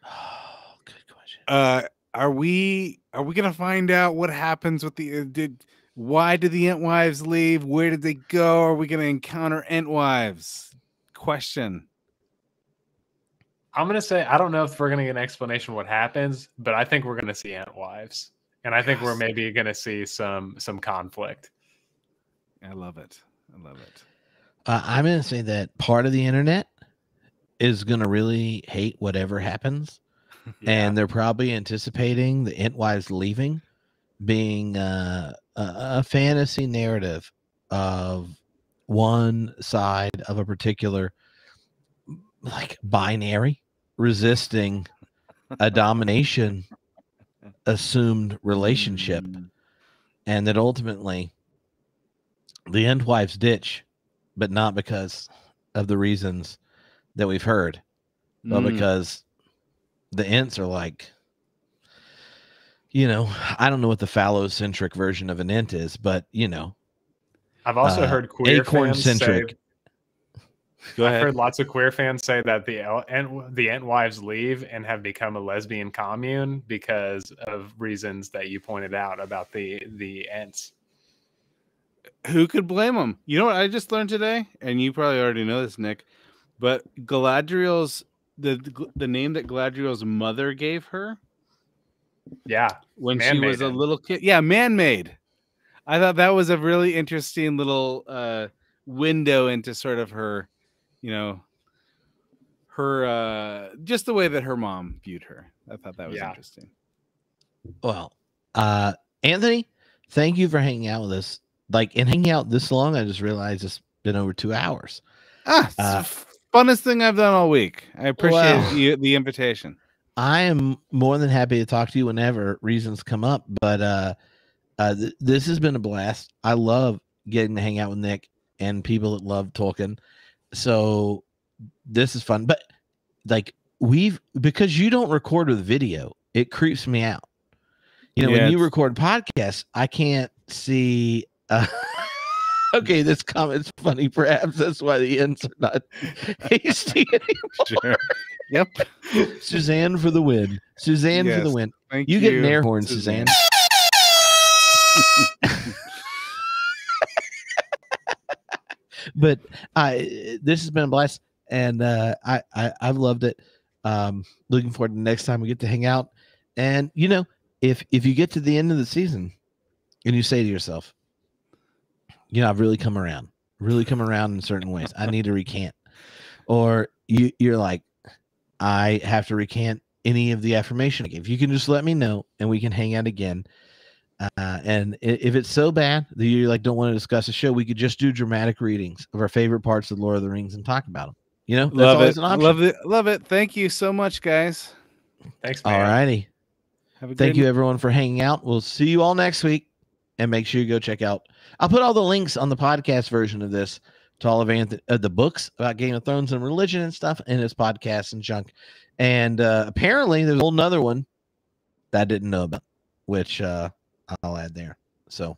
Oh, good question. Are we gonna find out what happens with the why did the Entwives leave? Where did they go? Are we gonna encounter Entwives? Question. I'm gonna say I don't know if we're gonna get an explanation of what happens, but I think we're gonna see Entwives, and I think we're maybe gonna see some conflict. I love it. I love it. I'm gonna say that part of the internet is gonna really hate whatever happens, and they're probably anticipating the Entwives leaving being a fantasy narrative of one side of a particular like binary resisting a domination assumed relationship, and that ultimately the Entwives ditch, but not because of the reasons that we've heard, but because the Ents are like, you know, I don't know what the phallocentric version of an Ent is, but you know, I've also heard queer fans say. Go ahead. I've heard lots of queer fans say that the Entwives leave and have become a lesbian commune because of reasons that you pointed out about the Ents. Who could blame them? You know what I just learned today, and you probably already know this, Nick, but Galadriel's the name that Galadriel's mother gave her. Yeah, when she was a little kid. Yeah, man-made. I thought that was a really interesting little window into sort of her, you know, her just the way that her mom viewed her. I thought that was interesting. Well, Anthony, thank you for hanging out with us. Like, and hanging out this long, I just realized it's been over 2 hours. It's the funnest thing I've done all week. I appreciate the invitation. I am more than happy to talk to you whenever reasons come up, but this has been a blast. I love getting to hang out with Nick and people that love Tolkien. So this is fun, but like because you don't record with video, it creeps me out. You know, when you record podcasts, I can't see. Okay, this comment's funny. Perhaps that's why the Ents are not hasty anymore. Sure. Yep. Suzanne for the win. Suzanne for the win. Thank you get an air horn, Suzanne. But this has been a blast, and I've loved it. Looking forward to the next time we get to hang out. And you know, if you get to the end of the season and you say to yourself, you know, I've really come around in certain ways, I need to recant, or you're like, I have to recant any of the affirmation I gave, you can just let me know and we can hang out again. And if it's so bad that you like don't want to discuss a show, we could just do dramatic readings of our favorite parts of Lord of the Rings and talk about them. You know, that's Love always it. an option. Love it. Love it. Thank you so much, guys. Thanks, man. All righty. Have a Thank great you, everyone, for hanging out. We'll see you all next week. And make sure you go check out. I'll put all the links on the podcast version of this to all of the books about Game of Thrones and religion and stuff in his podcast and junk. And apparently there's a whole nother one that I didn't know about, which I'll add there. So